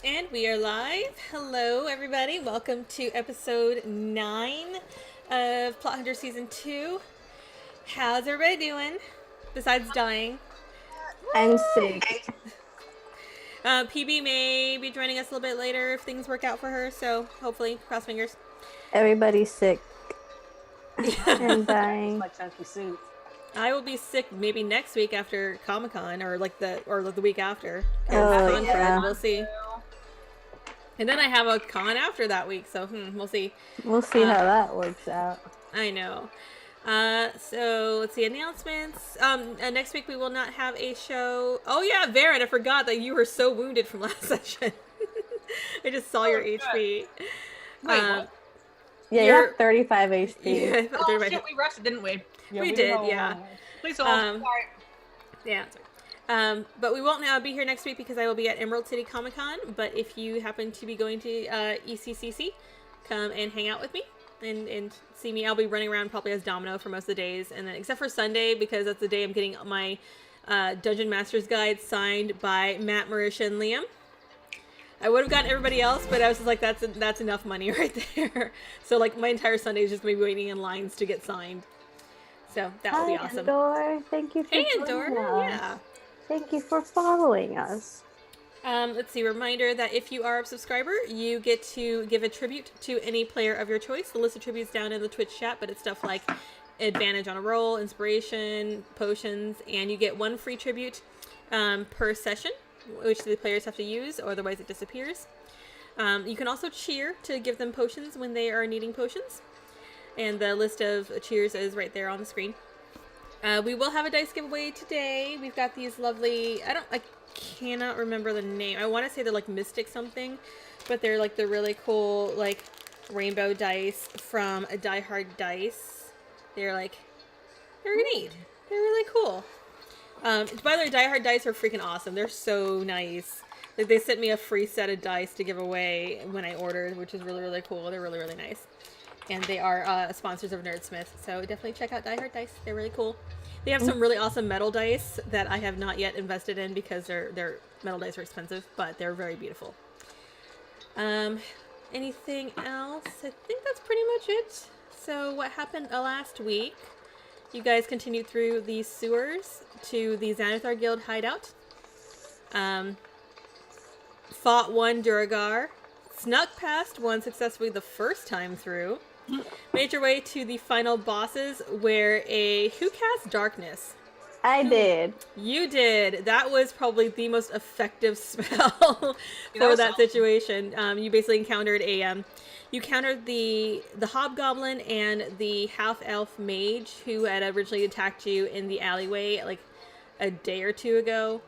And we are live. Hello, everybody. Welcome to episode 9 of Plot Hunter Season 2. How's everybody doing? Besides dying. I'm sick. PB may be joining us a little bit later if things work out for her, so hopefully, cross fingers. Everybody's sick and dying. Like chunky soup. I will be sick maybe next week after Comic-Con or the week after. Oh, yeah. We'll see. And then I have a con after that week, so we'll see. We'll see how that works out. I know. So let's see, announcements. Next week we will not have a show. Oh yeah, Varen, I forgot that you were so wounded from last session. I just saw your HP. Wait, what? Yeah, you have 35 HP. Yeah, Oh shit, we rested, didn't we? Yeah, we did, yeah. Please hold. Sorry. Yeah, sorry. But we won't be here next week because I will be at Emerald City Comic Con. But if you happen to be going to ECCC, come and hang out with me and see me. I'll be running around probably as Domino for most of the days, and then except for Sunday because that's the day I'm getting my Dungeon Master's Guide signed by Matt, Marisha, and Liam. I would have gotten everybody else, but I was just like, that's enough money right there. So like my entire Sunday is just gonna be waiting in lines to get signed. So that will be awesome. Andor. Thank you for joining us. Yeah. Thank you for following us. Let's see, reminder that if you are a subscriber, you get to give a tribute to any player of your choice. The list of tributes down in the Twitch chat, but it's stuff like advantage on a roll, inspiration, potions, and you get one free tribute per session, which the players have to use, or otherwise it disappears. You can also cheer to give them potions when they are needing potions, and the list of cheers is right there on the screen. We will have a dice giveaway today. We've got these lovely, I cannot remember the name. I want to say they're like Mystic something, but they're like the really cool like rainbow dice from a Die Hard Dice. They're neat. They're really cool. By the way, Die Hard Dice are freaking awesome. They're so nice. Like they sent me a free set of dice to give away when I ordered, which is really, really cool. They're really, really nice. And they are sponsors of Nerdsmith, so definitely check out Die Hard Dice. They're really cool. They have some really awesome metal dice that I have not yet invested in because their metal dice are expensive, but they're very beautiful. Anything else? I think that's pretty much it. So what happened last week? You guys continued through the sewers to the Xanathar Guild hideout. Fought one Duragar. Snuck past one successfully the first time through. Made your way to the final bosses who cast Darkness? I did. You did. That was probably the most effective spell for that situation. You basically encountered you countered the hobgoblin and the half-elf mage who had originally attacked you in the alleyway like a day or two ago.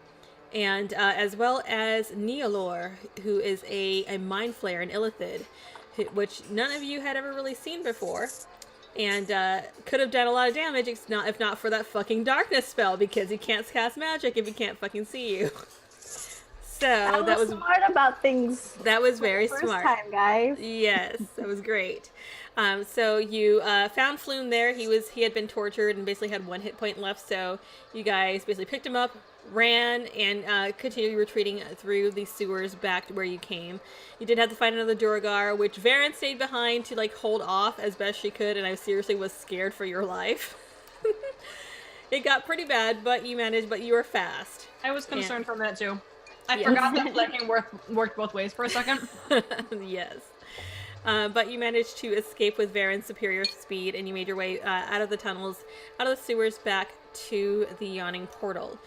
And as well as Neolor, who is a mind flayer, an illithid, which none of you had ever really seen before, and could have done a lot of damage if not for that fucking darkness spell, because he can't cast magic if he can't fucking see you. So that was smart about things. That was very smart. First time, guys. Yes, that was great. So you found Floon there. He had been tortured and basically had one hit point left. So you guys basically picked him up, ran, and continued retreating through the sewers back to where you came. You did have to find another Duragar, which Varen stayed behind to like hold off as best she could, and I seriously was scared for your life. It got pretty bad, but you managed. But you were fast. I was concerned for a minute too. I forgot that flanking worked both ways for a second. Yes. But you managed to escape with Varen's superior speed, and you made your way out of the tunnels, out of the sewers, back to the Yawning Portal.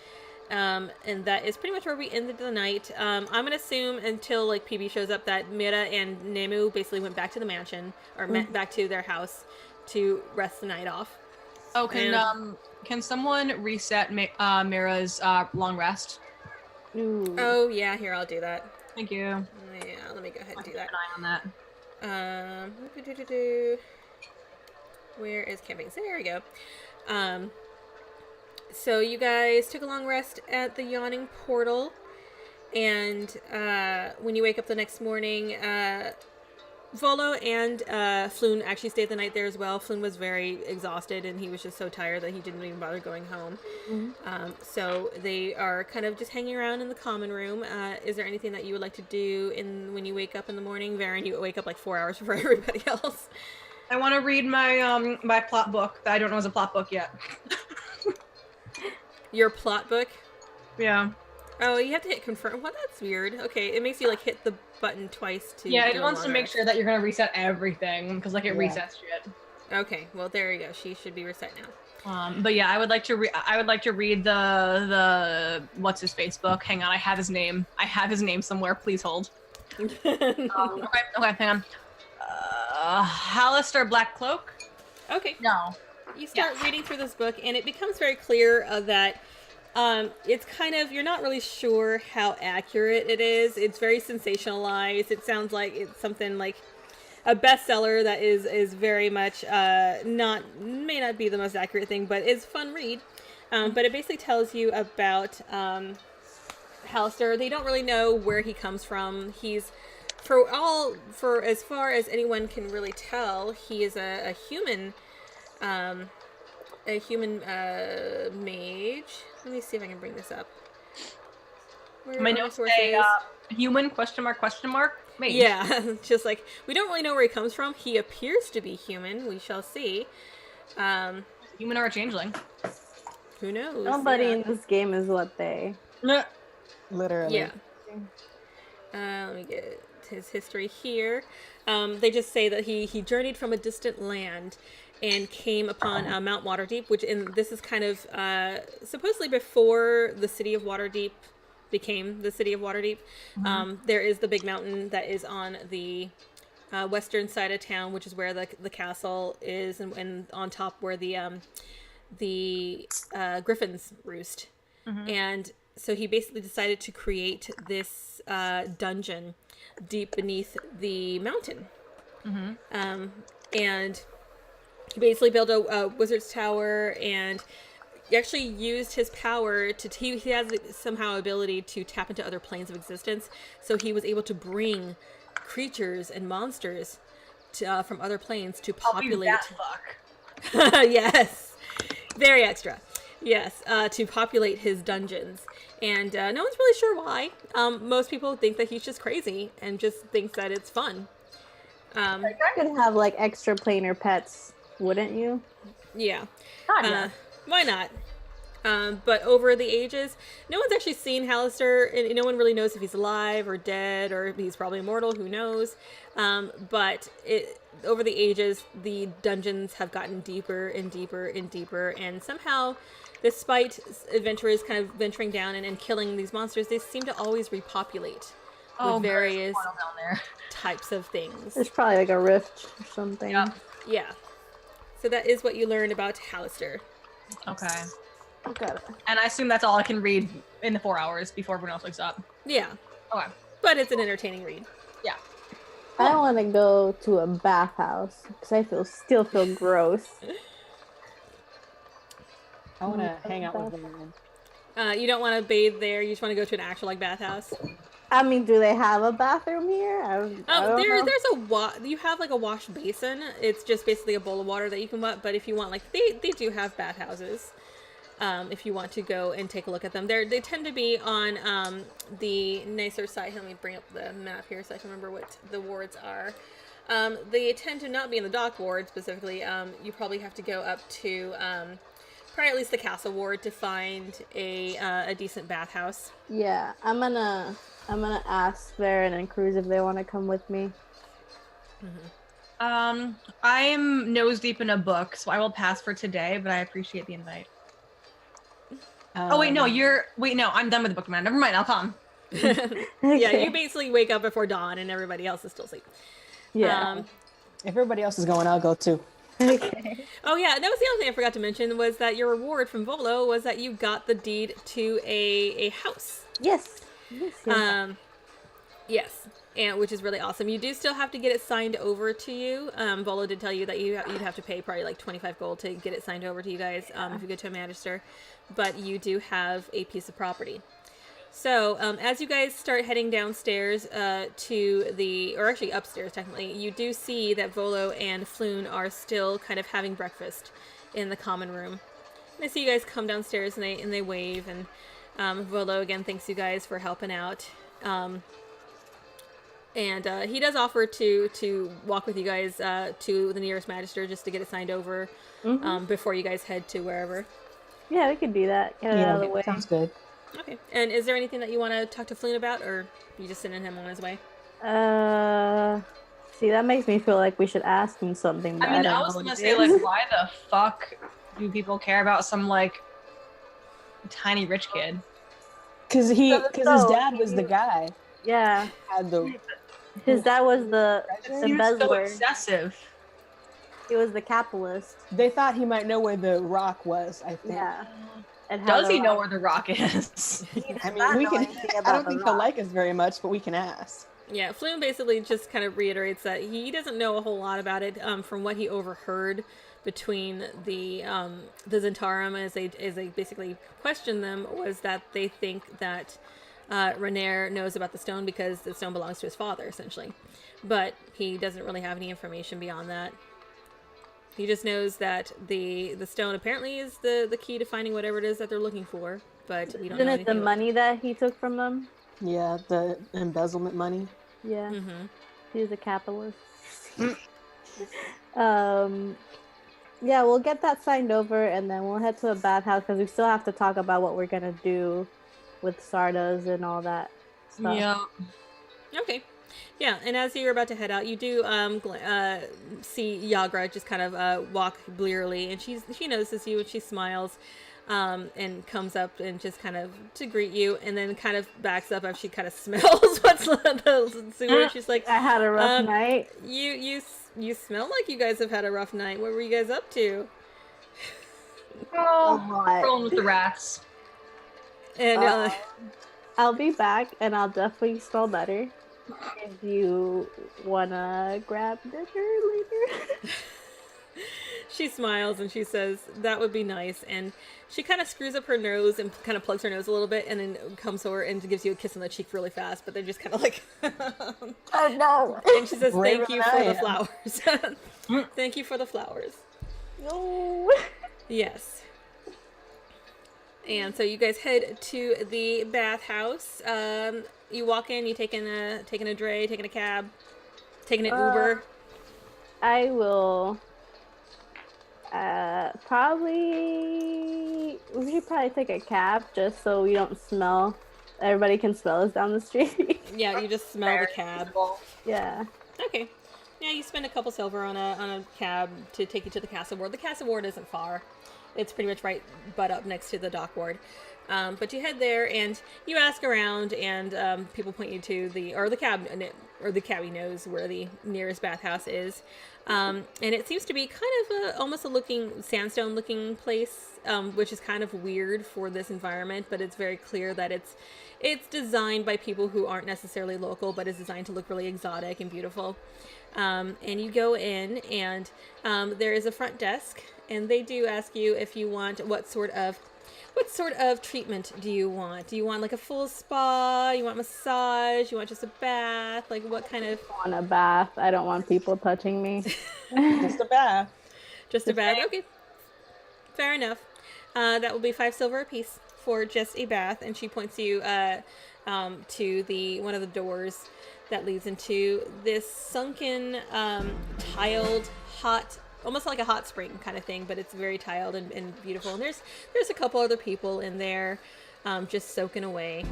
And that is pretty much where we ended the night. I'm going to assume until like PB shows up that Mira and Nemu basically went back to the mansion, or back to their house to rest the night off. Oh, can someone reset Mira's long rest? Ooh. Oh, yeah, here, I'll do that. Thank you. Yeah, let me go ahead and do that. Keep an eye on that. Where is camping? So there we go. So you guys took a long rest at the Yawning Portal, and when you wake up the next morning, Volo and Floon actually stayed the night there as well. Floon was very exhausted, and he was just so tired that he didn't even bother going home. So they are kind of just hanging around in the common room. Is there anything that you would like to do when you wake up in the morning? Varen, you wake up like 4 hours before everybody else. I want to read my my plot book that I don't know is a plot book yet. Your plot book? Yeah. Oh, you have to hit confirm. Well, that's weird. Okay, it makes you like hit the button twice to. Yeah, do it a wants to long make rest. sure that you're gonna reset everything because like it resets shit. Okay, well there you go. She should be reset now. But yeah, I would like to read the what's his face book. Hang on, I have his name. I have his name somewhere. Please hold. Okay, hang on. Hallister Blackcloak. Okay. No. You start reading through this book, and it becomes very clear that it's kind of, you're not really sure how accurate it is. It's very sensationalized. It sounds like it's something like a bestseller that is very much may not be the most accurate thing, but it's a fun read. But it basically tells you about Hallister. They don't really know where he comes from. He's for as far as anyone can really tell, he is a human mage. Let me see if I can bring this up. My notes say human question mark mage. Yeah, just like we don't really know where he comes from. He appears to be human. We shall see. Human or a changeling. Who knows? Nobody in this game is what they. Literally. Yeah. Let me get his history here. They just say that he journeyed from a distant land and came upon Mount Waterdeep, this is kind of supposedly before the city of Waterdeep became the city of Waterdeep. There is the big mountain that is on the western side of town, which is where the castle is, and on top where the griffins roost. And so he basically decided to create this dungeon deep beneath the mountain. And he basically built a wizard's tower, and he actually used his power he has somehow ability to tap into other planes of existence. So he was able to bring creatures and monsters from other planes to populate. Yes, very extra. Yes, to populate his dungeons. And no one's really sure why. Most people think that he's just crazy and just thinks that it's fun. You could have like extra planar pets, wouldn't you? Yeah. Why not? But over the ages, no one's actually seen Hallister, and no one really knows if he's alive or dead, or he's probably immortal, who knows. But over the ages, the dungeons have gotten deeper and deeper and deeper, and somehow, despite adventurers kind of venturing down and killing these monsters, they seem to always repopulate with various types of things. There's probably like a rift or something. Yeah. So that is what you learn about Hallister. Okay. Okay. And I assume that's all I can read in the 4 hours before everyone else wakes up. Yeah. Okay. But it's an entertaining read. Yeah. I want to go to a bathhouse because I still feel gross. I want to hang out with them. You don't want to bathe there. You just want to go to an actual bathhouse. I mean, do they have a bathroom here? I don't know. There's you have like a wash basin. It's just basically a bowl of water that you can but if you want, like, they do have bathhouses. If you want to go and take a look at them, they tend to be on the nicer side. Let me bring up the map here so I can remember what the wards are. They tend to not be in the dock ward specifically. You probably have to go up to probably at least the castle ward to find a decent bathhouse. Yeah, I'm gonna ask Varen and Cruz if they want to come with me. I'm nose deep in a book, so I will pass for today, but I appreciate the invite. I'm done with the book, man. Never mind, I'll come. Yeah, you basically wake up before dawn and everybody else is still asleep. Yeah. If everybody else is going, I'll go too. Okay. Oh yeah, that was the other thing I forgot to mention, was that your reward from Volo was that you got the deed to a house. Yes. Yes, and which is really awesome. You do still have to get it signed over to you. Volo did tell you that you'd have to pay probably like 25 gold to get it signed over to you guys if you go to a magister, but you do have a piece of property. So, as you guys start heading downstairs or actually upstairs technically, you do see that Volo and Floon are still kind of having breakfast in the common room. And I see you guys come downstairs and they wave, and Volo again thanks you guys for helping out. And he does offer to walk with you guys to the nearest magister just to get it signed over before you guys head to wherever. Yeah, we could do that. Get it out of the way. Sounds good. Okay. And is there anything that you want to talk to Floon about, or you just sending him on his way? See, that makes me feel like we should ask him something. But I mean, I don't was know gonna what it say, is. like, why the fuck do people care about some, like, tiny rich kid? Because his dad was the guy. Yeah, Had the his dad was the Seems so embezzler. excessive. He was the capitalist. They thought he might know where the rock was. I think. Yeah. And Does he know where the rock is? I mean, we can. I don't think he'll like us very much, but we can ask. Yeah, Floon basically just kind of reiterates that he doesn't know a whole lot about it from what he overheard between the Zentarum as they basically question them, was that they think that Renaer knows about the stone because the stone belongs to his father, essentially. But he doesn't really have any information beyond that. He just knows that the stone apparently is the key to finding whatever it is that they're looking for, but we don't know Isn't it anything the about money that he took from them? Yeah, the embezzlement money. Yeah. Mm-hmm. He's a capitalist. Yeah, we'll get that signed over, and then we'll head to a bathhouse because we still have to talk about what we're gonna do with Zardoz and all that stuff. Yeah. Okay. Yeah, and as you're about to head out, you do see Yagra just kind of walk blearily, and she notices you and she smiles, and comes up and just kind of to greet you, and then kind of backs up as she kind of smells what's the sewer. She's like, I had a rough night. You smell like you guys have had a rough night. What were you guys up to? Oh, rolling with the rats. And I'll be back, and I'll definitely smell better. If you wanna grab dinner later. she smiles and she says, "That would be nice." And she kind of screws up her nose and kind of plugs her nose a little bit, and then comes over and gives you a kiss on the cheek really fast. But they're just kind of like, Oh no! and she says, Braver "Thank you than for I the am." flowers. Thank you for the flowers." No. Yes. And so you guys head to the bathhouse. You walk in. You taking a dray, taking a cab, taking an Uber. I will. Probably. We should probably take a cab just so we don't smell. Everybody can smell us down the street. Yeah, you just smell the cab. Yeah. Okay. Yeah, you spend a couple silver on a cab to take you to the castle ward. The castle ward isn't far. It's pretty much right butt up next to the dock ward. But you head there and you ask around, and people point you to the cabbie knows where the nearest bathhouse is. And it seems to be kind of almost a sandstone looking place, which is kind of weird for this environment, but it's very clear that it's designed by people who aren't necessarily local, but is designed to look really exotic and beautiful. And you go in, and there is a front desk, and they do ask you if you want what sort of treatment do you want? Do you want like a full spa? You want massage? You want just a bath? Like what kind of? I want a bath. I don't want people touching me. Just a bath. Just a bath. Okay, fair enough. That will be 5 silver apiece for just a bath. And she points you to the one of the doors that leads into this sunken, tiled, hot, almost like a hot spring kind of thing, but it's very tiled and beautiful. And there's a couple other people in there, just soaking away.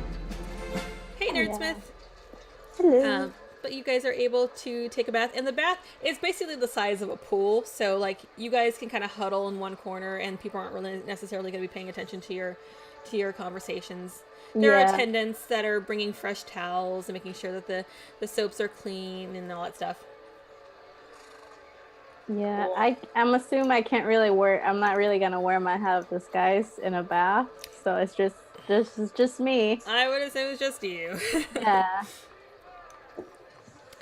Hey, Nerdsmith. Hello. But you guys are able to take a bath, and the bath is basically the size of a pool. So like you guys can kind of huddle in one corner, and people aren't really necessarily going to be paying attention to your conversations. There are attendants that are bringing fresh towels and making sure that the soaps are clean and all that stuff. Yeah, I'm assuming I can't really I'm not really gonna wear my hat of disguise in a bath, so it's just me. I would assume it's just you. Yeah.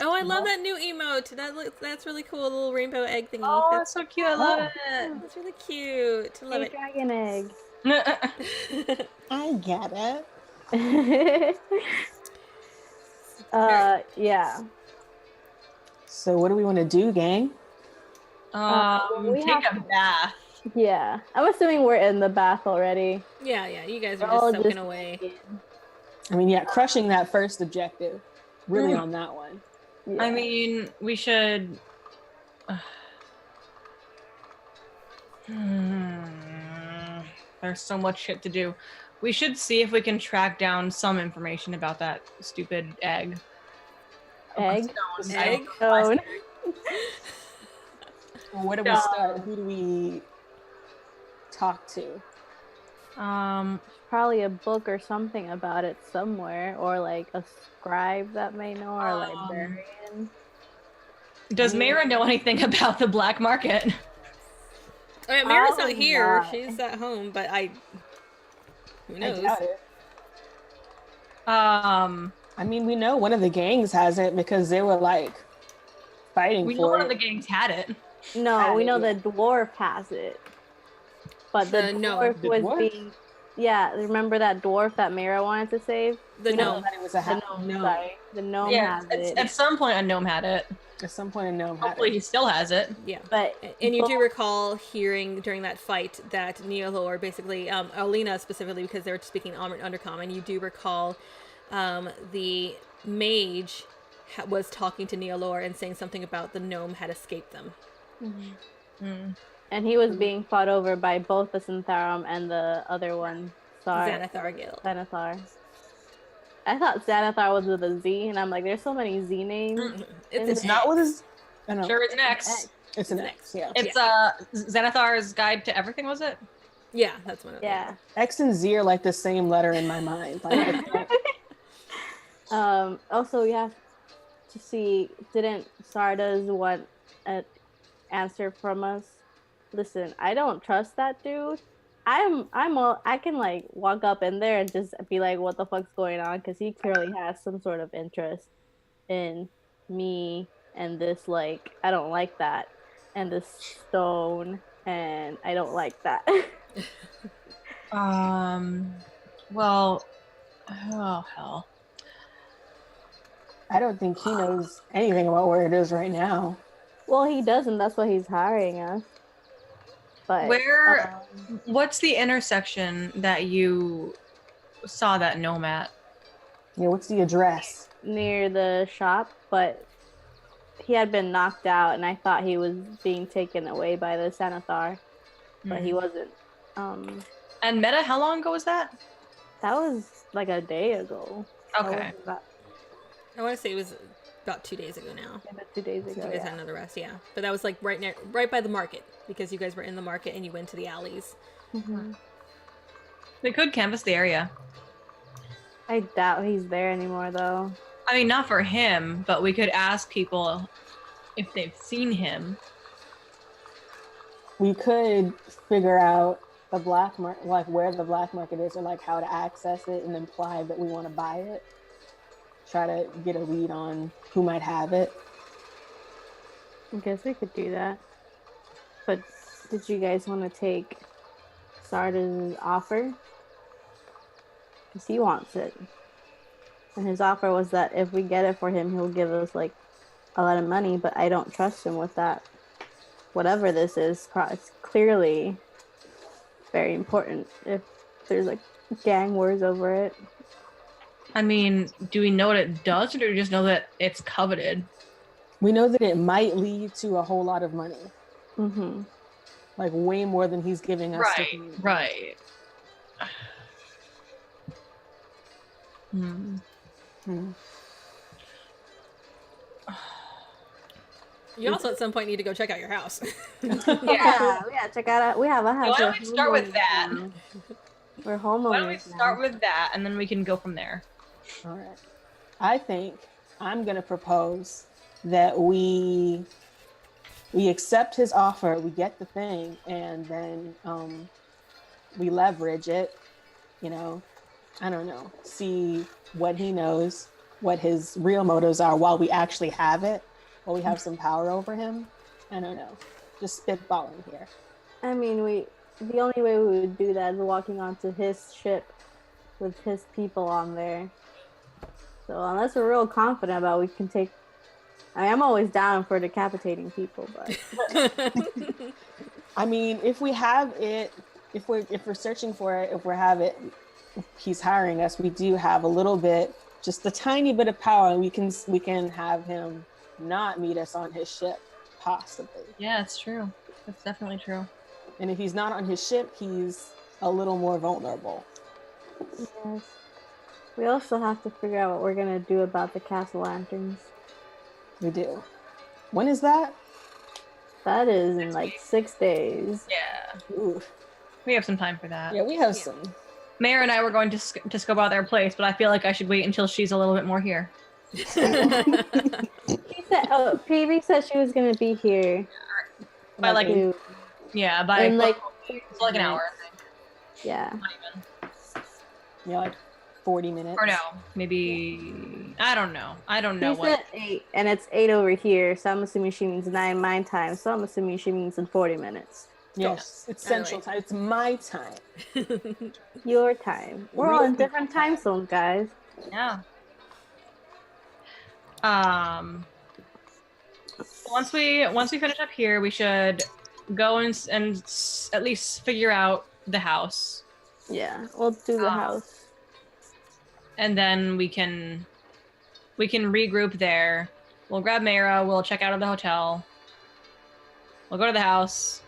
Oh, I love that new emote. That's really cool. A little rainbow egg thingy. Oh, that's so cute. I love it. That's really cute. I love Hey, it. dragon egg. I get it. Yeah. So what do we want to do, gang? We Take have a bath. Yeah, I'm assuming we're in the bath already. Yeah, you guys We're are just all soaking away. I mean, yeah, crushing that first objective. Really on that one. Yeah. I mean, we should. There's so much shit to do. We should see if we can track down some information about that stupid egg. Egg. Stone. Egg? Stone. Well, where do we start? Who do we talk to? Probably a book or something about it somewhere, or like a scribe that may know, or a librarian. Does Mayra know anything about the black market? Oh, yeah, Mira's not Probably here. not. She's at home, but who knows? I doubt it. I mean, we know one of the gangs has it because they were like fighting we for know it. one of the gangs had it. No, we know the dwarf has it. But the dwarf was being... Yeah, remember that dwarf that Mira wanted to save? The gnome. That it was a Sorry. The gnome has it. At some point a gnome had it. At some point a gnome had Hopefully it. he still has it. Yeah. But and you do recall hearing during that fight that Neolor, basically, Alina specifically, because they were speaking Undercommon, you do recall the mage was talking to Neolor and saying something about the gnome had escaped them. Mm-hmm. Mm. And he was being fought over by both the Xantharum and the other one. Xanathar Guild. Xanathar. I thought Xanathar was with a Z, and I'm like, there's so many Z names. It's not with his... Sure, it's an X. It's an X, yeah. It's Xanathar's Guide to Everything, was it? Yeah, that's one of them. Yeah. X and Z are like the same letter in my mind. Like, also, we have to see, didn't Zardoz want an answer from us? Listen, I don't trust that dude. I can like walk up in there and just be like, what the fuck's going on? Because he clearly has some sort of interest in me and this, like, I don't like that, and this stone, and I don't like that. Well, oh hell. I don't think he knows anything about where it is right now. Well, he doesn't. That's why he's hiring us. But what's the intersection that you saw that gnome at? Yeah, what's the address? Near the shop, but he had been knocked out, and I thought he was being taken away by the Xanathar, but he wasn't. And Meta, how long ago was that? That was like a day ago. Okay. I want to say it was about 2 days ago now. Yeah, about 2 days ago. You guys had another rest, yeah. But that was like right by the market, because you guys were in the market and you went to the alleys. Mm-hmm. We could canvass the area. I doubt he's there anymore, though. I mean, not for him, but we could ask people if they've seen him. We could figure out the black market, like where the black market is, or like how to access it, and imply that we want to buy it. Try to get a read on who might have it. I guess we could do that. But did you guys want to take Zardoz's offer? Because he wants it. And his offer was that if we get it for him, he'll give us like a lot of money, but I don't trust him with that. Whatever this is, it's clearly very important if there's like gang wars over it. I mean, do we know what it does, or do we just know that it's coveted? We know that it might lead to a whole lot of money. Mm-hmm. Like way more than he's giving us. Right. You also at some point need to go check out your house. Yeah, check out. We have a house. Why don't we start with that? We're homeowners. Why don't we start with that, and then we can go from there? All right. I think I'm going to propose that we accept his offer, we get the thing, and then we leverage it, you know, I don't know, see what he knows, what his real motives are while we actually have it, while we have some power over him. I don't know, just spitballing here. I mean, the only way we would do that is walking onto his ship with his people on there. So unless we're real confident about we can take... I mean, I'm always down for decapitating people, but... I mean, if we have it, if we're searching for it, if he's hiring us, we do have a little bit, just a tiny bit of power. We can have him not meet us on his ship, possibly. Yeah, it's true. That's definitely true. And if he's not on his ship, he's a little more vulnerable. Yes. We also have to figure out what we're gonna do about the castle lanterns. We do. When is that? That is in like 6 days. Yeah. Ooh. We have some time for that. Yeah, we have some. Mayor and I were going to scope out their place, but I feel like I should wait until she's a little bit more here. She said, PB said she was gonna be here By like, two. yeah, by in like it's like an hour, I think. Yeah. Not even. Yeah, like 40 minutes. Or no, maybe I don't know. I don't know She what. said 8, and it's 8 over here, so I'm assuming she means 9 my time. So I'm assuming she means in 40 minutes. Yes, it's Central Time. It's my time. Your time. We're all in different time zones, guys. Yeah. Once we finish up here, we should go and at least figure out the house, Yeah, we'll do the house. and then we can regroup there. We'll grab Mayra. We'll check out of the hotel. We'll go to the house,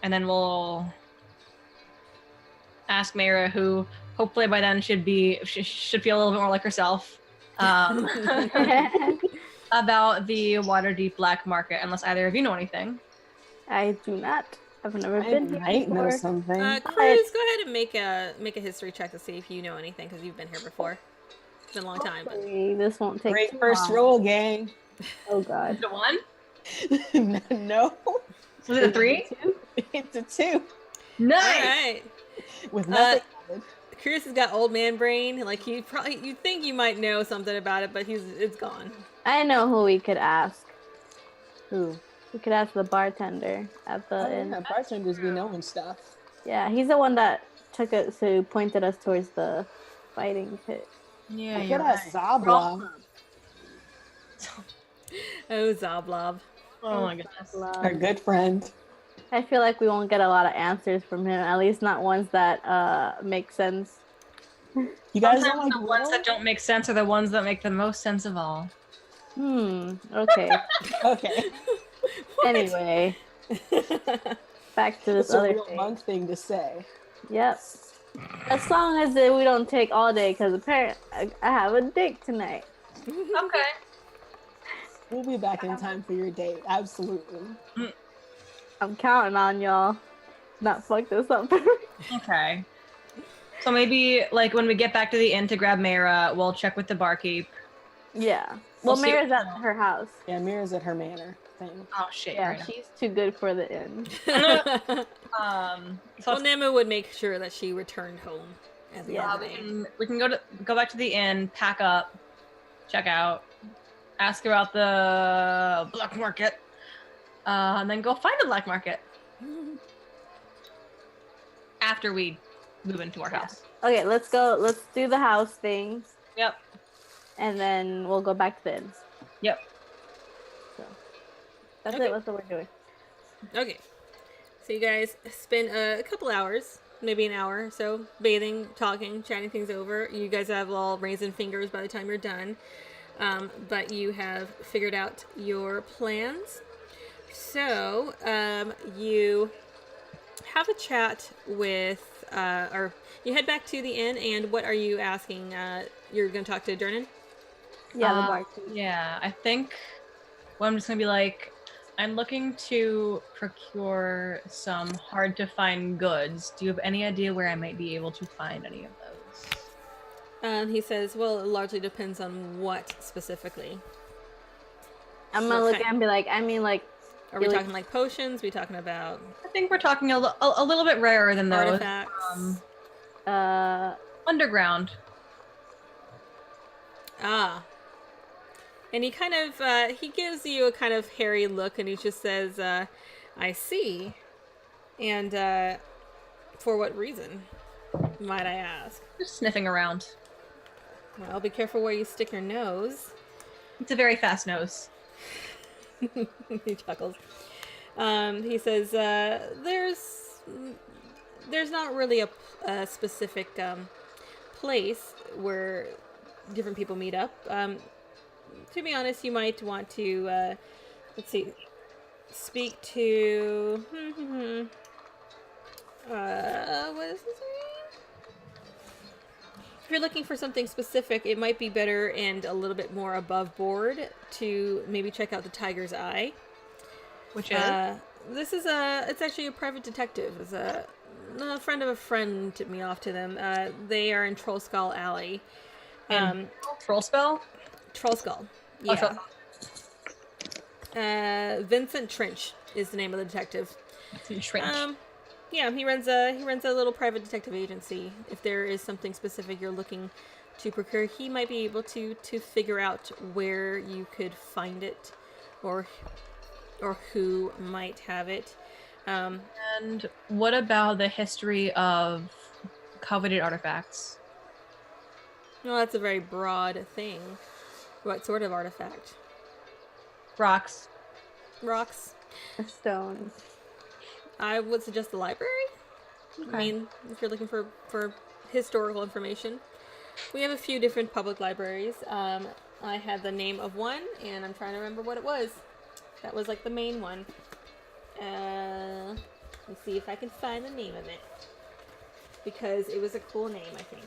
and then we'll ask Mayra, who hopefully by then should feel a little bit more like herself. About the Waterdeep black market, unless either of you know anything. I do not. I've never I been here might know before. something. Cruz, go ahead and make a history check to see if you know anything, because you've been here before. It's been a long time. But... Hopefully this won't take Great too first long. roll, gang. Oh god. The one? No, Was it a 3? it's a 2 Nice. All right. with nothing. added. Cruz has got old man brain. Like you think you might know something about it, but it's gone. I know who we could ask. Who? We could ask the bartender at the inn. Yeah, bartenders be knowing stuff. Yeah, he's the one that took us, who pointed us towards the fighting pit. Yeah, I you're could right. ask Zabla, Oh, Zoblob. Oh my goodness. our good friend. I feel like we won't get a lot of answers from him, at least not ones that make sense. You guys don't Sometimes like the ones Will? that don't make sense are the ones that make the most sense of all. Okay. Okay, Anyway, back to this it's a other real thing. monk thing to say. Yep. As long as we don't take all day, because apparently I have a date tonight. Okay. We'll be back in time for your date. Absolutely. I'm counting on y'all. Not fuck this up. Okay. So maybe, like, when we get back to the inn to grab Mayra, we'll check with the barkeep. Yeah. We'll Well, see Mara's what- at her house. Yeah, Mira's at her manor thing. Oh, shit. Yeah, right now. she's too good for the inn. So Well, Nema would make sure that she returned home at the end of the day. we can go back to the inn, pack up, check out, ask about the black market, and then go find the black market after we move into our house. Okay, let's go. Let's do the house thing, Yep. and then we'll go back to the inn. Yep. So that's Okay. it. That's what we're doing. Okay. So you guys spend a couple hours, maybe an hour or so, bathing, talking, chatting things over. You guys have all raisin fingers by the time you're done. But you have figured out your plans. So you have a chat with, or you head back to the inn, and what are you asking? You're going to talk to Dernan? Yeah, the barkeep. Yeah, I think. Well, I'm just gonna be like, I'm looking to procure some hard to find goods. Do you have any idea where I might be able to find any of those? He says, well, it largely depends on what specifically. I'm gonna look at him and be like, I mean, like, Are we Really- talking like potions? We talking about I think we're talking a little bit rarer than those. artifacts? Underground. Ah. And he kind of, he gives you a kind of hairy look, and he just says, I see. And, for what reason? might I ask? Just sniffing around. Well, be careful where you stick your nose. It's a very fast nose. He chuckles. He says, there's not really a specific place where different people meet up. To be honest, you might want to, let's see, speak to, what is his name? If you're looking for something specific, it might be better and a little bit more above board to maybe check out the Tiger's Eye. Which is? This is it's actually a private detective. It's a friend of a friend tipped me off to them. They are in Troll Skull Alley. Troll spell? Troll Skull. Oh, Yeah. Troll. Vincent Trench is the name of the detective. Trench. Yeah, he runs a little private detective agency. If there is something specific you're looking to procure, he might be able to figure out where you could find it, or who might have it. And what about the history of coveted artifacts? Well, that's a very broad thing. What sort of artifact? Rocks. Rocks? A stone. I would suggest the library. Okay. I mean, if you're looking for historical information. We have a few different public libraries. I had the name of one, and I'm trying to remember what it was. That was like the main one. Let's see if I can find the name of it. Because it was a cool name, I think.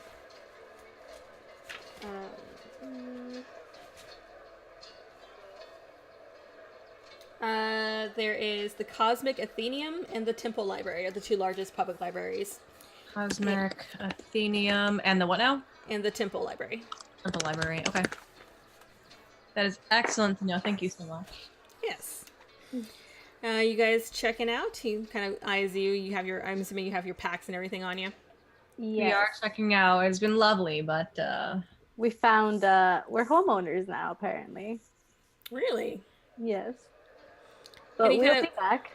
There is the Cosmic Athenium and the Temple Library are the two largest public libraries. Cosmic, Athenium, and the what now? And the Temple Library. Temple Library. Okay. That is excellent to know. Thank you so much. Yes. You guys checking out? He kind of eyes you. You have I'm assuming you have your packs and everything on you. Yes. We are checking out. It's been lovely, but We found we're homeowners now, apparently. Really? Yes. But Any we'll kind be back.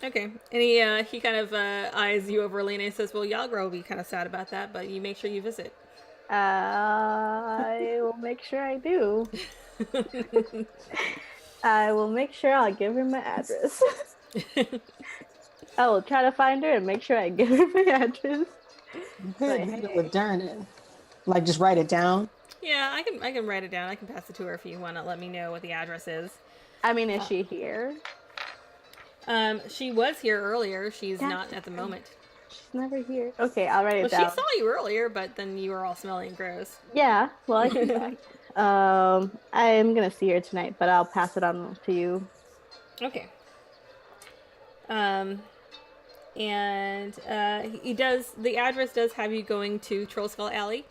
Okay. And he kind of eyes you over Alina and says, well, Yagra will be kind of sad about that, but you make sure you visit. I will make sure I do. I will make sure I'll give her my address. I will try to find her and make sure I give her my address. Good. Hey. With Darren, like just write it down. Yeah, I can write it down. I can pass it to her if you want to let me know what the address is. I mean, is she here? She was here earlier. She's Yeah. not at the moment. She's never here. Okay, I'll write it Well, down. she saw you earlier, but then you were all smelly and gross. Yeah, well, I can back. I am gonna see her tonight, but I'll pass it on to you. Okay. And the address does have you going to Troll Skull Alley,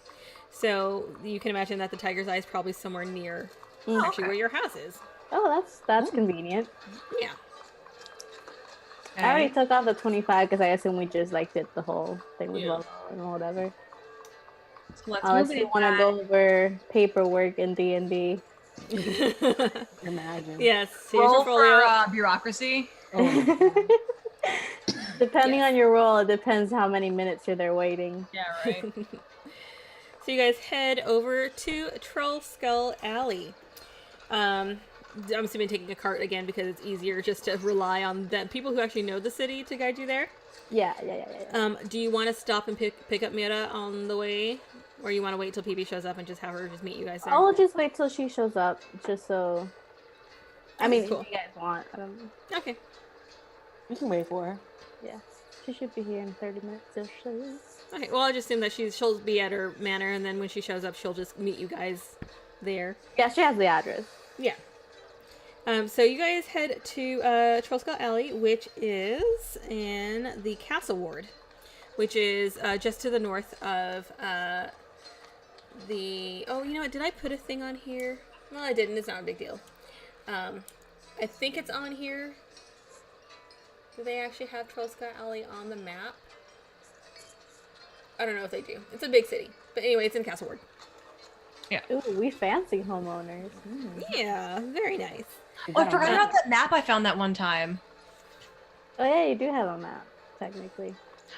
so you can imagine that the Tiger's Eye is probably somewhere near actually where your house is. Oh, that's convenient. Yeah. I already took off the 25 because I assume we just like did the whole thing with Yeah. logo and whatever. So let's Unless move you it want to back. go over paperwork in D&D. Imagine. Yes. Here's your Roll folio. for bureaucracy. Oh, Depending Yes. on your role, it depends how many minutes you're there waiting. Yeah, right. So you guys head over to Troll Skull Alley. I'm assuming taking a cart again because it's easier just to rely on the people who actually know the city to guide you there. Yeah. Do you want to stop and pick up Mira on the way, or you want to wait till PB shows up and just have her just meet you guys there? I'll just wait till she shows up, just so. I mean, Cool. if you guys want. Okay. we can wait for her. Yeah, she should be here in 30 minutes or so. Okay. Well, I just assume that she'll be at her manor, and then when she shows up, she'll just meet you guys there. Yeah, she has the address. Yeah. So you guys head to Troll Skull Alley, which is in the Castle Ward, which is just to the north of the... Oh, you know what? Did I put a thing on here? Well, I didn't. It's not a big deal. I think it's on here. Do they actually have Troll Skull Alley on the map? I don't know if they do. It's a big city. But anyway, it's in Castle Ward. Ooh, we fancy homeowners. Yeah, very nice. Oh, I forgot about that map I found that one time. Oh yeah, you do have a map, technically.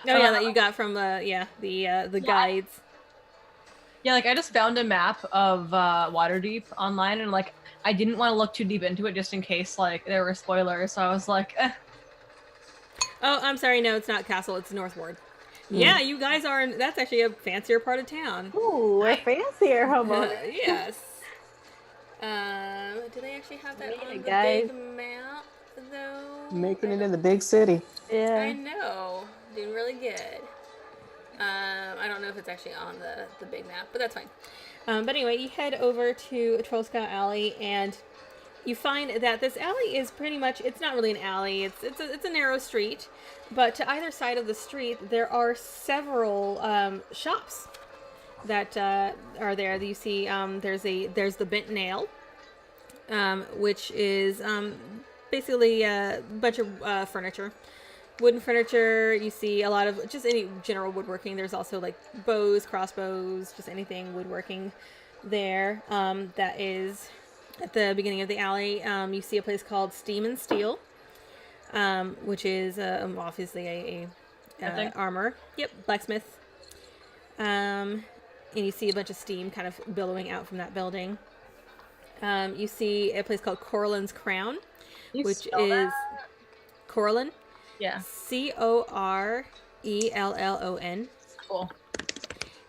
Oh yeah, that you got from the guides. Yeah, like I just found a map of Waterdeep online, and like I didn't want to look too deep into it just in case like there were spoilers. So I was like, Oh, I'm sorry. No, it's not Castle. It's North Ward. Yeah, you guys are. That's actually a fancier part of town. Ooh, we're fancier homeowners. Yes. Do they actually have that on the guys. big map though? Making it in the big city. I Yeah. know. Doing really good. I don't know if it's actually on the big map, but that's fine. But anyway, you head over to Trollscout Alley, and you find that this alley is pretty much, it's not really an alley, it's a narrow street, but to either side of the street, there are several shops that are there. You see there's the Bent Nail, which is basically a bunch of furniture. Wooden furniture. You see a lot of just any general woodworking. There's also like bows, crossbows, just anything woodworking there. That is at the beginning of the alley. You see a place called Steam and Steel, which is obviously a armor. Yep, blacksmith. And you see a bunch of steam kind of billowing out from that building. You see a place called Corallin's Crown, which is Corallin. yeah, Corellon. cool.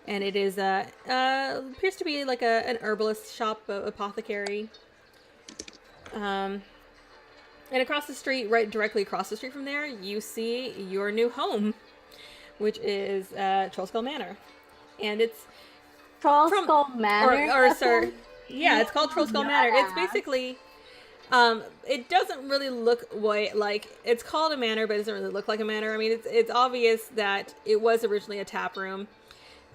And it is appears to be like an herbalist shop, apothecary. And across the street, directly across the street from there, you see your new home, which is Trollskull Manor, and it's Trollskull Manor. Yeah, it's called Trollskull Manor. It's basically. It doesn't really look like it's called a manor, but it doesn't really look like a manor. I mean, it's obvious that it was originally a tap room,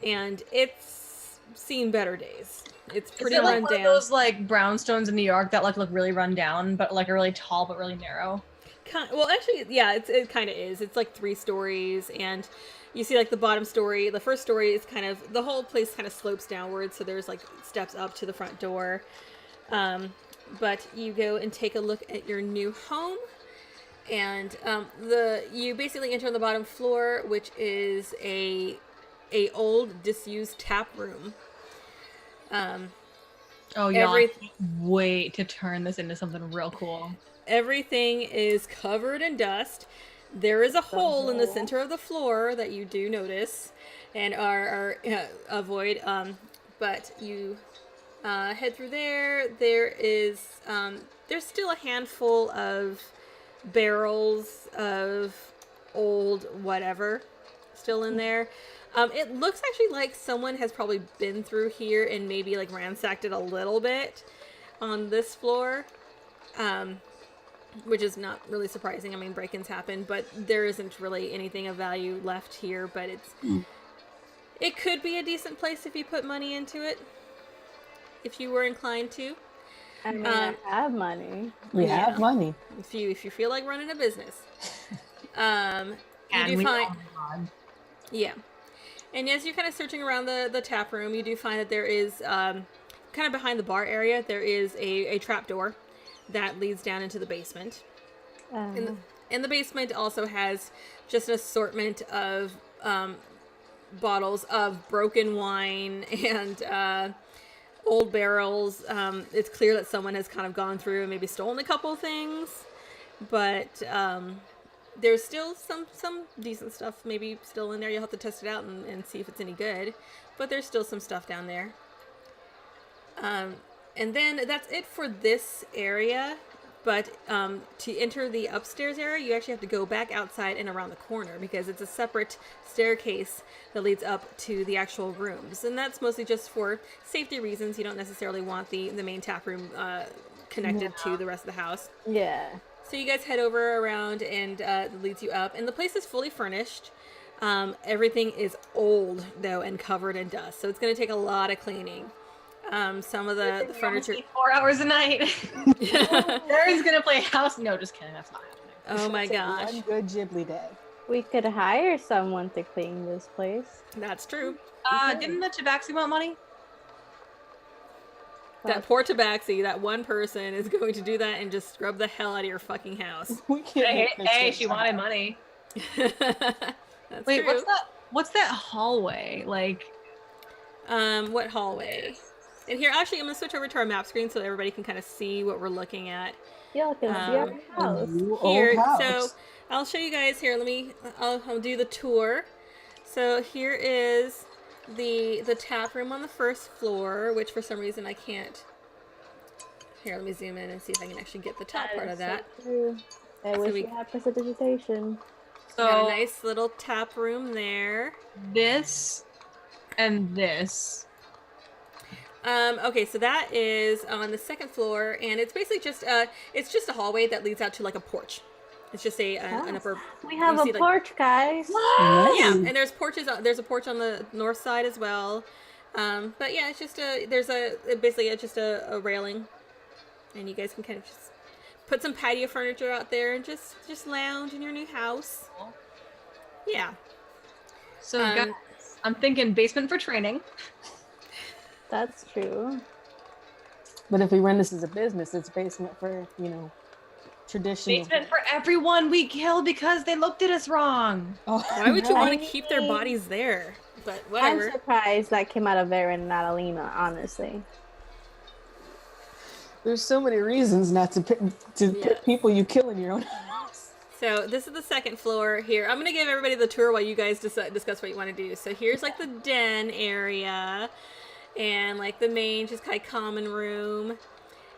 and it's seen better days. It's pretty Is it run like one down. of those like brownstones in New York that like look really run down, but like are really tall but really narrow? Well, actually, yeah, it kind of is. It's like 3 stories, and you see like the bottom story. The first story is kind of, the whole place kind of slopes downwards, so there's like steps up to the front door. But you go and take a look at your new home, and you basically enter on the bottom floor, which is a old disused tap room. Oh yeah, I can't wait to turn this into something real cool. Everything is covered in dust. There is a hole in the center of the floor that you do notice and are avoid. But you head through there. There is there's still a handful of barrels of old whatever still in there. It looks actually like someone has probably been through here and maybe like ransacked it a little bit on this floor. Which is not really surprising. I mean, break-ins happen, but there isn't really anything of value left here, but it could be a decent place if you put money into it, if you were inclined to. I mean, I have money. We have money. If you feel like running a business. You And do we find... oh my God. Yeah. And as you're kind of searching around the tap room, you do find that there is, kind of behind the bar area, there is a trap door that leads down into the basement. And the basement also has just an assortment of bottles of broken wine and old barrels. It's clear that someone has kind of gone through and maybe stolen a couple things, but there's still some decent stuff maybe still in there. You'll have to test it out and see if it's any good, but there's still some stuff down there. And then that's it for this area. But to enter the upstairs area, you actually have to go back outside and around the corner because it's a separate staircase that leads up to the actual rooms. And that's mostly just for safety reasons. You don't necessarily want the main tap room connected to the rest of the house. Yeah. So you guys head over around and it leads you up. And the place is fully furnished. Everything is old, though, and covered in dust. So it's going to take a lot of cleaning. Some of the furniture. 4 hours a night. Aaron's gonna play house. No, just kidding. That's not happening. Oh my gosh. One good Ghibli day. We could hire someone to clean this place. That's true. Didn't the Tabaxi want money? That poor Tabaxi, that one person is going to do that and just scrub the hell out of your fucking house. We can't. Hey, she wanted money. That's Wait, true. what's that hallway? Like, What hallway? And here, actually, I'm gonna switch over to our map screen so everybody can kind of see what we're looking at. Y'all can see our A house. new Here, old house. so I'll show you guys here. I'll do the tour. So here is the tap room on the first floor, which for some reason I can't. Here, let me zoom in and see if I can actually get the top part of that. So true. I So wish we- we had precipitation. Got so a nice little tap room there. this and this. Okay, so that is on the second floor, and it's basically just a hallway that leads out to like a porch. It's just an upper. We have you a see, like- porch, guys. Yeah, Nice. and there's porches. There's a porch on the north side as well. But yeah, it's just just a railing, and you guys can kind of just put some patio furniture out there and just lounge in your new house. Yeah. So Um, guys, I'm thinking basement for training. That's true. But if we run this as a business, it's basement for, traditional. Basement for everyone we killed because they looked at us wrong. Oh, Why would you no. want to keep their bodies there? But whatever. I'm surprised that came out of Varen and not Alina, honestly. There's so many reasons not to Yeah. put people you kill in your own house. So this is the second floor here. I'm gonna give everybody the tour while you guys discuss what you want to do. So here's like the den area, and like the main just kind of common room,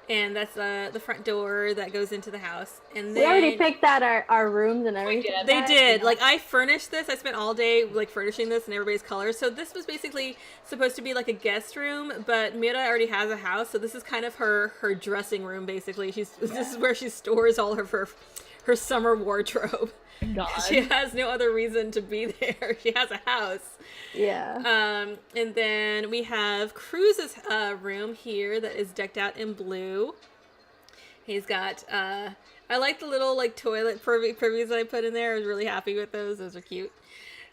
and that's the front door that goes into the house. And then We already picked out our rooms and everything. did. they guys. did. Like I furnished this. I spent all day like furnishing this in everybody's colors. So this was basically supposed to be like a guest room, but Mira already has a house, so this is kind of her dressing room basically. This is where she stores all of her summer wardrobe. God. She has no other reason to be there. She has a house. Yeah. And then we have Cruz's room here that is decked out in blue. He's got I like the little like toilet privies that I put in there. I was really happy with those. Those are cute.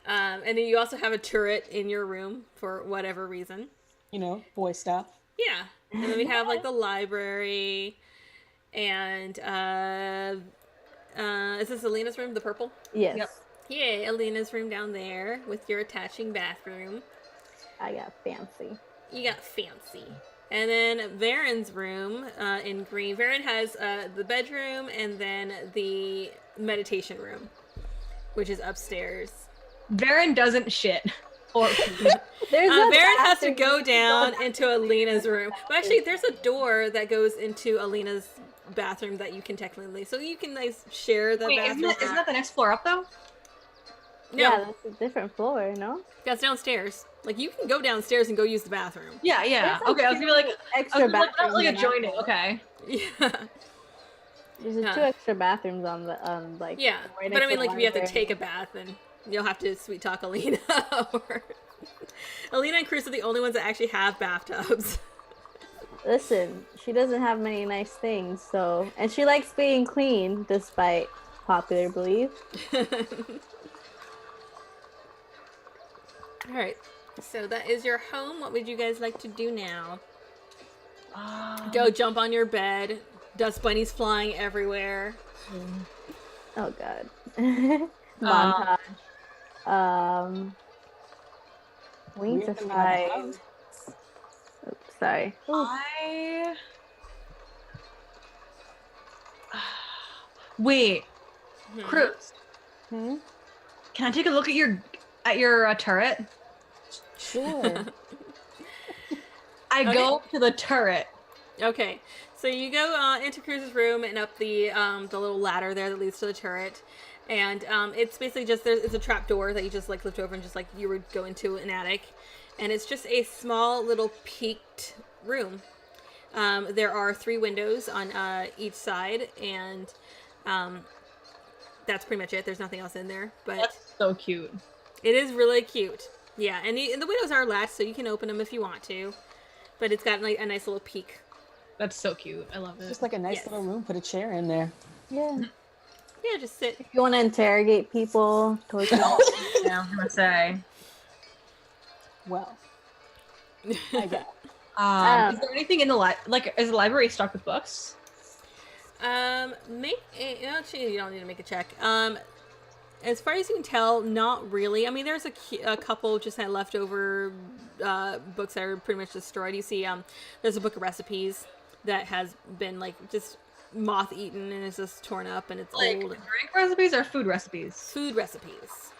And then you also have a turret in your room for whatever reason. Boy stuff. Yeah. And then we have like the library and is this Alina's room, the purple? Yes. Yep. Yeah, Alina's room down there with your attaching bathroom. I got fancy. You got fancy. And then Varen's room in green. Varen has the bedroom and then the meditation room, which is upstairs. Varen doesn't shit. Or There's a Varen has to bathroom. go down into Alina's room. But actually, there's a door that goes into Alina's bathroom that you can technically, so you can like share the wait, bathroom. isn't that the next floor up though? No, Yeah, that's a different floor, no? that's downstairs. Like you can go downstairs and go use the bathroom. Yeah. There's, Okay, I was gonna be like, extra that was bathrooms. like in that adjoining. floor. Okay. Yeah, There's Huh. two extra bathrooms on the like. yeah. right But I next mean, to like the if you have to library. take a bath, then you'll have to sweet talk Alina. Or Alina and Cruz are the only ones that actually have bathtubs. Listen, she doesn't have many nice things, so and she likes being clean, despite popular belief. All right. So that is your home. What would you guys like to do now? Go jump on your bed. Dust bunnies flying everywhere. Oh god. Montage. We need We're to gonna have a find. house. Oops, sorry. Wait, Hmm. Cruz, Hmm? can I take a look at your turret? Sure. I Okay. go to the turret. Okay. So you go into Cruz's room and up the little ladder there that leads to the turret. And it's basically just it's a trap door that you just like lift over and just like you would go into an attic. And it's just a small little peaked room. There are 3 windows on each side, and that's pretty much it. There's nothing else in there, but That's so cute. it is really cute. Yeah, and the windows are latched, so you can open them if you want to. But it's got like a nice little peak. That's so cute. I love it. Just like a nice Yes. little room. Put a chair in there. Yeah. Yeah, just sit. If you want to interrogate people, torture them. yeah, I'm gonna say. Well, I guess. Is there anything in the is the library stocked with books? Actually, you don't need to make a check. As far as you can tell, not really. I mean, there's a couple just kind of leftover books that are pretty much destroyed. You see, there's a book of recipes that has been like just moth-eaten and is just torn up and it's Like old. drink recipes or food recipes? Food recipes.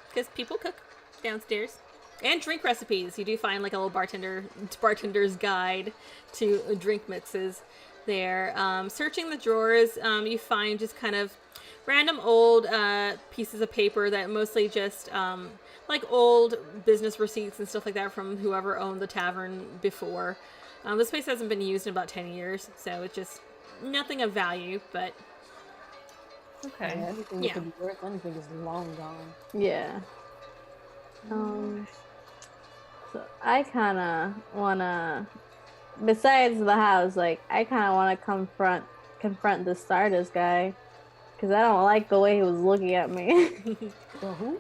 Because people cook downstairs. And drink recipes. You do find like a little bartender's guide to drink mixes there. Searching the drawers, you find just kind of random old pieces of paper that mostly just like old business receipts and stuff like that from whoever owned the tavern before. This place hasn't been used in about 10 years, so it's just nothing of value, but Okay. Anything that could be worth anything is long gone. Yeah. So I kind of want to, besides the house, like, I kind of want to confront the Stardust guy. Because I don't like the way he was looking at me. Well, who?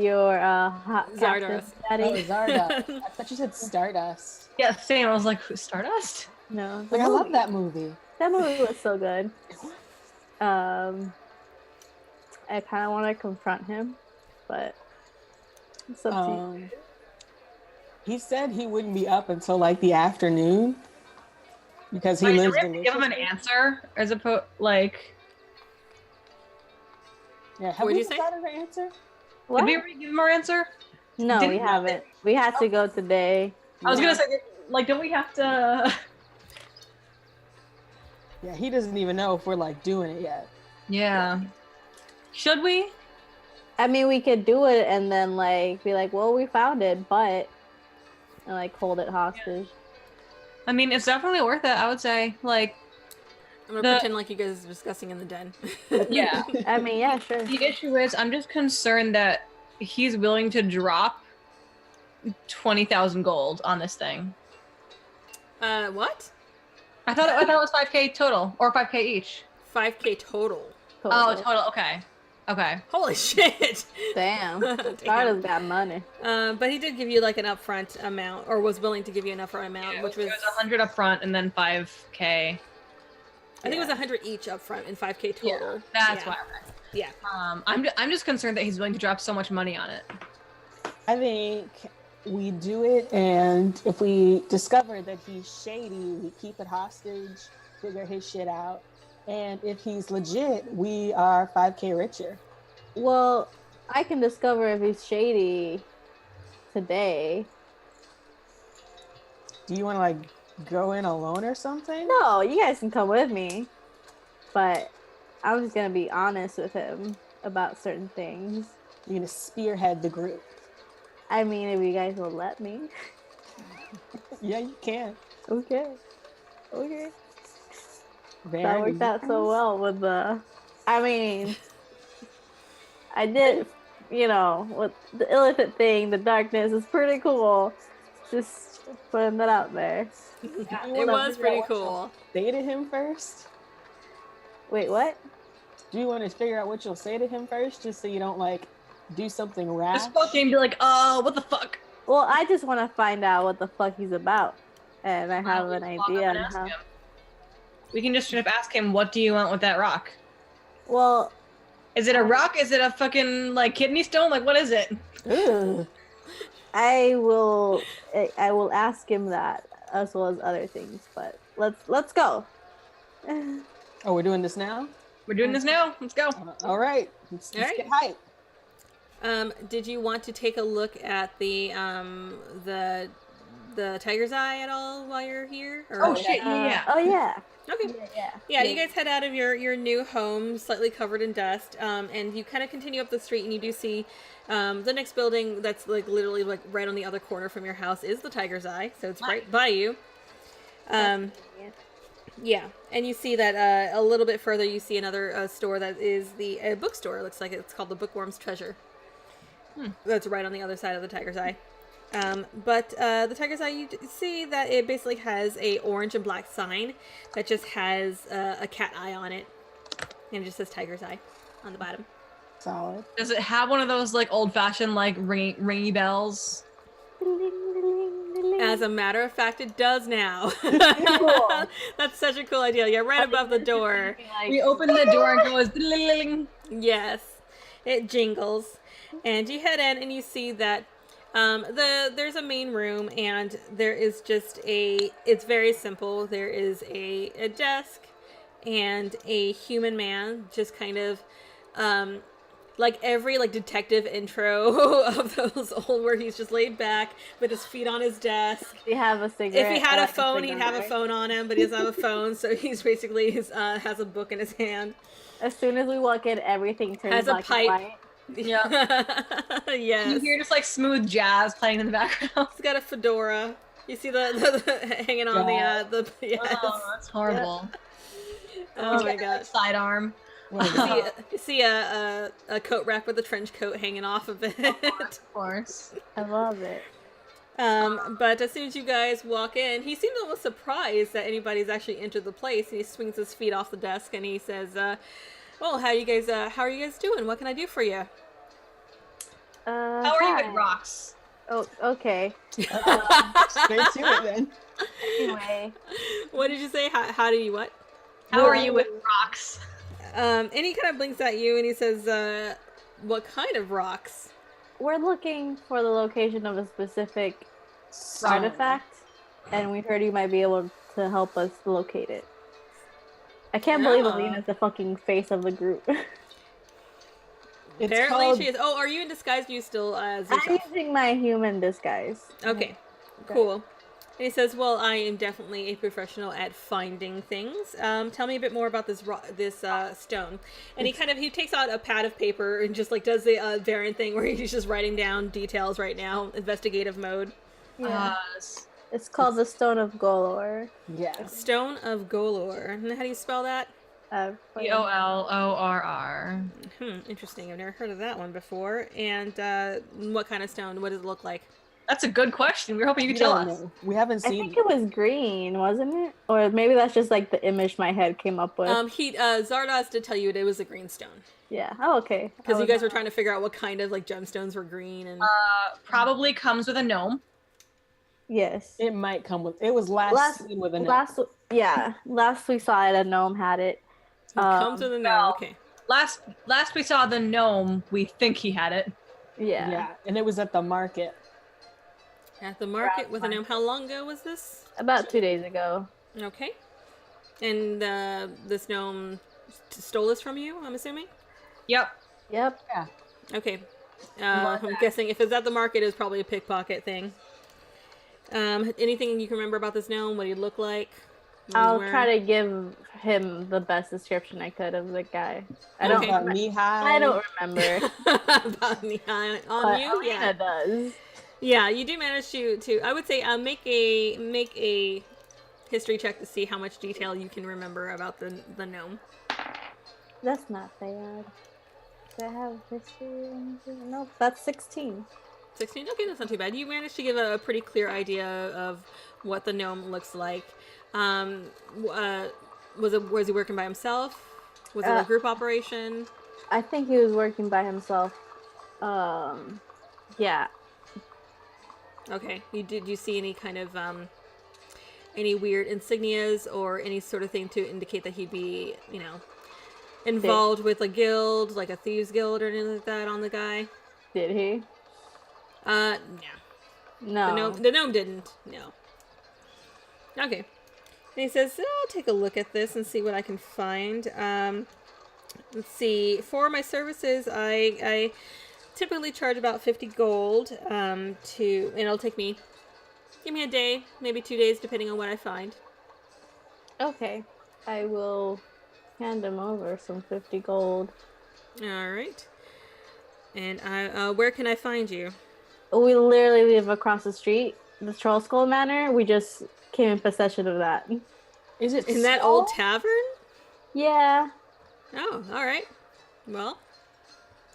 Your Captain Zardoz. Daddy. Oh, Zardoz. I thought you said Stardust. Yeah, same. I was like, who's Stardust? No. Like, I love that movie. That movie was so good. I kind of want to confront him, but it's up to you. He said he wouldn't be up until like the afternoon because he Wait, do lives we have to give him an answer as opposed like? Yeah, have What'd we you say? decided the answer? What? Did we already give him our answer? No, Didn't we we? haven't. We had to go today. I was gonna say, like, don't we have to? Yeah, he doesn't even know if we're like doing it yet. Yeah. Should we? I mean, we could do it and then like be like, "Well, we found it," but and like hold it hostage. I mean, it's definitely worth it. I would say, like, I'm gonna pretend like you guys are discussing in the den. yeah. I mean, yeah, sure. The issue is, I'm just concerned that he's willing to drop 20,000 gold on this thing. What? I thought it was 5k total or 5k each. 5k total. Oh, total. Okay. Okay. Holy shit! Damn. Damn. Stardust got money. But he did give you like an upfront amount, or was willing to give you an upfront amount, Yeah, which it was 100 up front and then 5k. I think it was 100 each up front and 5k total. That's yeah. why. Okay. Yeah. I'm just concerned that he's willing to drop so much money on it. I think we do it, and if we discover that he's shady, we keep it hostage, figure his shit out, and if he's legit, we are 5k richer. Well, I can discover if he's shady today. Do you want to like go in alone or something? No, you guys can come with me. But I'm just gonna be honest with him about certain things. You're gonna spearhead the group. I mean, if you guys will let me. Yeah, you can. Okay. Okay. Very That worked out so well with the. I mean, I did, with the elephant thing, the darkness is pretty cool. Just putting that out there. It was pretty cool. Say to him first. Wait, what? Do you want to figure out what you'll say to him first, just so you don't like do something rash? Just fucking be like, oh, what the fuck? Well, I just want to find out what the fuck he's about, and I have an Walk up idea and on ask how. him. We can just straight up ask him, what do you want with that rock? Well, Is it a rock? Is it a fucking like kidney stone? Like what is it? Ugh. I will ask him that as well as other things. But let's go. Oh, we're doing this now? We're doing this now. Let's go. All right. Let's All right. get hype. Did you want to take a look at the tiger's eye at all while you're here? Or- Oh shit! Yeah. Oh yeah. Okay. Yeah, you guys head out of your new home, slightly covered in dust, and you kind of continue up the street, and you do see the next building that's like literally like right on the other corner from your house is the Tiger's Eye, so it's right by you. Yeah, and you see that a little bit further, you see another store that is the bookstore. It looks like it's called the Bookworm's Treasure. That's right on the other side of the Tiger's Eye. But the Tiger's Eye, you see that it basically has a orange and black sign that just has a cat eye on it, and it just says Tiger's Eye on the bottom. Solid. Does it have one of those like old-fashioned like ringy bells? As a matter of fact, it does now. Cool. That's such a cool idea. Yeah, right above the door. We open the door and it goes. "Ding." Yes, it jingles, and you head in and you see that there's a main room, and there is just it's very simple. There is a desk and a human man, just kind of like every like detective intro of those old, where he's just laid back with his feet on his desk. You have a cigarette. If he had a like phone, he'd have a cigarette. phone on him, but he doesn't have a phone, so he's basically has a book in his hand. As soon as we walk in, everything turns Has a black pipe. and white. Yeah. Yes. You hear just like smooth jazz playing in the background. He's got a fedora. You see the hanging on the yes. Oh, that's horrible. Oh my gosh. Sidearm. You see a coat rack with a trench coat hanging off of it. Of course. I love it. But as soon as you guys walk in, he seems almost surprised that anybody's actually entered the place, and he swings his feet off the desk and he says, "Well, how are you guys doing? What can I do for you?" How are you hi. with rocks? Oh, okay. Straight to it then. Anyway, What did you say? How do you what? How are you with rocks? And he kind of blinks at you and he says, "What kind of rocks?" we're looking for the location of a specific artifact, and we heard you might be able to help us locate it. I can't believe Oh. Alina's the fucking face of the group. It's Apparently called, she is. Oh, are you in disguise? Do you still as I'm yourself? using my human disguise. Okay, cool. And he says, "Well, I am definitely a professional at finding things. Tell me a bit more about this stone." And he takes out a pad of paper and just like does the variant thing where he's just writing down details right now, investigative mode. Yeah. It's called the Stone of Golor. yes. Stone of Golor. And how do you spell that? Golorr. Interesting. I've never heard of that one before. And what kind of stone? What does it look like? That's a good question. We were hoping you We could tell don't us. know. We haven't I seen think it was green, wasn't it? Or maybe that's just like the image my head came up with. Zardoz did tell you it was a green stone. Yeah. Oh, okay. Because you guys were trying to figure out what kind of like gemstones were green and Probably comes with a gnome. Yes. It might come with. It was last seen with a Last we saw it, a gnome had it. comes with a no. well, Okay. Last we saw the gnome, we think he had it. Yeah. Yeah, and it was at the market. At the market with a gnome. How long ago was this? About 2 days ago. Okay. And this gnome stole this from you, I'm assuming? Yep. Yep. Okay. I'm guessing if it's at the market, it was probably a pickpocket thing. Anything you can remember about this gnome? What he looked like? What he was I'll wearing? try to give him the best description I could of the guy. I Okay. don't. Knee high. I don't remember. About me on But you? Alina Yeah. does. Yeah, you do manage to I would say make a history check to see how much detail you can remember about the gnome. That's not bad. Do I have history? Nope. That's 16. 16? Okay, that's not too bad. You managed to give a pretty clear idea of what the gnome looks like. Was he working by himself? Was it a group operation? I think he was working by himself. Yeah. Okay. Did you see any kind of any weird insignias or any sort of thing to indicate that he'd be, involved with a guild, like a thieves guild or anything like that on the guy? Did he? Yeah. No. The gnome didn't. No. Okay. And he says, I'll take a look at this and see what I can find. Let's see. For my services, I typically charge about 50 gold and it'll give me a day, maybe 2 days, depending on what I find. Okay. I will hand him over some 50 gold. All right. And where can I find you? We literally live across the street, the Troll Skull Manor. We just came in possession of that. Is it In that small? old tavern? Yeah. Oh, all right. Well,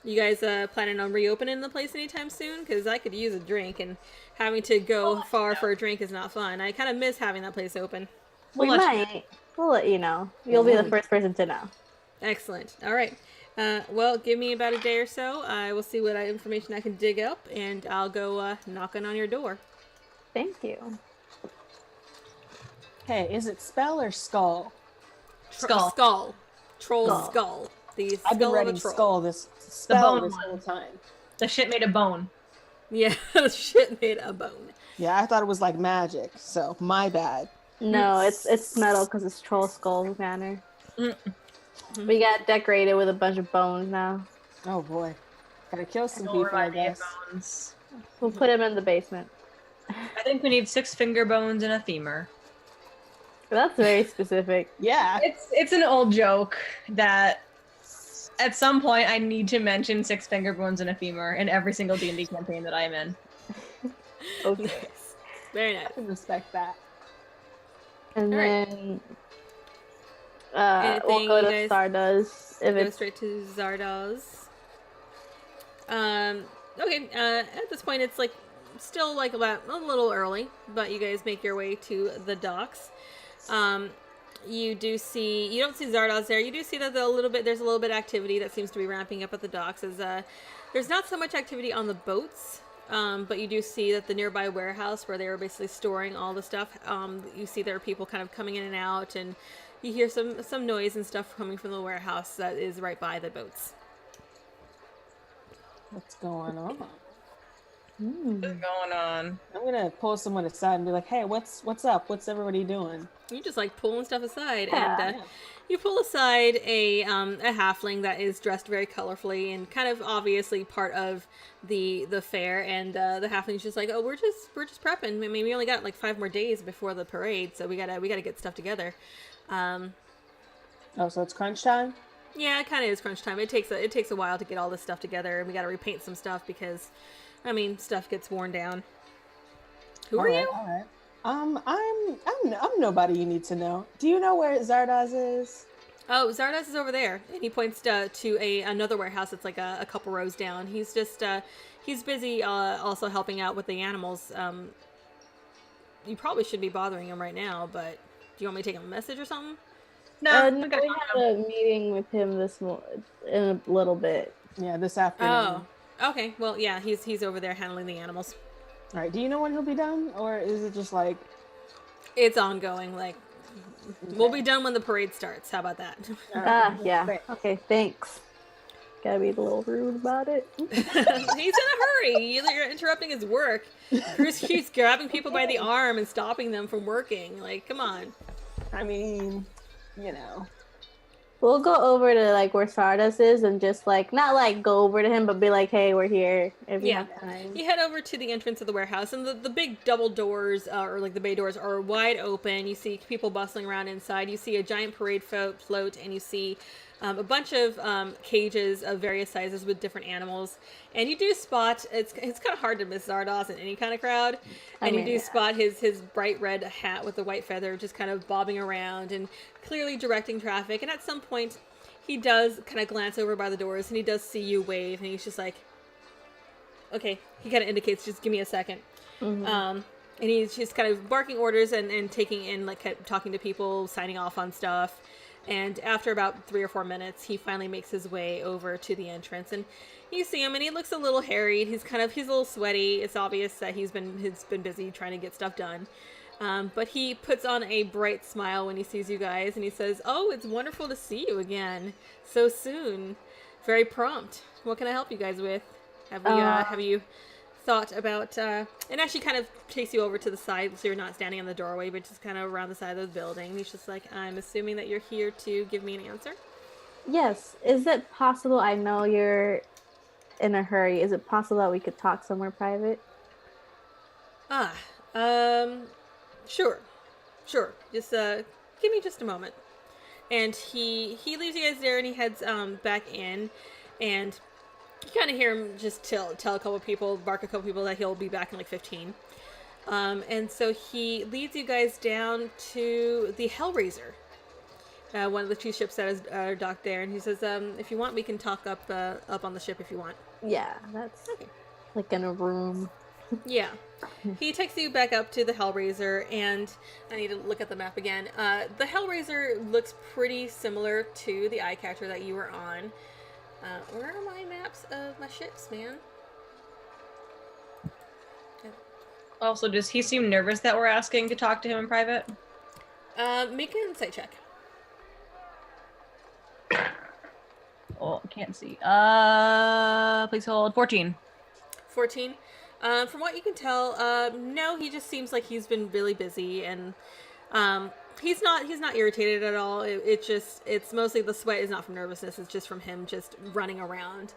you guys planning on reopening the place anytime soon? Because I could use a drink, and having to go far for a drink is not fun. I kind of miss having that place open. We might. We'll let you know. You'll be the first person to know. Excellent. All right. Well, give me about a day or so. I will see what information I can dig up, and I'll go knocking on your door. Thank you. Hey, is it spell or skull? Skull. Skull. Troll Skull. skull. The I've been skull of a writing troll. skull this spell bone this whole one. time. The shit made of bone. Yeah, shit made of bone. Yeah, I thought it was like magic, so my bad. No, it's metal because it's troll skull manner. Mm. We got decorated with a bunch of bones now. Oh boy. Gotta kill some Don't people, I remind me of guess. bones. We'll put him in the basement. I think we need 6 finger bones and a femur. That's very specific. Yeah. It's an old joke that at some point I need to mention 6 finger bones and a femur in every single D&D campaign that I'm in. Okay. Nice. Very nice. I can respect that. And All right. then Anything we'll go to you guys- Zardoz if Go it's straight to Zardoz. Okay, at this point it's like still like about a little early, but you guys make your way to the docks. You don't see Zardoz there. You do see that there's a little bit of activity that seems to be ramping up at the docks. There's not so much activity on the boats, but you do see that the nearby warehouse where they were basically storing all the stuff, you see there are people kind of coming in and out, and you hear some noise and stuff coming from the warehouse that is right by the boats. What's going on? What's going on? I'm gonna pull someone aside and be like, "Hey, what's up? What's everybody doing?" You just like pulling stuff aside, Yeah. and you pull aside a halfling that is dressed very colorfully and kind of obviously part of the fair. And the halfling's just like, "Oh, we're just prepping. I mean, we only got like 5 more days before the parade, so we gotta get stuff together." Oh, so it's crunch time. Yeah, it kind of is crunch time. It takes a while to get all this stuff together, and we gotta repaint some stuff because, I mean, stuff gets worn down. Who are you? All right. I'm nobody you need to know. Do you know where Zardoz is? Oh, Zardoz is over there, and he points to another warehouse that's like a couple rows down. He's just he's busy also helping out with the animals. You probably shouldn't be bothering him right now, but do you want me to take him a message or something? No, no, we had a meeting with him in a little bit. Yeah, this afternoon. Oh, okay. Well, yeah, he's over there handling the animals. All right. Do you know when he'll be done, or is it just like? It's ongoing. Like, we'll be done when the parade starts. How about that? Yeah. Great. Okay, thanks. Gotta be a little rude about it. He's in a hurry. You're interrupting his work. Bruce keeps grabbing people by the arm and stopping them from working. Like, come on. I mean, you know. We'll go over to like where Zardoz is and just like not like go over to him, but be like, "Hey, we're here." If you Yeah. have time. You head over to the entrance of the warehouse, and the big double doors, or like the bay doors, are wide open. You see people bustling around inside. You see a giant parade float, and you see a bunch of cages of various sizes with different animals. And you do spot, it's kind of hard to miss Zardoz in any kind of crowd. And you do spot his bright red hat with the white feather just kind of bobbing around and clearly directing traffic. And at some point, he does kind of glance over by the doors, and he does see you wave, and he's just like, okay. He kind of indicates, just give me a second. Mm-hmm. And he's just kind of barking orders and taking in, like, talking to people, signing off on stuff. And after about 3 or 4 minutes, he finally makes his way over to the entrance, and you see him, and he looks a little harried. He's a little sweaty. It's obvious that he's been busy trying to get stuff done. But he puts on a bright smile when he sees you guys, and he says, "Oh, it's wonderful to see you again so soon. Very prompt. What can I help you guys with? Have you thought about?" And actually, kind of takes you over to the side, so you're not standing in the doorway, but just kind of around the side of the building. And he's just like, "I'm assuming that you're here to give me an answer." Yes. Is it possible? I know you're in a hurry. Is it possible that we could talk somewhere private? Sure. Just give me just a moment. And he leaves you guys there, and he heads back in, and you kind of hear him just tell a couple people, bark a couple people that he'll be back in like 15. And so he leads you guys down to the Hellraiser, one of the 2 ships that is docked there, and he says, "If you want, we can talk up on the ship if you want." Yeah, that's Okay. like in a room. Yeah. He takes you back up to the Hellraiser, and I need to look at the map again. The Hellraiser looks pretty similar to the Eyecatcher that you were on. Where are my maps of my ships, man? Also, does he seem nervous that we're asking to talk to him in private? Make an insight check. can't see. Please hold 14. 14. From what you can tell, no, he just seems like he's been really busy, and he's not irritated at all. It's mostly the sweat is not from nervousness. It's just from him just running around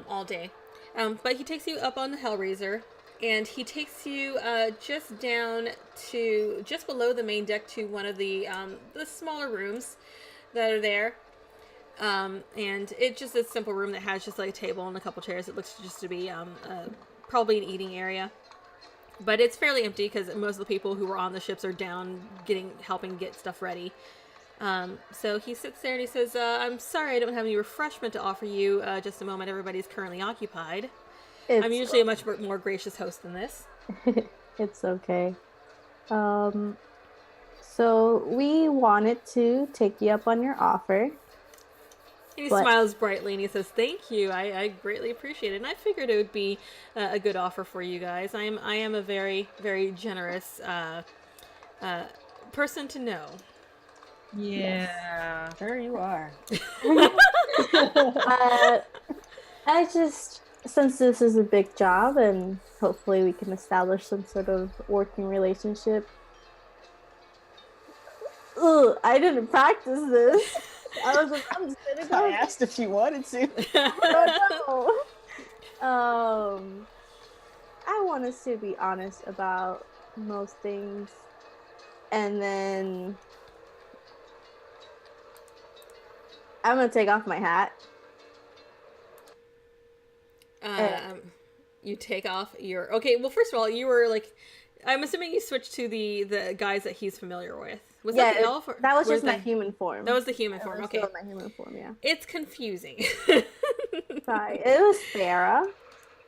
all day. But he takes you up on the Hellraiser, and he takes you just down to just below the main deck to one of the smaller rooms that are there. And it's just a simple room that has just like a table and a couple chairs. It looks just to be probably an eating area, but it's fairly empty because most of the people who were on the ships are down helping get stuff ready. So he sits there and he says, I'm sorry I don't have any refreshment to offer you. Just a moment, everybody's currently occupied. I'm usually a much more gracious host than this. It's okay. So we wanted to take you up on your offer. And he smiles brightly and he says, thank you. I greatly appreciate it. And I figured it would be a good offer for you guys. I am a very, very generous person to know. Yeah. Yes. Sure you are. Since this is a big job and hopefully we can establish some sort of working relationship. Ugh, I didn't practice this. I'm just gonna go. I asked if you wanted to. No. I want us to be honest about most things, and then I'm gonna take off my hat. You take off your... Okay, well, first of all, you were like... I'm assuming you switched to the guys that he's familiar with. Was that the elf? That was just my human form. That was the human form, okay. Still my human form, yeah. It's confusing. Sorry, it was Sarah.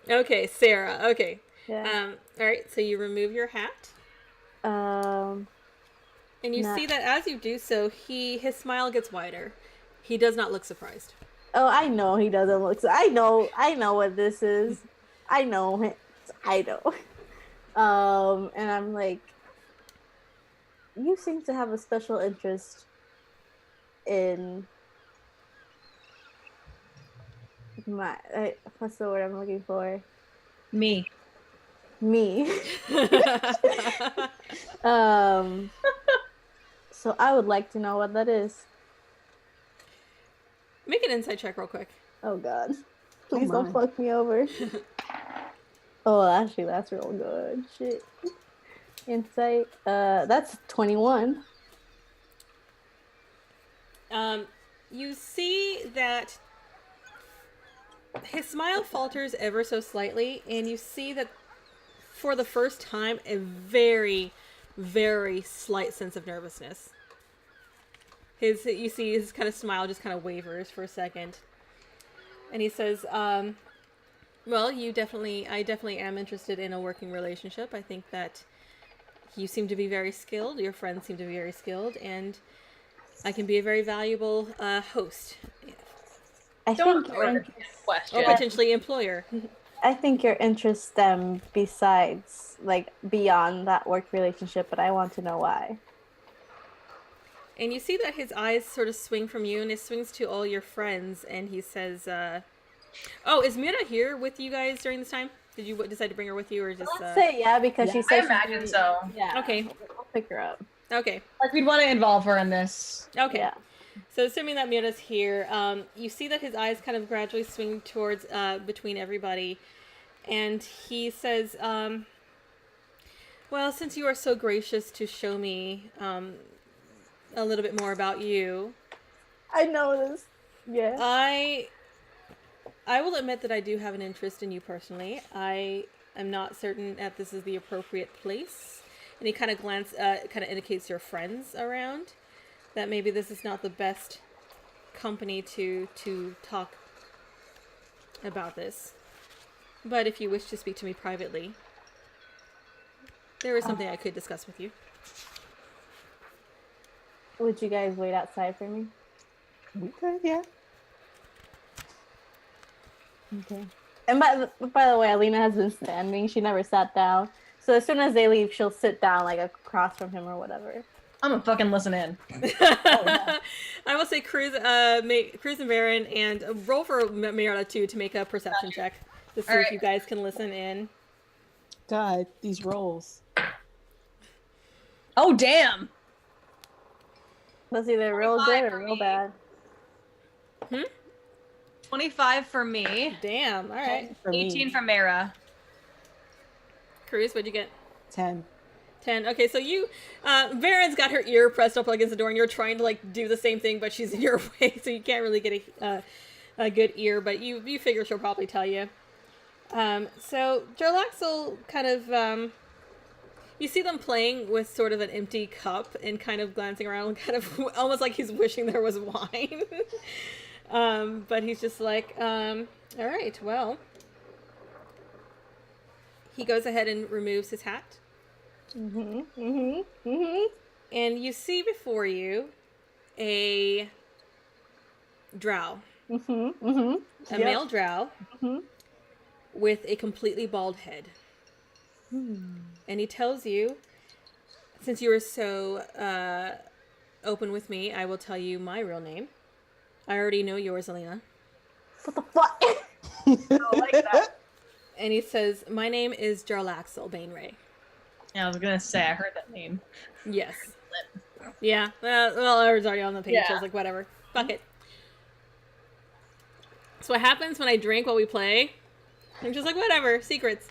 Okay, Sarah, okay. Yeah. Alright, so you remove your hat. And you see that as you do so, his smile gets wider. He does not look surprised. Oh, I know he doesn't look. I know what this is. I know it. I know. And I'm like, you seem to have a special interest in what's the word I'm looking for? Me. So I would like to know what that is. Make an insight check real quick. Oh god. Please don't fuck me over. Oh, actually, that's real good. Shit. Insight. That's 21. You see that his smile falters ever so slightly, and you see that for the first time, a very, very slight sense of nervousness. You see his kind of smile just kind of wavers for a second. And he says, well, I definitely am interested in a working relationship. I think that you seem to be very skilled. Your friends seem to be very skilled, and I can be a very valuable host. I think or potentially employer. I think your interests stem beyond that work relationship, but I want to know why. And you see that his eyes sort of swing from you, and it swings to all your friends, and he says, oh, is Mira here with you guys during this time? Did you decide to bring her with you, or just... Let's say yeah, because she said... I imagine so. Yeah. Okay. I'll pick her up. Okay. Like, we'd want to involve her in this. Okay. Yeah. So assuming that Mira's here, you see that his eyes kind of gradually swing towards between everybody, and he says, well, since you are so gracious to show me a little bit more about you, I know this. Yeah. I will admit that I do have an interest in you personally. I am not certain that this is the appropriate place, and he kind of indicates your friends around. That maybe this is not the best company to talk about this. But if you wish to speak to me privately, there is something I could discuss with you. Would you guys wait outside for me? We could, yeah. Okay. And by the way, Alina has been standing. She never sat down. So as soon as they leave, she'll sit down like across from him or whatever. I'm gonna fucking listen in. I will say Cruz and Baron, and roll for Mirada too to make a perception check to see if you guys can listen in. God, these rolls. Oh damn! That's either real 25 good or for real me. bad. 25 for me. Damn. All right. For 18 me. for Mara. Cruz, what'd you get? 10. 10. Okay, so you, Varen's got her ear pressed up against the door, and you're trying to like do the same thing, but she's in your way, so you can't really get a good ear. But you figure she'll probably tell you. So Jarlaxle kind of, you see them playing with sort of an empty cup and kind of glancing around, kind of almost like he's wishing there was wine. But he's just like, all right, well. He goes ahead and removes his hat. And you see before you a drow. A male drow with a completely bald head. And he tells you, since you were so open with me, I will tell you my real name. I already know yours, Alina. What the fuck? I like that. And he says, my name is Jarlaxle Bainray. Yeah, I was gonna say I heard that name. Yes. Yeah. Well, I was already on the page. Yeah. So I was like, whatever. Fuck it. So what happens when I drink while we play? I'm just like, whatever. Secrets.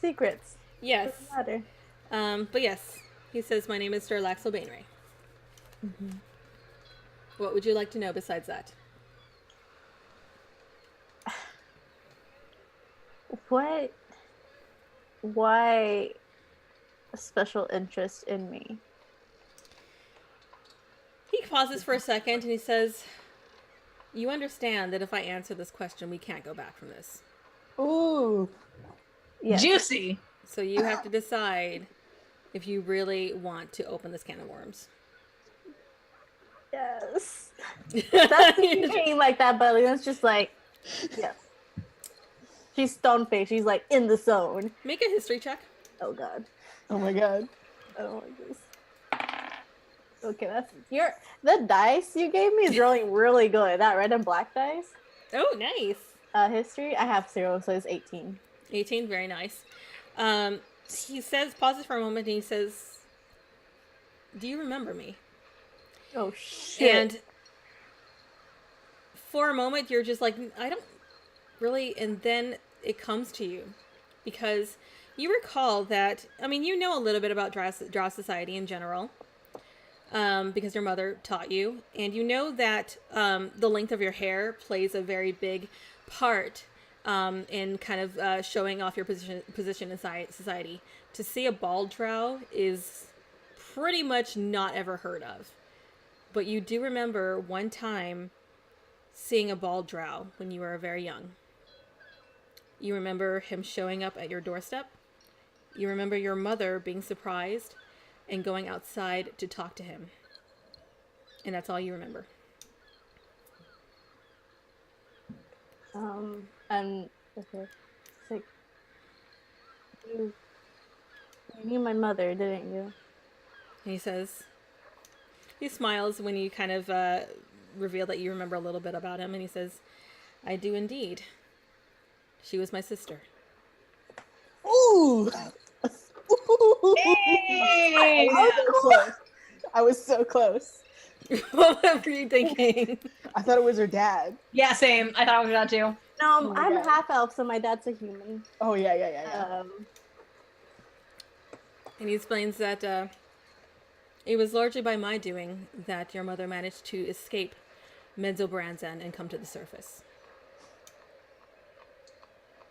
Secrets. Yes. Doesn't matter. But yes. He says, my name is Jarlaxle Bainray. What would you like to know besides that? Why a special interest in me? He pauses for a second and he says, you understand that if I answer this question, we can't go back from this. Ooh. Yes. Juicy. So you have to decide if you really want to open this can of worms. Yes. That's thinking like that, but Lena's just like, yes. She's stone faced. She's like in the zone. Make a history check. Oh god. Oh my god. I don't like this. Okay, that's the dice you gave me is rolling really good. That red and black dice. Oh, nice. History, I have 0, so it's 18. 18, very nice. He says, pauses for a moment, and he says, do you remember me? Oh shit. And for a moment, you're just like, I don't really, and then it comes to you. Because you recall that, I mean, you know a little bit about Drow society in general. Because your mother taught you. And you know that the length of your hair plays a very big part in kind of showing off your position in society. To see a bald drow is pretty much not ever heard of. But you do remember one time seeing a bald drow when you were very young. You remember him showing up at your doorstep. You remember your mother being surprised and going outside to talk to him. And that's all you remember. And okay. It's like you knew my mother, didn't you? And he says, he smiles when you kind of reveal that you remember a little bit about him. And he says, I do indeed. She was my sister. Ooh. Hey! I was so close. What were you thinking? I thought it was her dad. Yeah, same. I thought it was that too. No, Oh my I'm God. half elf, so my dad's a human. Oh yeah. And he explains that it was largely by my doing that your mother managed to escape Medzobranzan and come to the surface.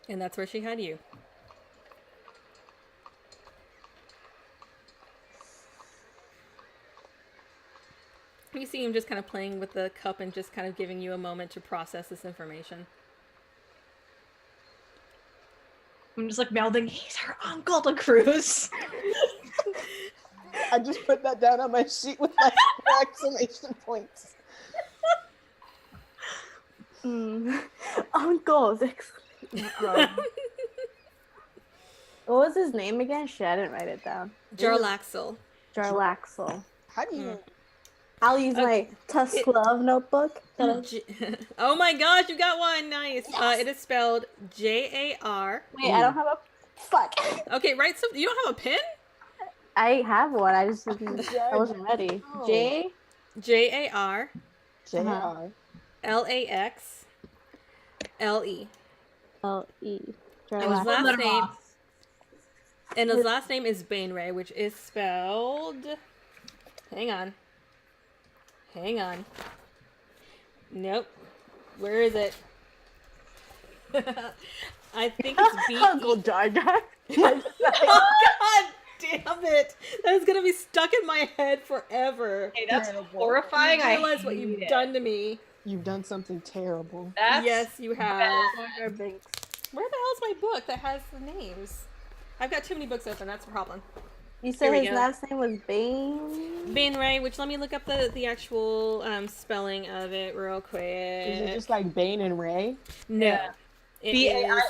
And that's where she had you. You see him just kind of playing with the cup and just kind of giving you a moment to process this information. I'm just like mouthing, he's her uncle to Cruz. I just put that down on my sheet with my exclamation points. Uncles! What was his name again? Shit, I didn't write it down. Jarlaxle. Jarlaxle. How do you? I'll use my Tusk Love notebook. Oh my gosh, you got one. Nice. Yes. It is spelled Jar. Wait, I don't have a fuck. Okay, write some. You don't have a pen? I have one. I just didn't. I wasn't ready. Oh. J. Jar. JR. LAXLE. L-E. And his last name. And his last name is Bainray, which is spelled. Hang on. Nope. Where is it? I think it's B. Uncle Jar Jar. Oh, God damn it! That is gonna be stuck in my head forever. Hey, that's Terrible. horrifying. I I realize what you've hate it. done to me. You've done something terrible. That's Yes, you have. bad. Where the hell's my book that has the names? I've got too many books open. That's the problem. You said Here we his go. last name was Bane? Bainray, which let me look up the actual spelling of it real quick. Is it just like Bane and Ray? No. Yeah. It Bainray.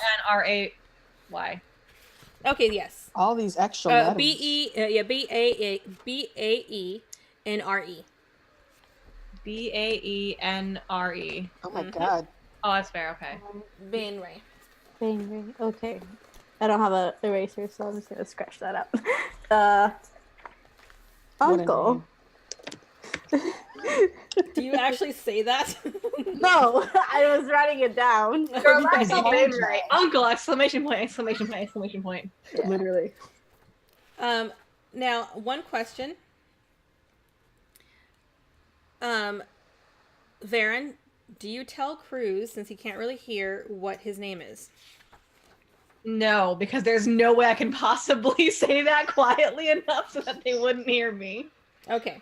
Okay, yes. All these extra letters. B-A-E-N-R-E. Baenre. Oh my god. Oh, that's fair. Okay. Bainray. Bane. Okay. I don't have a eraser, so I'm just gonna scratch that out. What a Uncle. Do you actually say that? No, I was writing it down. Girl, that's so Bainre. Bainre. Uncle! Exclamation point! Exclamation point! Exclamation point! Yeah. Literally. Now, one question. Varen, do you tell Cruz, since he can't really hear, what his name is? No, because there's no way I can possibly say that quietly enough so that they wouldn't hear me. Okay.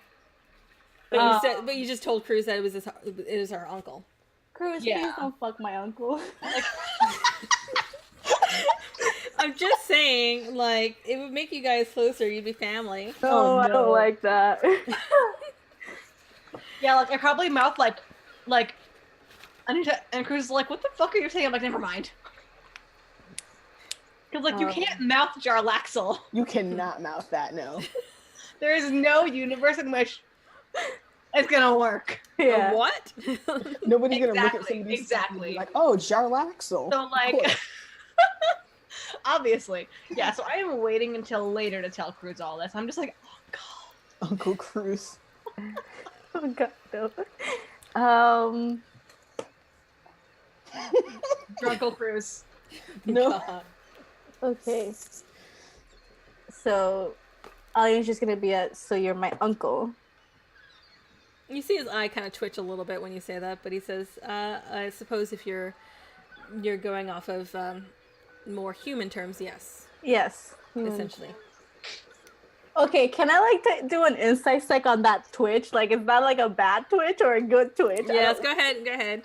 But you just told Cruz that it was our uncle. Cruz, Yeah. please don't fuck my uncle. I'm just saying, like, it would make you guys closer. You'd be family. No, I no. don't like that. Yeah, like I probably mouth like I need to, and Cruz is like, "What the fuck are you saying?" I'm like, "Never mind." Because like you can't mouth Jarlaxle. You cannot mouth that, no. There is no universe in which it's gonna work. Yeah. What? Nobody's gonna look at Exactly, somebody and be exactly. like, oh, Jarlaxle. So Of like, course. obviously, yeah. So I am waiting until later to tell Cruz all this. I'm just like, oh god. Uncle Cruz. Oh god, no. Drunkle Cruz. No. God. Okay. So, Alina's just gonna be so you're my uncle. You see his eye kind of twitch a little bit when you say that, but he says, I suppose if you're going off of more human terms, yes, Yes. essentially. Okay, can I like do an insight check on that twitch? Like, is that like a bad twitch or a good twitch? Yes, go ahead. Yeah,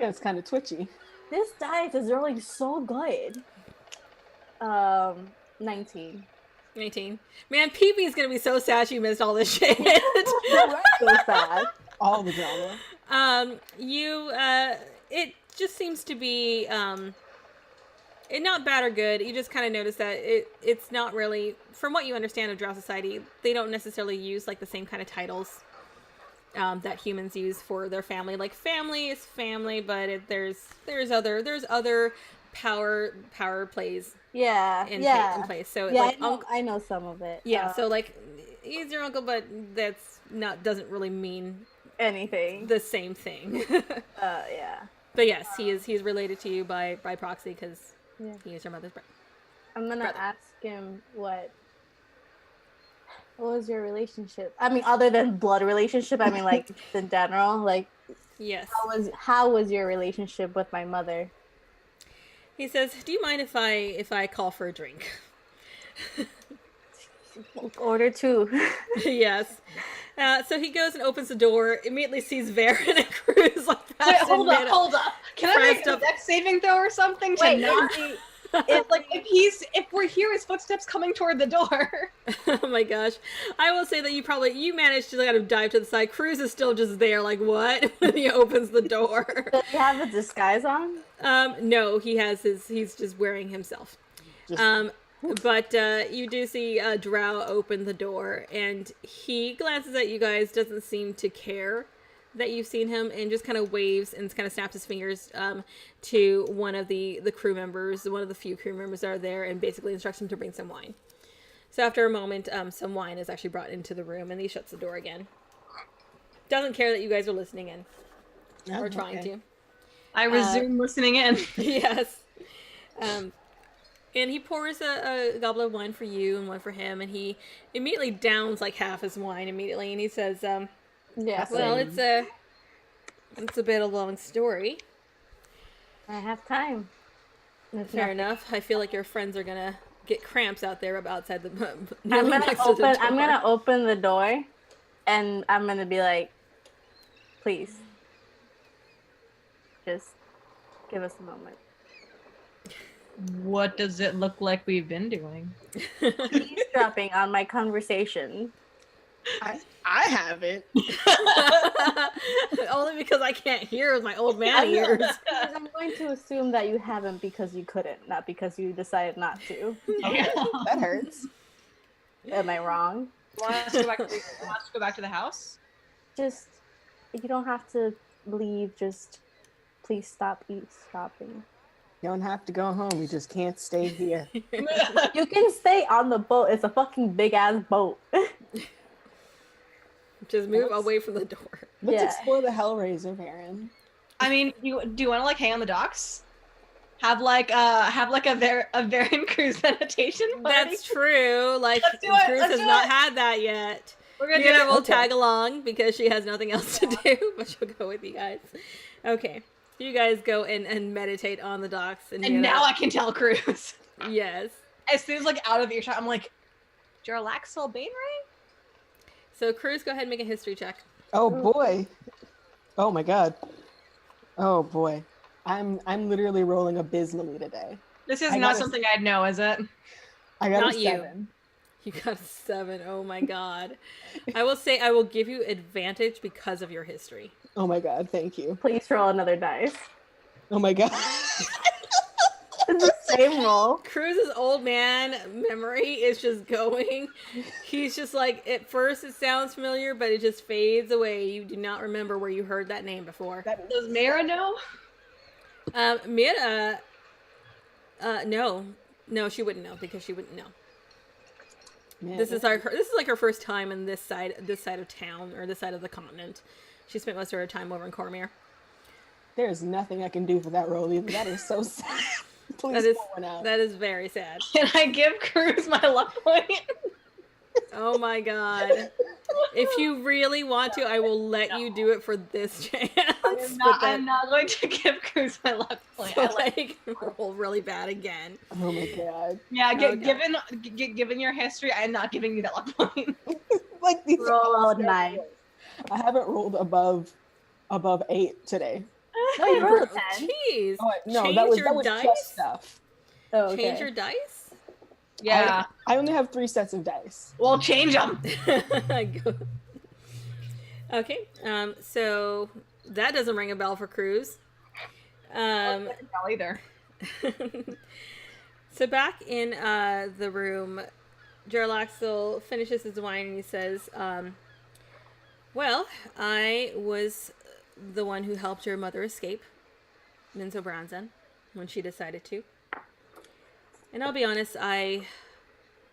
it's kind of twitchy. This diet is rolling so good. 19. 19. Man, PP is gonna be so sad she missed all this shit. So sad. All the drama. It just seems to be, it not bad or good. You just kind of notice that it's not really, from what you understand of Drow society, they don't necessarily use like the same kind of titles that humans use for their family. Like family is family, but there's other power plays Yeah. in place. So Yeah, like I know some of it. yeah, so like he's your uncle, but doesn't really mean anything. the same thing. Yeah. But yes, he's related to you by proxy because Yeah. he is your mother's brother. I'm gonna Brother. ask him what was your relationship? I mean, other than blood relationship, I mean, like in general, like Yes. how was your relationship with my mother? He says, "Do you mind if I call for a drink?" Order 2. Yes. So he goes and opens the door. Immediately sees Varen and Cruz like that. Wait, hold up. Can I make pressed a up- dex saving throw or something to Wait, not? It's like if we hear his footsteps coming toward the door. Oh my gosh. I will say that you managed to kind of dive to the side. Cruz is still just there, like, what? When he opens the door. Does he have a disguise on? No, he's just wearing himself. Just But you do see Drow open the door, and he glances at you guys, doesn't seem to care that you've seen him, and just kind of waves and kind of snaps his fingers to one of the crew members, one of the few crew members that are there, and basically instructs him to bring some wine. So after a moment, some wine is actually brought into the room, and he shuts the door again. Doesn't care that you guys are listening in. Or trying to. I resume listening in. Yes. And he pours a goblet of wine for you and one for him, and he immediately downs like half his wine immediately, and he says, Yeah. well, it's a bit of a long story. I have time. Fair enough. I feel like your friends are gonna get cramps out there outside the I'm gonna open the door, and I'm gonna be like, please, just give us a moment. What does it look like we've been doing? Eavesdropping on my conversation. I haven't. Only because I can't hear with my old man ears. I'm going to assume that you haven't because you couldn't, not because you decided not to. That hurts. Am I wrong? Want us to go back to the house? Just, you don't have to leave. Just, please stop eavesdropping. You don't have to go home. You just can't stay here. You can stay on the boat. It's a fucking big ass boat. Just move away from the door. Let's explore the Hellraiser, Baron. I mean, do you want to like hang on the docks? Have like a Baron cruise meditation party? That's true. Like Let's do it. Cruz Let's has do not it. had that yet. We're gonna do Nina it. will Okay. tag along because she has nothing else to do, but she'll go with you guys. Okay. You guys go and meditate on the docks. And now I can tell Cruz. Yes. As soon as like out of earshot, I'm like, Jarlaxle Bainray? So Cruz, go ahead and make a history check. Oh boy. Oh my god. Oh boy. I'm literally rolling abysmally today. This is I not got a- something I'd know, is it? I got Not a you. 7. You got a 7. Oh my god. I will say I will give you advantage because of your history. Oh my god, thank you. Please roll another dice. Oh my god. It's the same roll. Cruz's old man memory is just going. He's just like, at first it sounds familiar, but it just fades away. You do not remember where you heard that name before. Does Mara know? Mira, no, she wouldn't know because she wouldn't know. Man, This is like her first time in this side of town or this side of the continent. She spent most of her time over in Cormier. there's nothing I can do for that roll either. That is so sad. Please That is pull one out. that is very sad. Can I give Cruz my luck point? Oh my god. If you really want to, I will let you do it for this chance. I'm not going to give Cruz my luck point. So, like, roll really bad again. Oh my god. Yeah, Okay. given your history, I'm not giving you that luck point. Like these Roll a 9. I haven't rolled above 8 today. No, you rolled a 10. Jeez. Oh, no, Change that was your just dice? stuff. Oh, okay. Change your dice? Yeah. I only have 3 sets of dice. Well, change them. Okay, so that doesn't ring a bell for Cruz. No, either. So back in the room, Jarlaxle finishes his wine and he says, well, I was the one who helped your mother escape, Minzo Branzen, when she decided to. And I'll be honest,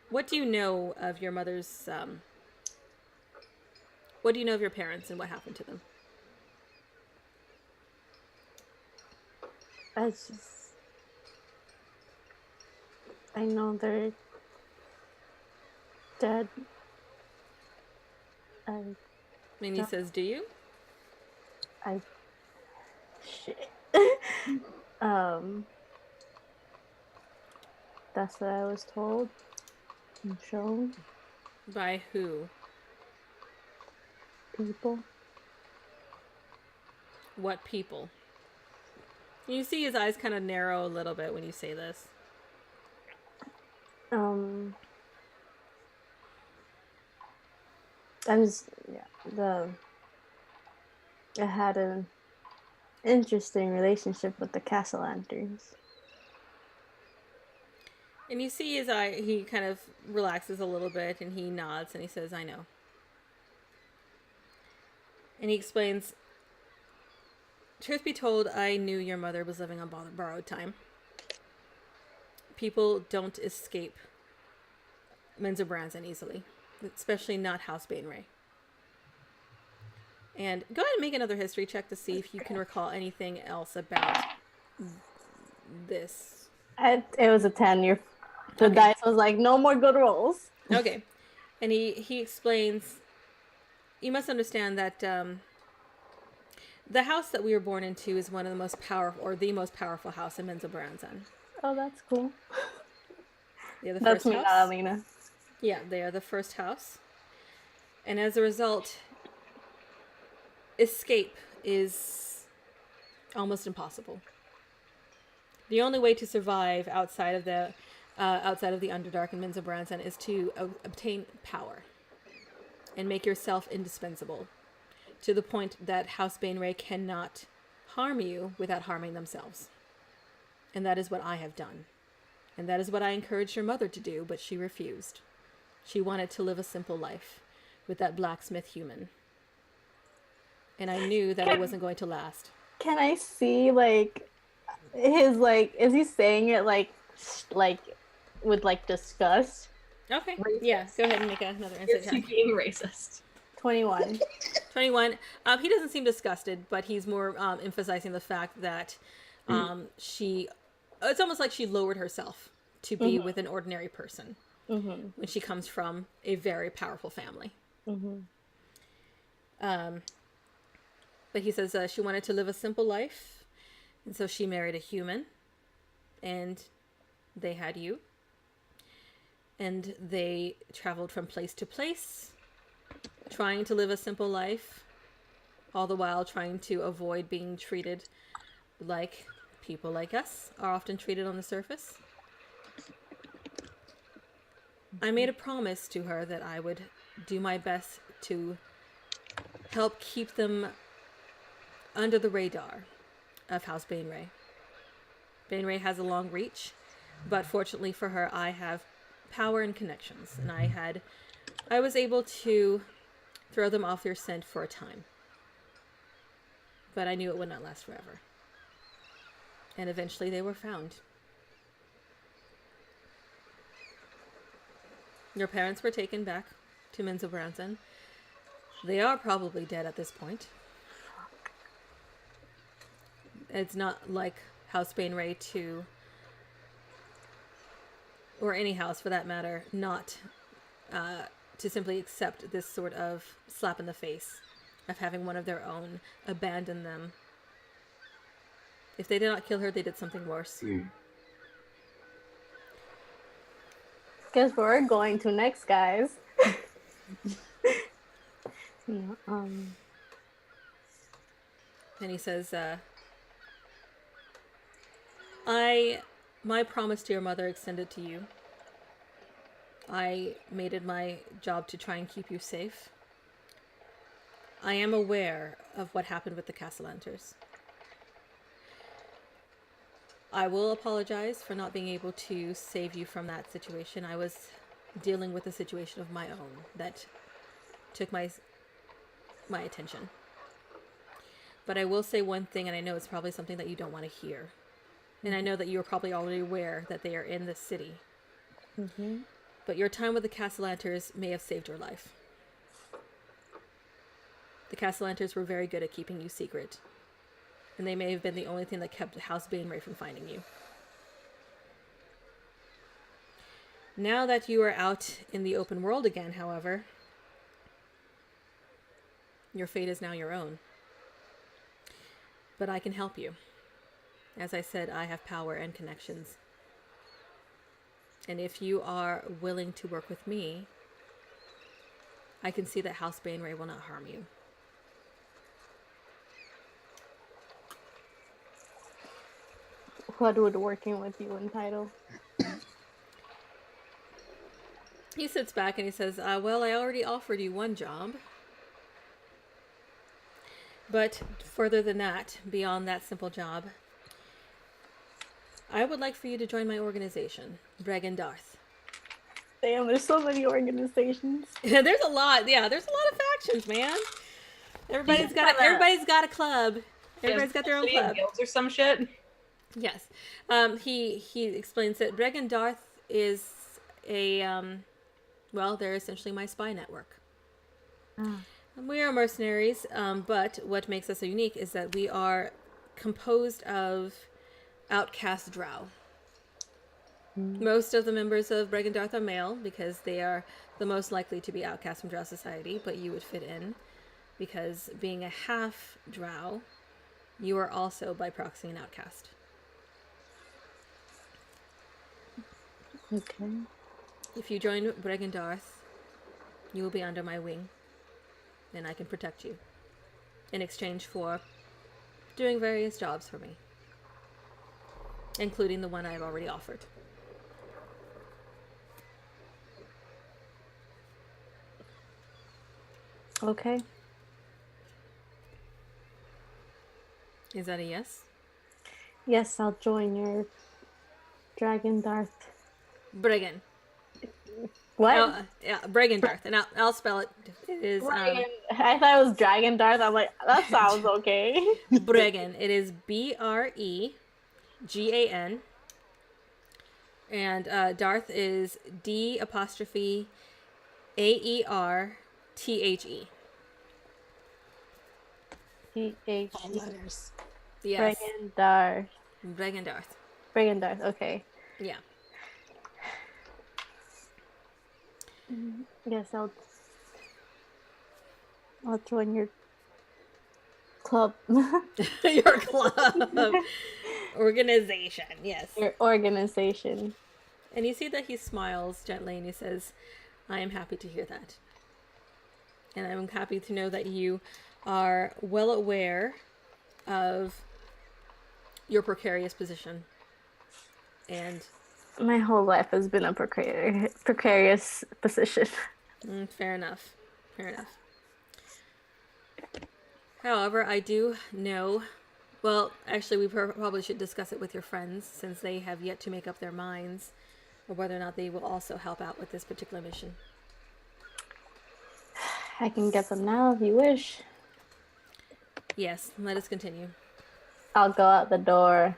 what do you know of your mother's, what do you know of your parents and what happened to them? I know they're dead. And he says, do you? Shit. That's what I was told and shown. By who? People. What people? You see his eyes kind of narrow a little bit when you say this. I had an interesting relationship with the Castle Lanterns. And you see his eye, he kind of relaxes a little bit and he nods and he says, I know. And he explains, truth be told, I knew your mother was living on borrowed time. People don't escape Menzoberranzan easily, especially not House Bainray. And go ahead and make another history check to see if you can recall anything else about this. It was a 10. The Okay. dice was like, no more good rolls. Okay. And he explains, you must understand that the house that we were born into is one of the most powerful, or the most powerful house in Menzoberranzan. Oh, that's cool. They're the That's first me, house. not Alina. Yeah, they are the first house. And as a result, escape is almost impossible. The only way to survive outside of the Underdark and Menzoberranzan is to obtain power and make yourself indispensable to the point that House Bainray cannot harm you without harming themselves. And that is what I have done. And that is what I encouraged your mother to do, but she refused. She wanted to live a simple life with that blacksmith human. And I knew that it wasn't going to last. Can I see, like, his, like, is he saying it, like with, like, disgust? Okay. Racist. Yeah, go ahead and make another insight Is he check. being racist? 21. 21. He doesn't seem disgusted, but he's more emphasizing the fact that it's almost like she lowered herself to be with an ordinary person when she comes from a very powerful family. But he says she wanted to live a simple life, and so she married a human, and they had you. And they traveled from place to place, trying to live a simple life, all the while trying to avoid being treated like people like us are often treated on the surface. I made a promise to her that I would do my best to help keep them under the radar of House Bainray. Bainray has a long reach, but fortunately for her, I have power and connections, and I was able to throw them off their scent for a time. But I knew it would not last forever. And eventually they were found. Your parents were taken back to Menzoberranzan. They are probably dead at this point. It's not like House Bainray or any house for that matter, not to simply accept this sort of slap in the face of having one of their own abandon them. If they did not kill her, they did something worse. Guess where we're going to next, guys. And he says, my promise to your mother extended to you. I made it my job to try and keep you safe. I am aware of what happened with the Castellanters. I will apologize for not being able to save you from that situation. I was dealing with a situation of my own that took my attention. But I will say one thing, and I know it's probably something that you don't want to hear. And I know that you're probably already aware that they are in this city. But your time with the Castellanters may have saved your life. The Castellanters were very good at keeping you secret. And they may have been the only thing that kept House Bainray from finding you. Now that you are out in the open world again, however, your fate is now your own. But I can help you. As I said, I have power and connections. And if you are willing to work with me, I can see that House Bainray will not harm you. What would working with you entitle? He sits back and he says, well, I already offered you one job. But further than that, beyond that simple job, I would like for you to join my organization, Dragon Darth. Damn, there's so many organizations. There's a lot. Yeah, there's a lot of factions, man. Everybody's got a club. Everybody's got their own club. Guilds or some shit. Yes. He explains that Dragon Darth is a well, they're essentially my spy network. We are mercenaries, but what makes us so unique is that we are composed of outcast drow. Most of the members of Dragon Darth are male because they are the most likely to be outcast from drow society, but you would fit in because being a half drow, you are also by proxy an outcast. Okay. If you join Dragon Darth, you will be under my wing, and I can protect you in exchange for doing various jobs for me, including the one I've already offered. Okay. Is that a yes? Yes, I'll join your Dragon Darth. Brigand. What? Yeah, Dragon Darth, and I'll spell it. It is I thought it was Dragon Darth. I'm like, that sounds okay. Brigand. It is Bregan, and Darth is D''AERTHE. T-H. All letters. Yes. Dragon Darth. Dragon Darth. Dragon Darth. Okay. Yeah. Yes, I'll join your club. Your club. Organization. Yes. Your organization. And you see that he smiles gently and he says, I am happy to hear that. And I'm happy to know that you are well aware of your precarious position. And My whole life has been a precarious position. fair enough. Fair enough. However, I do know, well, actually, we probably should discuss it with your friends since they have yet to make up their minds or whether or not they will also help out with this particular mission. I can get them now if you wish. Yes, let us continue. I'll go out the door.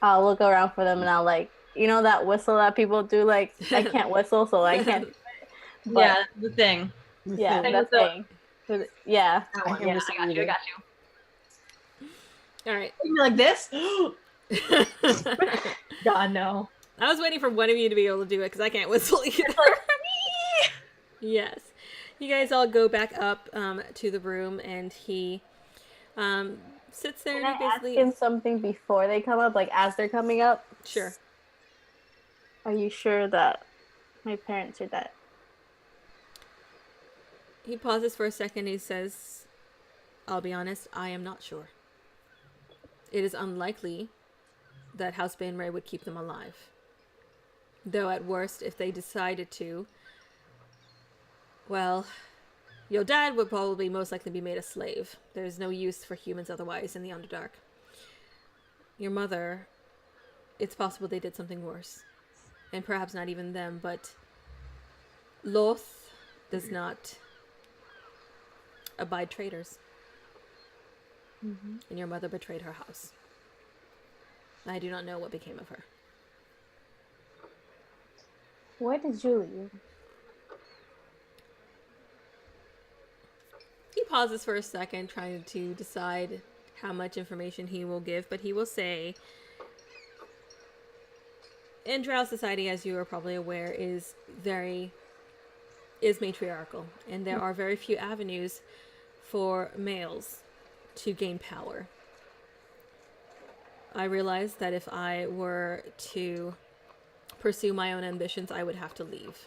I'll look around for them and I'll that whistle that people do. I can't whistle, so I can't. But, Yeah, the thing. Yeah, Thing that with thing. Yeah. I hear Yeah, this I got you. All right. You like this? God, no. I was waiting for one of you to be able to do it because I can't whistle either. Yes. You guys all go back up to the room and he sits there Can and I he ask basically... him something before they come up, as they're coming up? Sure. Are you sure that my parents are dead? He pauses for a second. He says, I'll be honest, I am not sure. It is unlikely that House Bainray would keep them alive. Though at worst, if they decided to, well, your dad would probably most likely be made a slave. There's no use for humans otherwise in the Underdark. Your mother, it's possible they did something worse. And perhaps not even them, but Loth does not abide traitors. Mm-hmm. And your mother betrayed her house. I do not know what became of her. Where did Julie live? He pauses for a second, trying to decide how much information he will give, but he will say, in Drow society, as you are probably aware, is matriarchal, and there are very few avenues for males to gain power. I realized that if I were to pursue my own ambitions, I would have to leave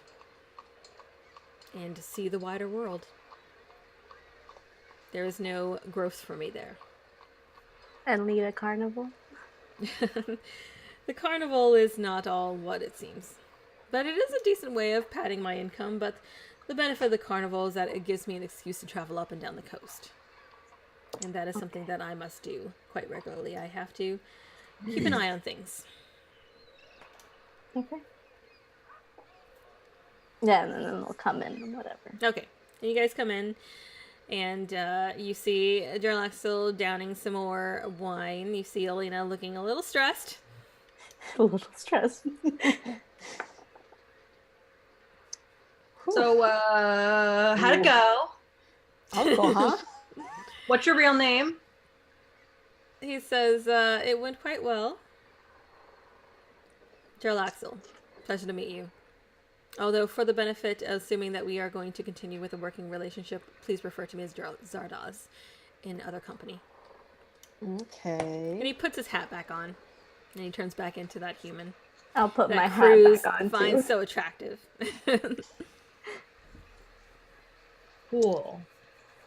and see the wider world. There is no growth for me there. And lead a carnival? The carnival is not all what it seems. But it is a decent way of padding my income, but the benefit of the carnival is that it gives me an excuse to travel up and down the coast. And that is something that I must do quite regularly. I have to keep an eye on things. Okay. Yeah, and then they'll come in and whatever. Okay. And you guys come in, and you see Jarlax still downing some more wine. You see Alina looking a little stressed. A little stressed. So, how'd it go? Uncle, huh? What's your real name? He says, it went quite well. Jarlaxle, pleasure to meet you. Although, for the benefit, assuming that we are going to continue with a working relationship, please refer to me as Zardoz in other company. Okay. And he puts his hat back on, and he turns back into that human. I'll put my That hat Cruz back on finds too. so attractive. Cool.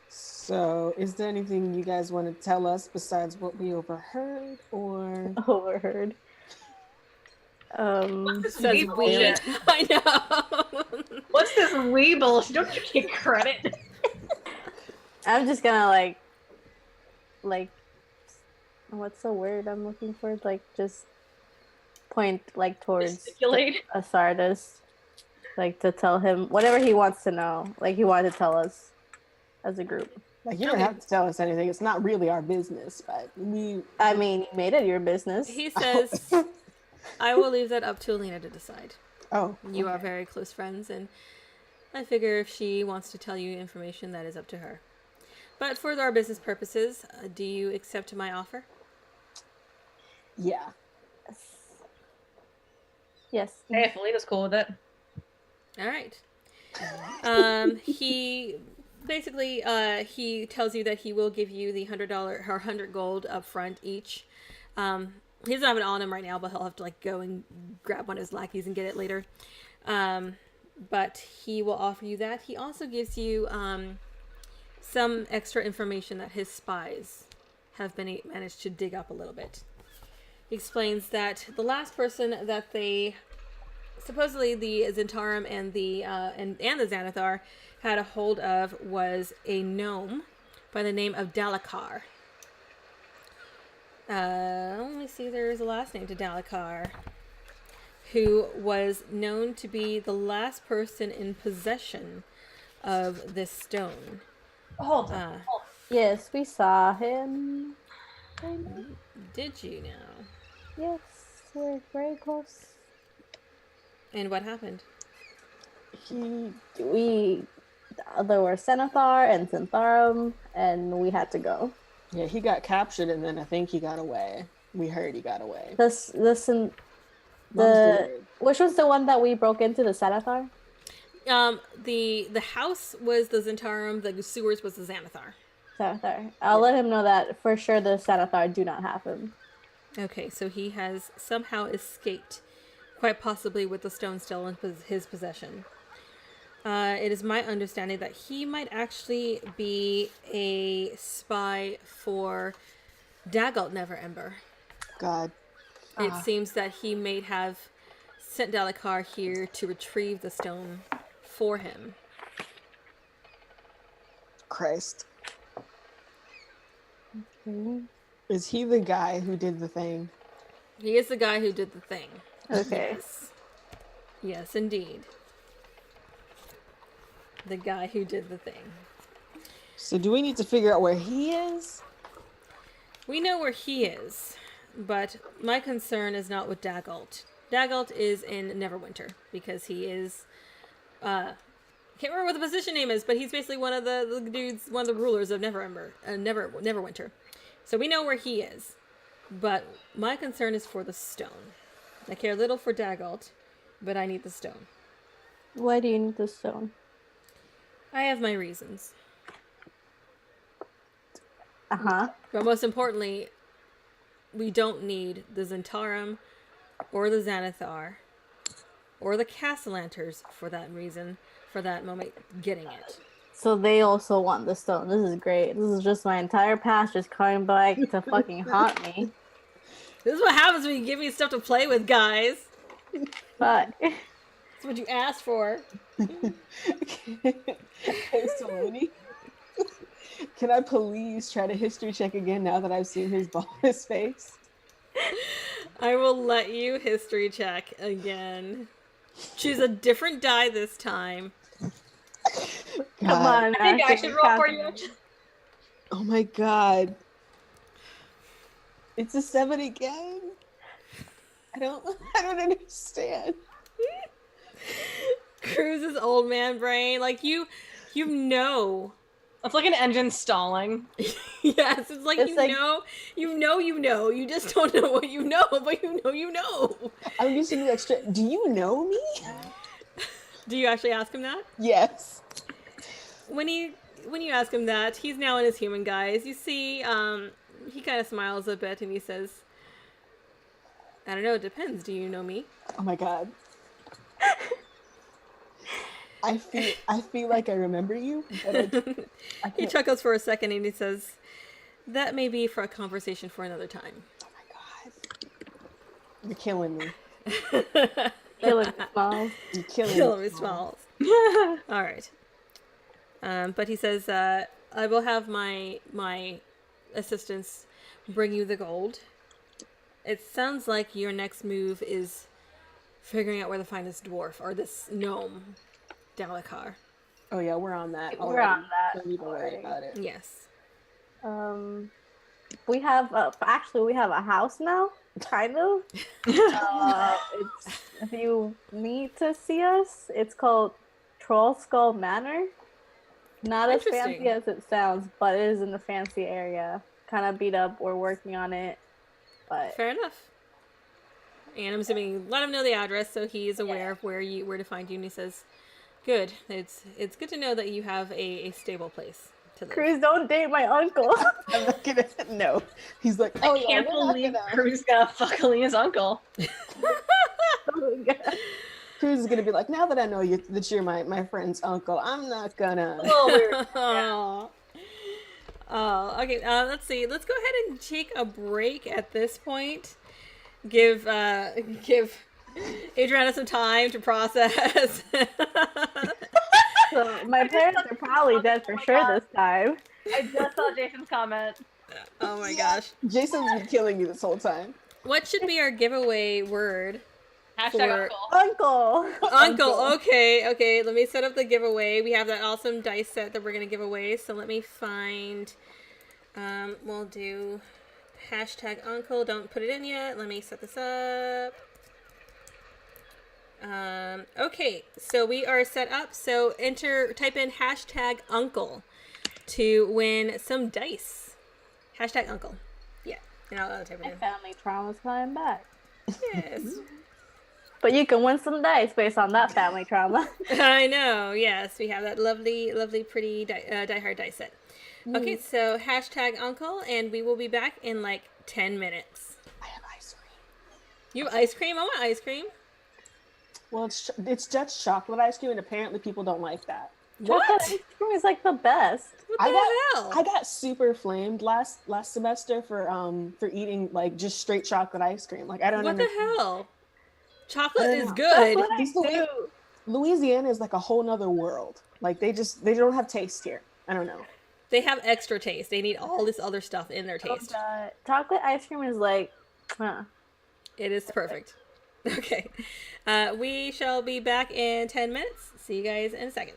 So, is there anything you guys want to tell us besides what we overheard, or? Overheard. This Says wee we. bullshit. I know. What's this wee bullshit? Don't you get credit? I'm just gonna like, what's the word I'm looking for? Like, just point like towards Gesticulate. Zardoz, like to tell him whatever he wants to know. Like he wanted to tell us as a group. Like, you don't Okay. have to tell us anything. It's not really our business, but we. I mean, you made it your business. He says, I will leave that up to Alina to decide. Oh, You are okay. very close friends, and I figure if she wants to tell you information, that is up to her. But for our business purposes, do you accept my offer? Yeah. Yes. Hey, if Alina's cool with it. All right. He basically he tells you that he will give you the $100 or 100 gold up front each. He doesn't have it on him right now, but he'll have to like go and grab one of his lackeys and get it later. But he will offer you that. He also gives you some extra information that his spies have managed to dig up a little bit. He explains that the last person that they supposedly the Zentarum and the Xanathar had a hold of was a gnome by the name of Dalakar. Let me see, there's a last name to Dalakar, who was known to be the last person in possession of this stone. Hold on. Yes, we saw him. Did you know? Yes, we're very close. And what happened? There were Xanathar and Zentharum, and we had to go. Yeah, he got captured, and then I think he got away. We heard he got away. Which was the one that we broke into, the Xanathar? The house was the Zentarum, the sewers was the Xanathar. Xanathar. I'll let him know that for sure the Xanathar do not have him. Okay, so he has somehow escaped, quite possibly with the stone still in his possession. It is my understanding that he might actually be a spy for Dagult Neverember. God. It seems that he may have sent Dalakar here to retrieve the stone for him. Christ. Okay. Is he the guy who did the thing? He is the guy who did the thing. Okay. Yes. Yes, indeed. The guy who did the thing. So do we need to figure out where he is? We know where he is, but my concern is not with Dagult. Dagult is in Neverwinter because he is, can't remember what the position name is, but he's basically one of the dudes, one of the rulers of Neverwinter. So we know where he is, but my concern is for the stone. I care little for Dagult, but I need the stone. Why do you need the stone? I have my reasons. Uh-huh. But most importantly, we don't need the Zentarum or the Xanathar or the Castellanters for that reason, for that moment, getting it. So they also want the stone. This is great. This is just my entire past just coming back to fucking haunt me. This is what happens when you give me stuff to play with, guys. Fuck. That's what you asked for. Hey, Saloni. Can I please try to history check again now that I've seen his face? I will let you history check again. Choose a different die this time. Come on. I think I should roll for you. Catherine. Oh my god. It's a 7 again. I don't understand. Cruz's old man brain, like you know. It's like an engine stalling. Yes, it's like It's you like- know. You just don't know what you know, but you know. I'm used to be like, do you know me? Do you actually ask him that? Yes. When you ask him that, he's now in his human guise. You see, he kind of smiles a bit and he says, I don't know, it depends. Do you know me? Oh my god. I feel like I remember you, but I He can't. chuckles for a second and he says, that may be for a conversation for another time. Oh my god. You're killing me. Killing the smiles. You're killing Hillary me. smiles. All right. But he says, I will have my assistants bring you the gold. It sounds like your next move is figuring out where to find this dwarf or this gnome, Dalakar. Oh yeah, we're on that. We're already. on that Don't even worry already. about it. Yes. We have we have a house now, kind of. It's if you need to see us, it's called Troll Skull Manor. Not as Interesting. fancy as it sounds, but it is in the fancy area. Kind of beat up. We're working on it, but Fair enough. And I'm assuming you let him know the address so he is aware of where to find you. And he says, good. It's good to know that you have a stable place to live. Cruz, don't date my uncle. I'm not gonna. No. He's like, oh I yeah, can't we're not believe gonna. Cruz got fuck Alina's uncle. Cruz is gonna be like, now that I know that you're my friend's uncle, I'm not gonna. Oh, weird. Oh. Oh, okay. Let's see. Let's go ahead and take a break at this point. Give Adriana some time to process. So my parents are probably dead for sure this time. I just saw Jason's comment. Oh my gosh. Jason's been killing me this whole time. What should be our giveaway word? Hashtag For- uncle. Uncle. Uncle. Okay. Let me set up the giveaway. We have that awesome dice set that we're gonna give away. So let me find. We'll do hashtag uncle. Don't put it in yet. Let me set this up. Okay, so we are set up. So type in hashtag uncle to win some dice. Hashtag uncle. Yeah, and I'll type it My in. family trauma's coming back. Yes. But you can win some dice based on that family trauma. I know. Yes, we have that lovely, pretty Die Hard dice set. Okay, so hashtag uncle, and we will be back in like 10 minutes. I have ice cream. You have ice cream? I want ice cream. Well, it's Dutch chocolate ice cream, and apparently people don't like that. What? Chocolate ice cream is like the best. What the hell? I got super flamed last semester for eating like just straight chocolate ice cream. Like I don't What the understand. hell? Chocolate is That's good. what I It's the way- do. Louisiana is like a whole nother world. Like they don't have taste here. I don't know. They have extra taste. They need all this other stuff in their Oh, taste. God. Chocolate ice cream is like, It is perfect. Okay. We shall be back in 10 minutes. See you guys in a second.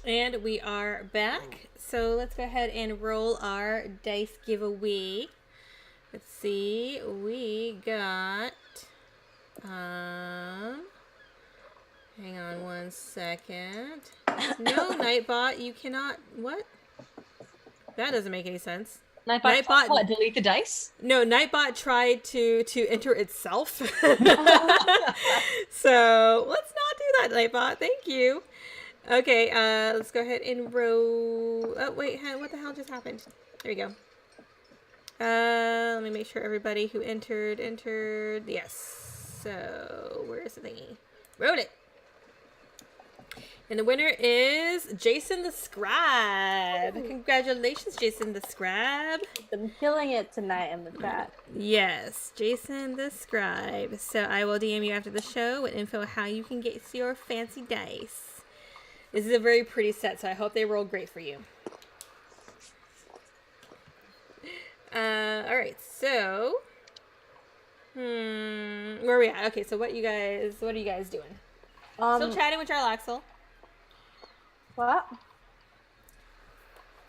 And we are back. So let's go ahead and roll our dice giveaway. Let's see. We got hang on one second. No, Nightbot, you cannot. What? That doesn't make any sense. Nightbot, what? Delete the dice? No, Nightbot tried to enter itself. So let's not do that, Nightbot. Thank you. Okay, let's go ahead and roll. Oh wait, what the hell just happened? There we go. Let me make sure everybody who entered. Yes. So where's the thingy? Wrote it. And the winner is Jason the Scribe. Congratulations, Jason the Scribe. Been killing it tonight in the chat. Yes, Jason the Scribe. So I will DM you after the show with info how you can get your fancy dice. This is a very pretty set, so I hope they roll great for you. All right, so where are we at? Okay, so what are you guys doing? Still chatting with Jarlaxle. What?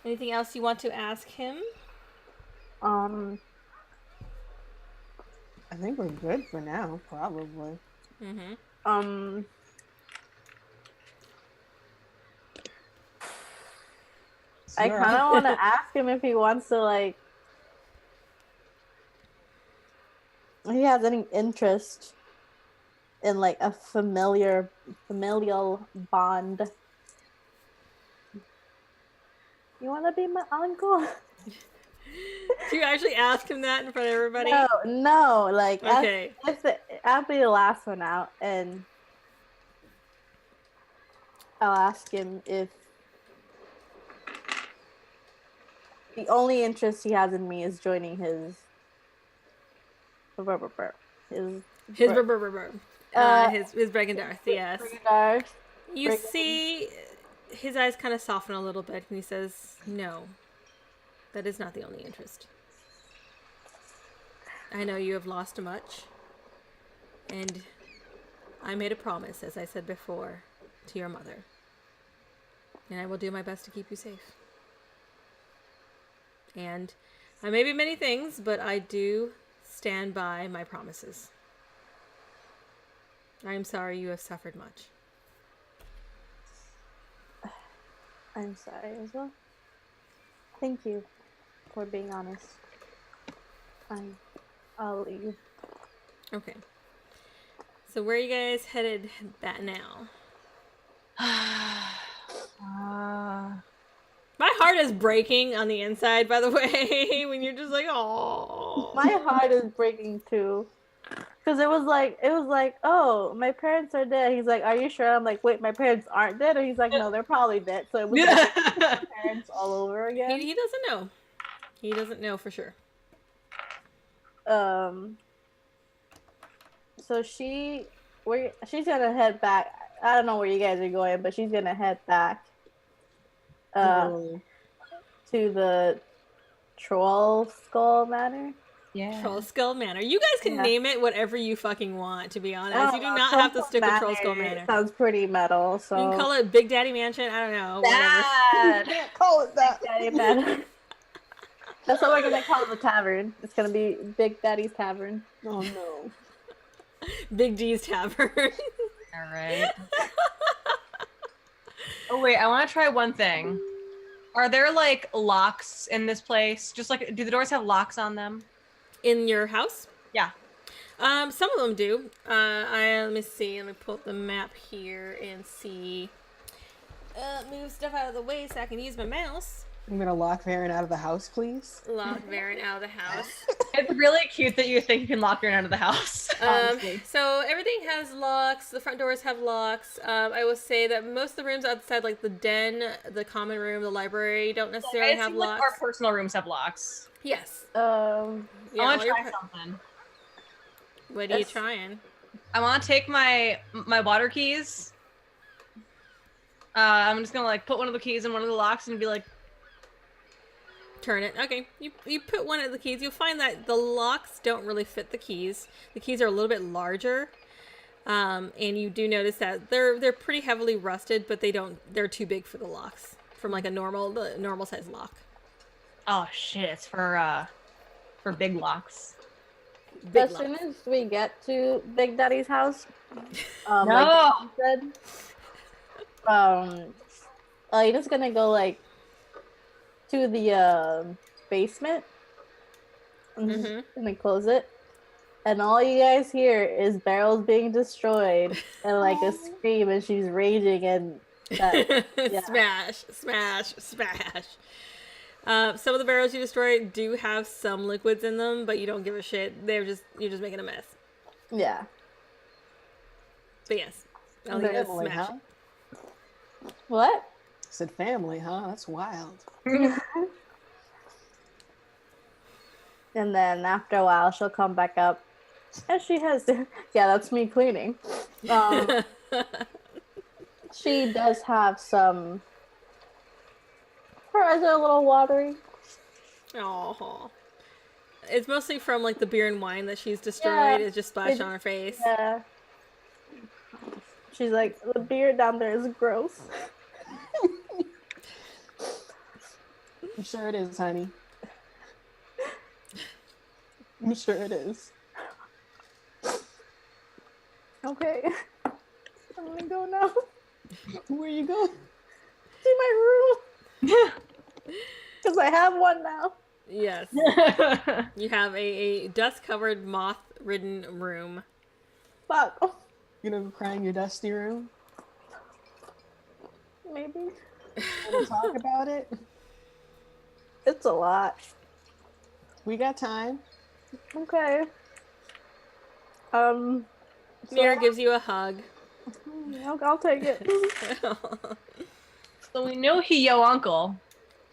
Anything else you want to ask him? I think we're good for now, probably. Mm-hmm. I kind of want to ask him if he wants to, like, if he has any interest in, like, a familial bond. You want to be my uncle? Do you actually ask him that in front of everybody? No, like, okay. I'll be the last one out, and I'll ask him if the only interest he has in me is joining his Bregendarth, yes. Bregendarth. You see his eyes kind of soften a little bit, and he says, "No, that is not the only interest. I know you have lost much, and I made a promise, as I said before, to your mother, and I will do my best to keep you safe. And I may be many things, but I do stand by my promises. I am sorry you have suffered much." I'm sorry as well. Thank you for being honest. I'll leave. Okay. So where are you guys headed now? My heart is breaking on the inside, by the way, when you're just like, oh. My heart is breaking too. Because it was like, oh, my parents are dead. He's like, are you sure? I'm like, wait, my parents aren't dead? And he's like, no, they're probably dead. So it was like my parents all over again. He doesn't know. He doesn't know for sure. So she's gonna head back. I don't know where you guys are going, but she's gonna head back to the Troll Skull Manor. Yeah. Troll Skull Manor. You guys can name it whatever you fucking want, to be honest. You do not have to stick with Troll Skull Manor. It sounds pretty metal, so... You can call it Big Daddy Mansion. I don't know. Bad. Whatever. Call it that. Big Daddy Mansion. That's what we're gonna call the tavern. It's gonna be Big Daddy's Tavern. Oh no. Big D's Tavern. All right. Oh wait, I want to try one thing. Are there like locks in this place? Just like, do the doors have locks on them? In your house? Yeah. Some of them do. Let me see. Let me pull up the map here and see. Move stuff out of the way so I can use my mouse. I'm gonna lock Varen out of the house, please. Lock Varen out of the house. It's really cute that you think you can lock Varen out of the house. So everything has locks. The front doors have locks. I will say that most of the rooms outside, like the den, the common room, the library, don't necessarily have locks. Like our personal rooms have locks. Yes. I want to try something. What are you trying? I want to take my water keys. I'm just gonna like put one of the keys in one of the locks and be like, turn it. Okay. You put one of the keys. You'll find that the locks don't really fit the keys. The keys are a little bit larger. And you do notice that they're pretty heavily rusted, but they're too big for the locks from like the normal size lock. Oh shit! It's for big locks. Big As locks. soon as we get to Big Daddy's house, No! like you said, Alina's gonna go like to the basement. I'm just gonna close it, and all you guys hear is barrels being destroyed and like a scream, and she's raging and that, yeah. Smash, smash, smash. Some of the barrels you destroy do have some liquids in them, but you don't give a shit. You're just making a mess. Yeah. But yes, Family, smash. huh? What? Said family, huh? That's wild. And then after a while, she'll come back up, and she has. Yeah, that's me cleaning. She does have some. Her eyes are a little watery. Oh, it's mostly from like the beer and wine that she's destroyed. Yeah, It's just splashed on her face. Yeah. She's like, the beer down there is gross. I'm sure it is, honey. I'm sure it is. Okay. I'm gonna go now. Where you going? To my room. Because I have one now. Yes. You have a dust-covered, moth-ridden room. Fuck. You gonna cry in your dusty room? Maybe. Wanna talk about it? It's a lot. We got time. Okay. Mira gives you a hug. I'll take it. So we know he your uncle.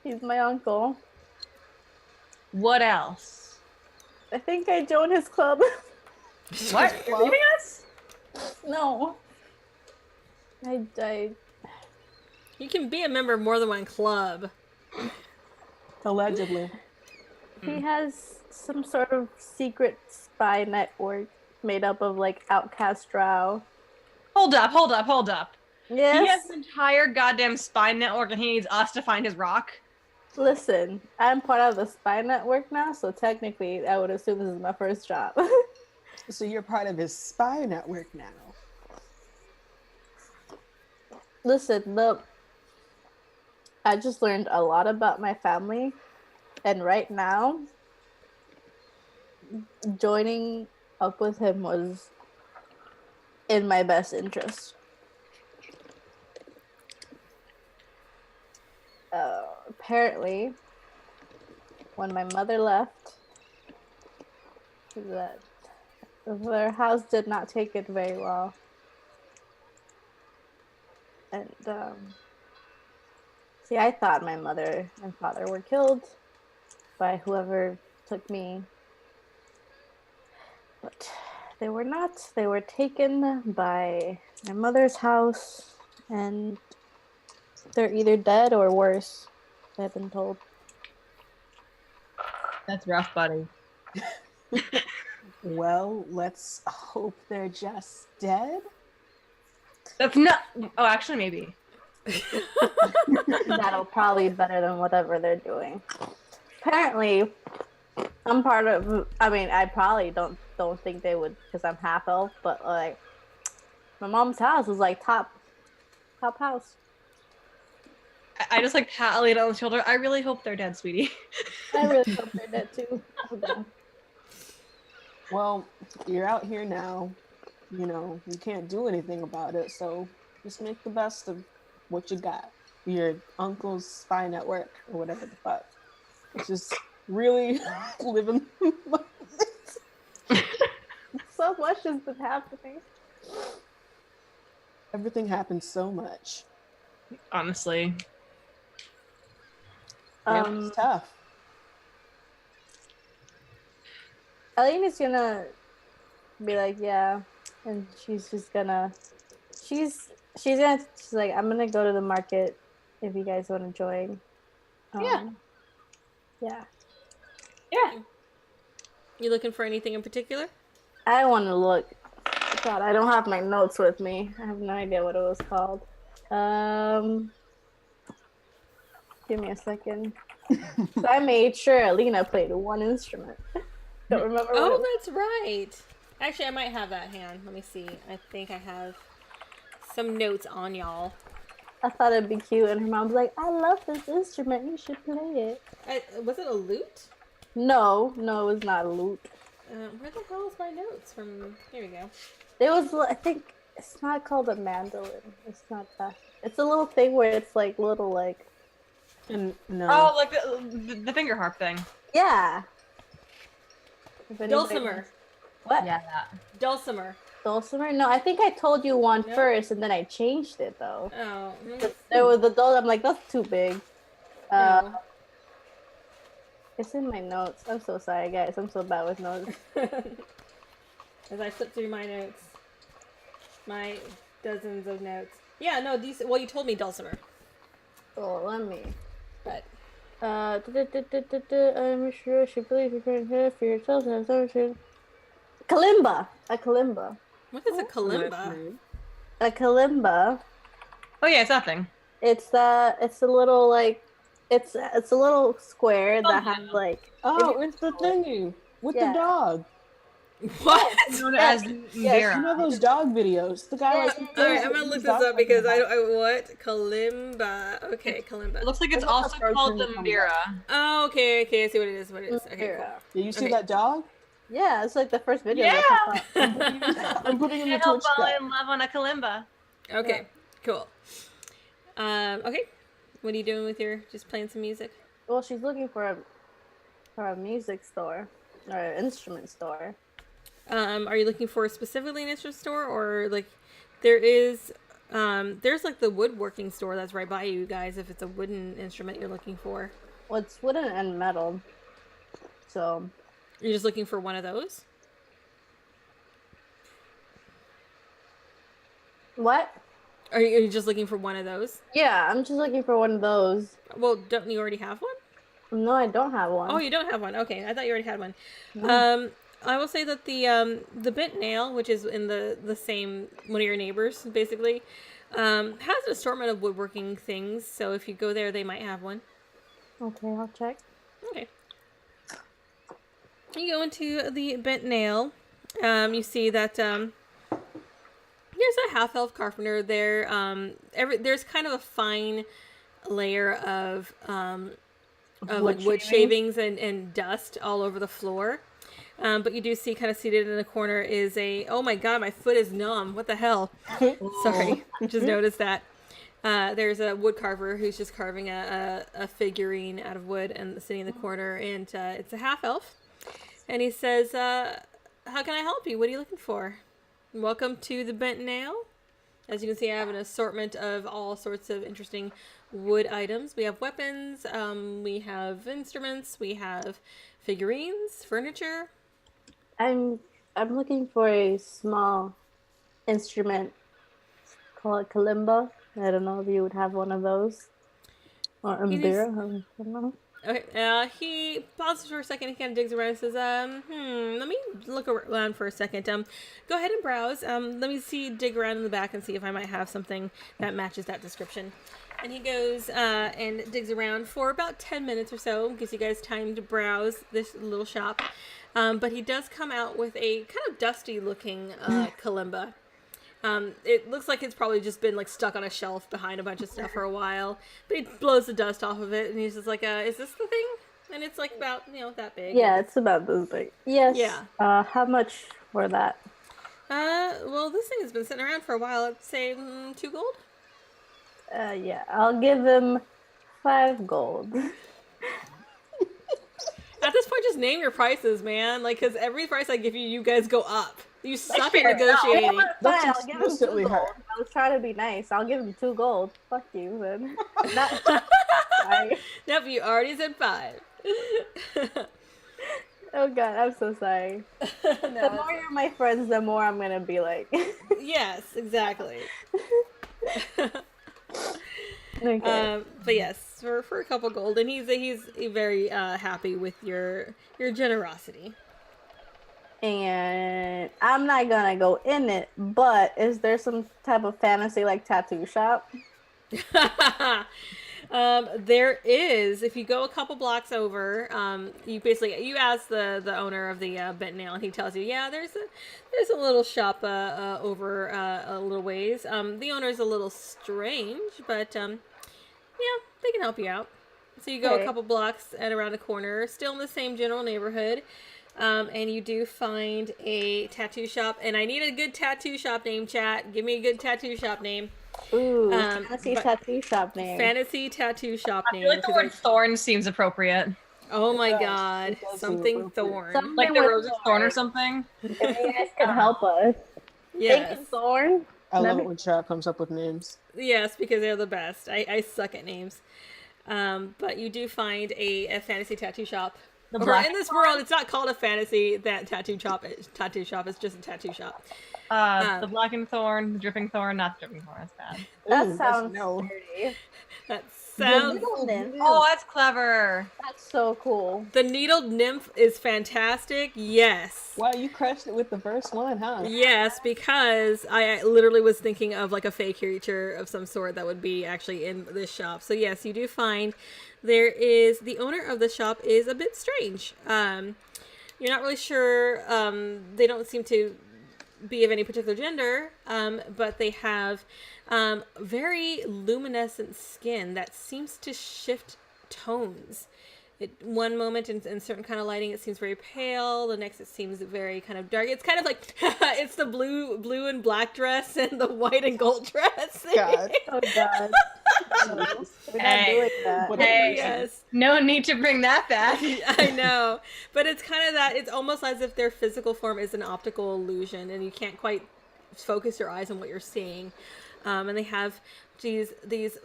He's my uncle. What else? I think I joined his club. What? You're leaving us? No. I You can be a member of more than one club. Allegedly. He has some sort of secret spy network made up of like outcast drow. Hold up. Yes. He has an entire goddamn spy network and he needs us to find his rock. Listen, I'm part of the spy network now, so technically I would assume this is my first job. So you're part of his spy network now. Listen, look, I just learned a lot about my family, and right now, joining up with him was in my best interest. Apparently, when my mother left, that their house did not take it very well. And see, I thought my mother and father were killed by whoever took me, but they were not. They were taken by my mother's house, and they're either dead or worse, I've been told. That's rough, buddy. Well, let's hope they're just dead. That's not. Oh, actually, maybe. That'll probably be better than whatever they're doing. Apparently, I'm part of. I mean, I probably don't think they would because I'm half elf, but like, my mom's house was like top house. I just like pat Alina on the shoulder. I really hope they're dead, sweetie. I really hope they're dead too. Well, you're out here now. You know, you can't do anything about it, so just make the best of what you got. Your uncle's spy network, or whatever the fuck. It's just really living So much has been happening. Everything happens so much. Honestly. It's tough. Alina's gonna be like, yeah, and she's gonna, she's like, I'm gonna go to the market if you guys want to join. Yeah. Yeah. Yeah. You looking for anything in particular? I want to look God, I don't have my notes with me. I have no idea what it was called. Give me a second. So I made sure Alina played one instrument. Don't remember what it Oh, was. that's right. Actually, I might have that hand. Let me see. I think I have some notes on y'all. I thought it'd be cute, and her mom's like, I love this instrument. You should play it. Was it a lute? No, it was not a lute. Where the hell is my notes from? Here we go. It was, I think, it's not called a mandolin. It's not that. It's a little thing where it's like little, like. And no. Oh, like the finger harp thing. Yeah. If anybody Dulcimer. wants- What? Yeah, that. Dulcimer. Dulcimer? No, I think I told you one No? first, and then I changed it though. Oh. There was the dul. I'm like, that's too big. No. It's in my notes. I'm so sorry, guys. I'm so bad with notes. As I flip through my notes. My dozens of notes. Yeah, no, these. Well, you told me dulcimer. Oh, let me. But. I'm sure she believes you're trying to for yourself. Kalimba. A kalimba. What is a kalimba? A kalimba. Oh yeah, it's that thing. It's a little like it's a little square that has like Oh, it's the thingy with Yeah. the dog. What? Known Yes. as Yes, You know Mbira. those dog videos? The guy Yeah. like. Alright, I'm gonna look this up because I what? Kalimba. Okay, kalimba. It looks like it's It's like also a person called the who comes Mbira. Oh, okay, I see what it is. Okay, Yeah. Did you see Okay. that dog? Yeah, it's like the first video. Yeah. that popped up. I'm putting in the Can't help Twitch falling chat. in love on a kalimba. cool. Okay, cool. Okay. What are you doing with your, just playing some music? Well, she's looking for a music store or an instrument store. Are you looking for specifically an instrument store, or like there's like the woodworking store that's right by you guys if it's a wooden instrument you're looking for. Well, it's wooden and metal. So You're just looking for one of those? what? Are you just looking for one of those? Yeah, I'm just looking for one of those. Well, don't you already have one? No, I don't have one. Oh, you don't have one. Okay, I thought you already had one. No. I will say that the bent nail, which is in the same one of your neighbors, basically, has an assortment of woodworking things. So if you go there, they might have one. Okay, I'll check. Okay. You go into the bent nail. You see that there's a half-elf carpenter there. There's kind of a fine layer of like wood shavings and dust all over the floor. But you do see, kind of seated in the corner, is a, oh my god, my foot is numb. What the hell? Sorry, just noticed that. There's a wood carver who's just carving a figurine out of wood and sitting in the corner, and it's a half elf. And he says, how can I help you? What are you looking for? Welcome to the Bent Nail. As you can see, I have an assortment of all sorts of interesting wood items. We have weapons, we have instruments, we have figurines, furniture. I'm looking for a small instrument called kalimba. I don't know if you would have one of those. Or mbira. I don't know. Okay, he pauses for a second. He kind of digs around and says, let me look around for a second. Go ahead and browse. Let me dig around in the back and see if I might have something that matches that description. And he goes and digs around for about 10 minutes or so. Gives you guys time to browse this little shop. But he does come out with a kind of dusty looking kalimba. It looks like it's probably just been like stuck on a shelf behind a bunch of stuff for a while. But he blows the dust off of it and he's just like, is this the thing? And it's like about, that big. Yeah, it's about this big. Yes. Yeah. How much for that? Well, this thing has been sitting around for a while. I'd say 2 gold. Yeah, I'll give him 5 gold. At this point, just name your prices, man. Like, because every price I give you, you guys go up. You suck at fair. negotiating. Fine, That's I'll give him 2 explicitly gold. her. I was trying to be nice. I'll give him 2 gold. Fuck you, then. Sorry. Nope, you already said 5. Oh god, I'm so sorry. No, The more you're my friends, the more I'm gonna be like. yes, exactly. Okay. But yes, for a couple gold, and he's very happy with your generosity. And I'm not gonna go in it, but is there some type of fantasy like tattoo shop? There is. If you go a couple blocks over, you ask the owner of the bent nail, and he tells you, yeah, there's a little shop over a little ways. The owner's a little strange, but yeah, they can help you out. So you go a Okay. couple blocks and around the corner, still in the same general neighborhood. And you do find a tattoo shop, and I need a good tattoo shop name, chat. Give me a good tattoo shop name. Ooh, fantasy but- tattoo shop name. Fantasy tattoo shop I name. feel like the 'cause word thorn seems appropriate. oh my does. god, It does seem something appropriate. thorn. Something Like the with rose's thorn or something. If you guys could help us. Yes, Thinking Thorn. I love Never- it when chat comes up with names. yes, because they're the best. I suck at names. But you do find a fantasy tattoo shop. The Or black in this world, it's not called a fantasy tattoo shop. It's just a tattoo shop. the blackened thorn, the dripping thorn, not the dripping thorn. That's bad. That Ooh, sounds no. dirty. That sounds. Needle nymph. Oh, that's clever. That's so cool. The needled nymph is fantastic. Yes. Wow, you crushed it with the first one, huh? Yes, because I literally was thinking of like a fey creature of some sort that would be actually in this shop. So yes, you do find the owner of the shop is a bit strange. You're not really sure. They don't seem to be of any particular gender, but they have very luminescent skin that seems to shift tones. One moment in certain kind of lighting, it seems very pale. The next, it seems very kind of dark. It's kind of like it's the blue and black dress and the white and gold dress. God. Oh god. No, we're not Hey. doing that. What- Hey, Yes, no need to bring that back. I know, but it's kind of that. It's almost as if their physical form is an optical illusion, and you can't quite focus your eyes on what you're seeing. And they have these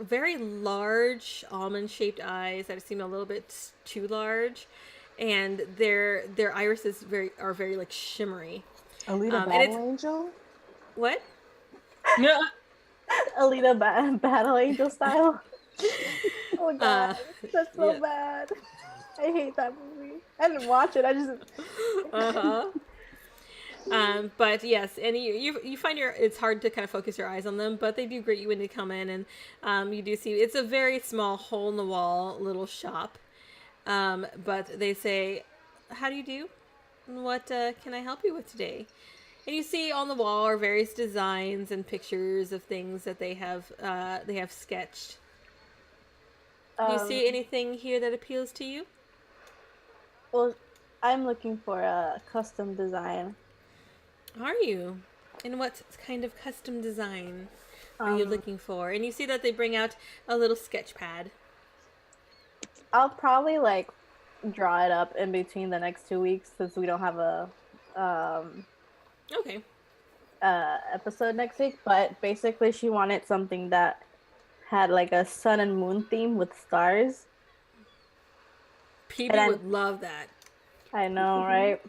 very large almond-shaped eyes that seem a little bit too large, and their irises are very like shimmery. Alina and Battle Angel? What? No. Alina Battle Angel style. Oh god, that's so yeah. bad. I hate that movie. I didn't watch it. I just Uh-huh. But yes, and you find it's hard to kind of focus your eyes on them, but they do greet you when you come in, and you do see it's a very small hole in the wall little shop. But they say, "How do you do? What can I help you with today?" And you see on the wall are various designs and pictures of things that they have sketched. You see anything here that appeals to you? well, I'm looking for a custom design. Are you? And what kind of custom design are you looking for? And you see that they bring out a little sketch pad. I'll probably like draw it up in between the next 2 weeks since we don't have a Okay. episode next week. But basically, she wanted something that had like a sun and moon theme with stars. People And would love that. I know, right?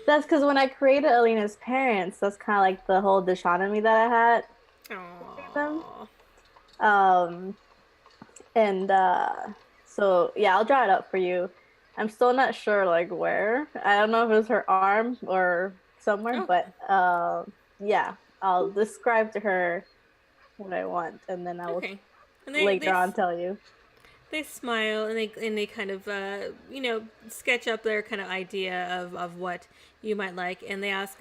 That's because when I created Alina's parents, that's kind of like the whole dichotomy that I had. Aww. And so yeah, I'll draw it up for you. I'm still not sure like where. I don't know if it was her arm or somewhere, Oh. but yeah, I'll describe to her what I want, and then I will Okay. And later on tell you. They smile and they kind of sketch up their kind of idea of what you might like, and they ask,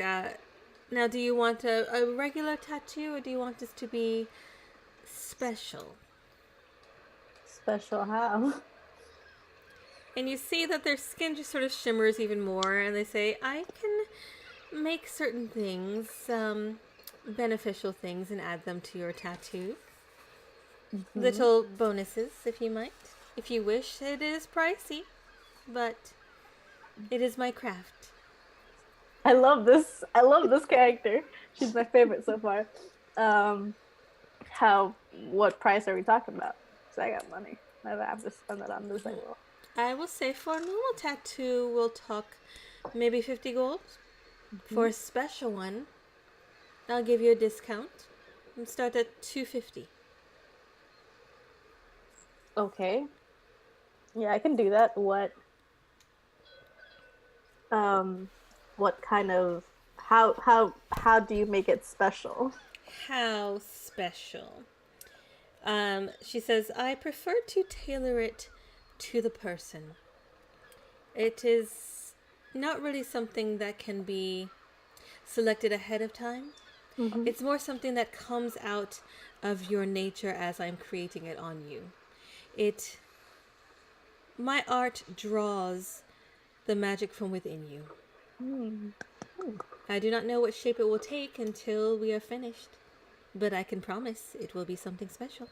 now, do you want a regular tattoo, or do you want this to be special? Special how? And you see that their skin just sort of shimmers even more, and they say, I can make certain things, beneficial things, and add them to your tattoo. Little bonuses, if you wish. It is pricey, but it is my craft. I love this character. She's my favorite so far. What price are we talking about? So I got money. I have to spend it on this. I will. I will say for a normal tattoo, we'll talk maybe 50 gold. For a special one, I'll give you a discount and start at 250. Okay. Yeah, I can do that. What? what kind of how do you make it special? How special. She says, I prefer to tailor it to the person. It is not really something that can be selected ahead of time. Mm-hmm. It's more something that comes out of your nature as I'm creating it on you. My art draws the magic from within you. Mm. I do not know what shape it will take until we are finished, but I can promise it will be something special.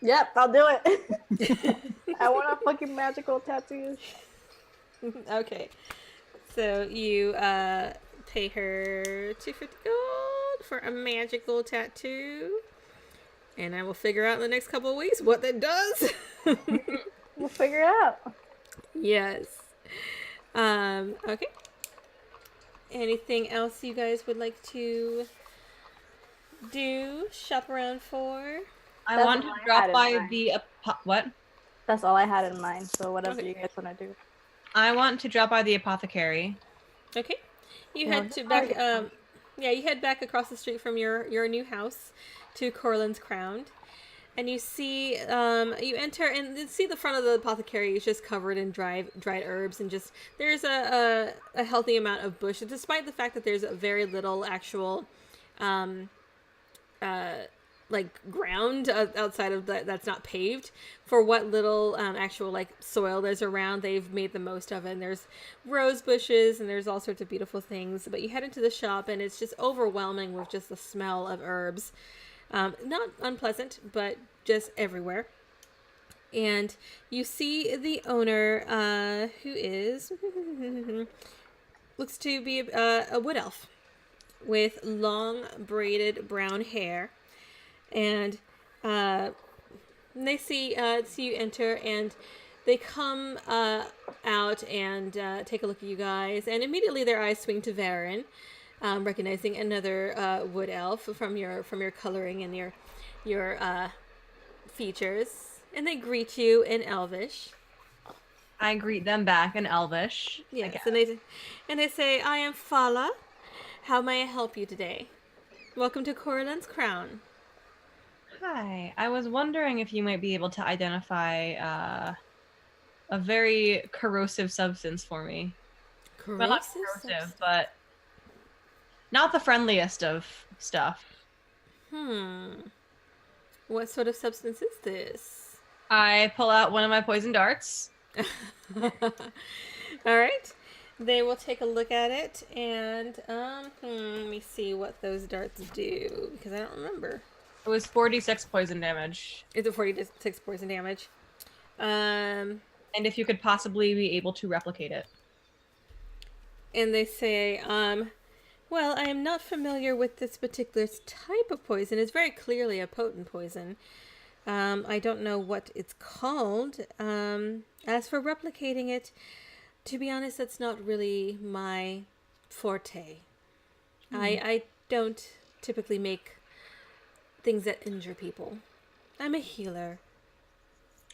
Yep, I'll do it. I want a fucking magical tattoo. Okay, so you pay her 250 gold for a magical tattoo, and I will figure out in the next couple of weeks what that does. We'll figure it out. Yes. Okay. Anything else you guys would like to do? Shop around for? I That's want to all I drop had in by mind. the what? That's all I had in mind. So whatever Okay. you guys want to do. I want to drop by the apothecary. Okay. You No, head to just back. target. Yeah, you head back across the street from your new house to Corlin's Crown, and you see you enter and you see the front of the apothecary is just covered in dried herbs, and just there's a healthy amount of bush, despite the fact that there's very little actual like ground outside of that's not paved. For what little actual like soil there's around, they've made the most of it, and there's rose bushes and there's all sorts of beautiful things. But you head into the shop and it's just overwhelming with just the smell of herbs, not unpleasant but just everywhere. And you see the owner, who is looks to be a wood elf with long braided brown hair. And they see you enter, and they come out and take a look at you guys, and immediately their eyes swing to Varen, recognizing another wood elf from your coloring and your features, and they greet you in Elvish. I greet them back in Elvish. Yes, and they say, "I am Fala. How may I help you today? Welcome to Corlin's Crown." Hi, I was wondering if you might be able to identify a very corrosive substance for me. Well, not corrosive, but not the friendliest of stuff. What sort of substance is this? I pull out one of my poison darts. All right. They will take a look at it, and let me see what those darts do, because I don't remember. It was 46 poison damage. It's a 46 poison damage. And if you could possibly be able to replicate it. And they say, well, I am not familiar with this particular type of poison. It's very clearly a potent poison. I don't know what it's called. As for replicating it, to be honest, that's not really my forte. I don't typically make things that injure people. I'm a healer.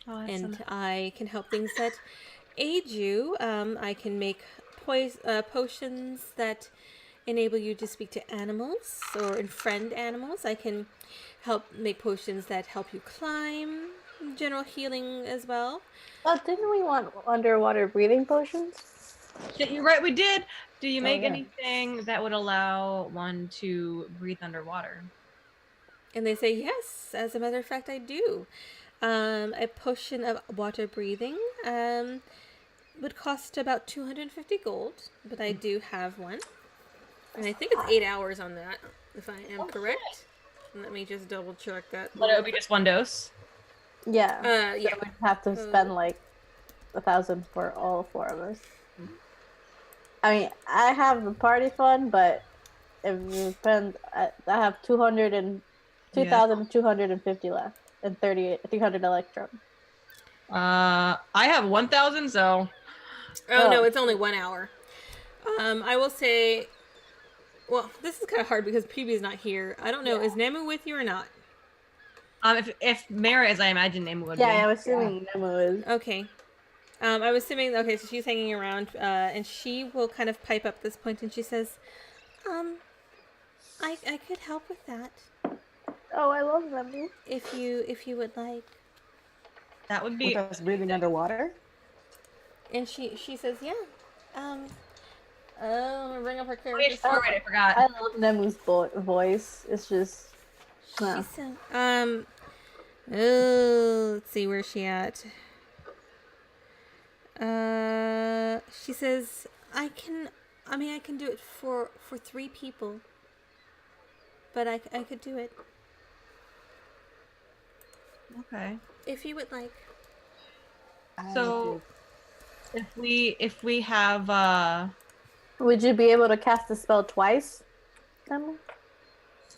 And I can help things that aid you. I can make potions that enable you to speak to animals or friend animals. I can help make potions that help you climb. General healing as well. Didn't we want underwater breathing potions? Shit, you're right, we did. Do you make yeah. anything that would allow one to breathe underwater? And they say, yes, as a matter of fact, I do. A potion of water breathing would cost about 250 gold, but I do have one. And I think it's 8 hours on that, if I am correct. Let me just double check that. But it would be just one dose? Yeah. Yeah. So we'd have to spend like 1,000 for all 4 of us. I mean, I have the party fund, but if you spend, I have 2,250 left and 300 electrum. I have 1,000, so. Oh, no, it's only 1 hour. I will say, well, this is kind of hard because PB is not here. I don't know, is Nemu with you or not? If Mara is, I imagine Nemu would be. Yeah, I was assuming Nemu is. Okay. I was assuming, okay, so she's hanging around, and she will kind of pipe up this point, and she says, I could help with that, Oh, I love them. if you would like. That would With be. us breathing underwater? And she says, yeah, I'm gonna bring up her Wait, character. forward, I forgot. I love Nemu's voice. It's just. She said, oh, let's see, where's she at? She says, I can do it for 3 people. But I could do it Okay. if you would like. So, if we have Would you be able to cast the spell twice, Nemu?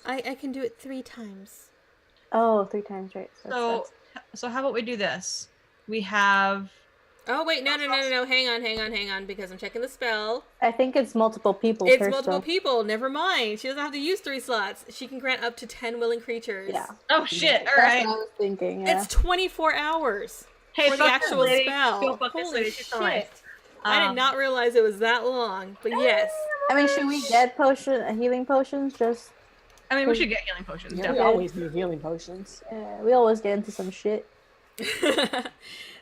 I can do it 3 times. Oh, 3 times, right. so how about we do this? We have. Oh wait, no, hang on, because I'm checking the spell. I think it's multiple people. It's per multiple spell. people. Never mind. She doesn't have to use 3 slots. She can grant up to 10 willing creatures. Yeah. Oh shit! All That's right. what I was thinking. Yeah. It's 24 hours Hey, for the fuck this actual lady. spell. Go fuck this Holy lady. She's so shit! nice. I did not realize it was that long. But yes. I mean, should we get healing potions? Just I mean, we should get healing potions. Yeah, we Definitely. always need healing potions. we always get into some shit.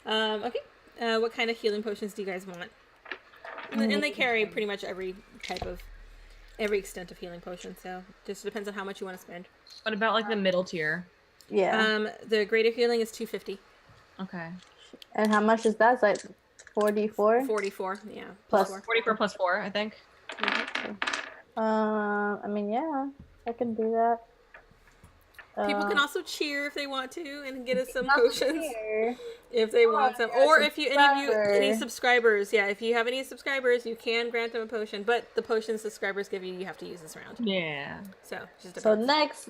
Okay. What kind of healing potions do you guys want? And they carry pretty much every extent of healing potion, so just depends on how much you want to spend. What about like the middle tier? Yeah. The greater healing is 250. Okay. And how much is that? It's like 44? 44, yeah. Plus 4. 44 plus 4, I think. I mean, yeah, I can do that. People can also cheer if they want to and get us some Not potions here. if they want some. yeah, Or if any subscriber. subscribers, yeah, if you have any subscribers, you can grant them a potion. But the potions subscribers give you have to use this round. Yeah. So just So depends.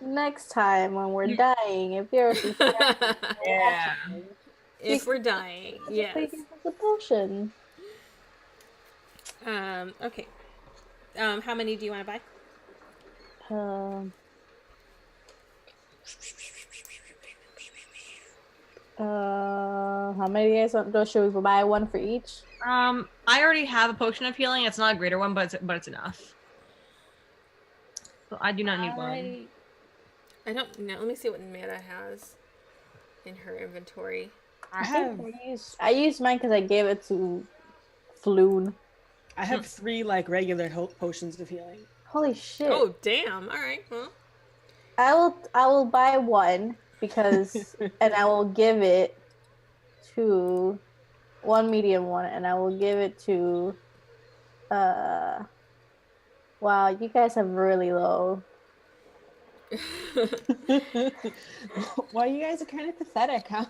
next time when we're dying, if you're a subscriber, Yeah. If we're dying, yes. please give us a potion. Okay. How many do you want to buy? How many do you guys want? Should we buy one for each? I already have a potion of healing. It's not a greater one, but it's enough. So I do not need one. I don't know. Let me see what Meta has in her inventory. I used mine because I gave it to Floon. I have 3 like regular potions of healing. Holy shit! Oh, damn. All right. Well, I will buy one because, and I will give it to one medium one, and I will give it to. Wow, you guys have really low. Well, you guys are kind of pathetic, huh?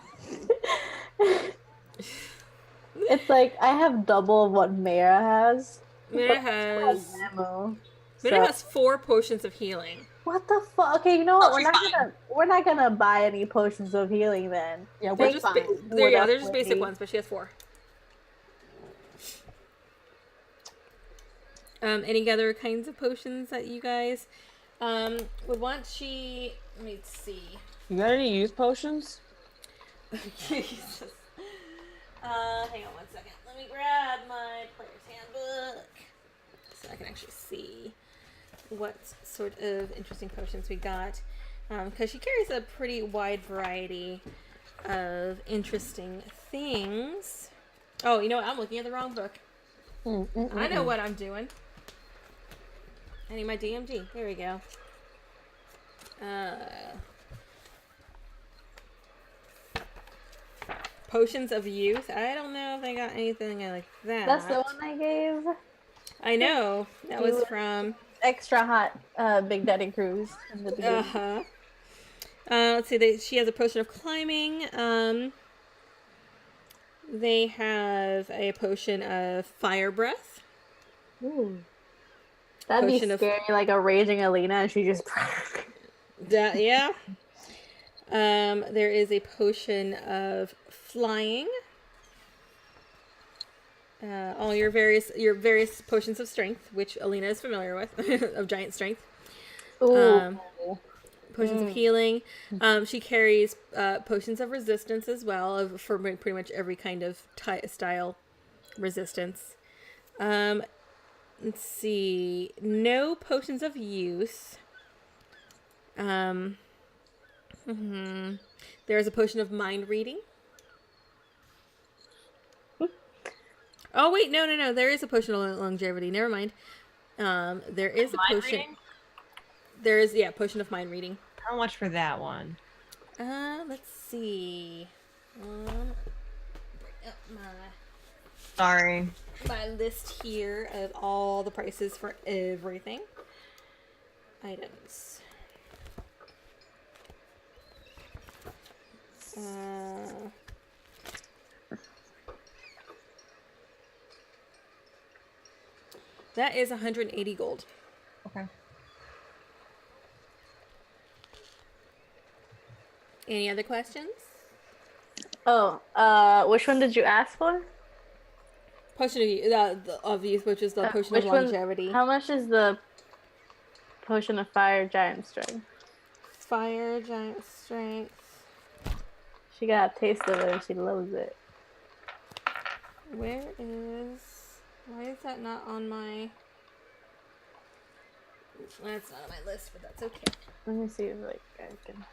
It's like I have double of what Mara has. Meta has Ammo. Meta So- has 4 potions of healing. What the fuck? Okay, you know what? Oh, she's fine. We're not gonna buy any potions of healing then. Yeah, They're we're just fine. they're just basic ones, but she has 4. Any other kinds of potions that you guys would want? Let me see. You got any use potions? Jesus. Hang on one second. Let me grab my player's handbook so I can actually see what sort of interesting potions we got. Because she carries a pretty wide variety of interesting things. Oh, you know what? I'm looking at the wrong book. I know what I'm doing. I need my DMG. There we go. Potions of Youth. I don't know if I got anything like that. That's the one I gave. I know. That was from... Extra hot Big Daddy Cruise in the beginning. Uh-huh. Let's see. She has a potion of climbing. They have a potion of fire breath. Ooh. That'd Potion be of- scary, like a raging Alina, and she just. Yeah. There is a potion of flying. All your various potions of strength, which Alina is familiar with, of giant strength. Ooh. potions of healing. She carries potions of resistance as well, for pretty much every kind of style resistance. Let's see. No potions of use. There's a potion of mind reading. Oh wait, no. There is a potion of longevity. Never mind. There is a potion. Reading? There is potion of mind reading. How much for that one? Let's see. Bring up Sorry. my list here of all the prices for everything. Items. That is 180 gold. Okay. Any other questions? Oh, which one did you ask for? Potion of youth, which is the potion of Which one- longevity. How much is the potion of fire giant strength? Fire giant strength. She got a taste of it and she loves it. Where is? Why is that not on my? That's not on my list, but that's okay. Let me see if I can.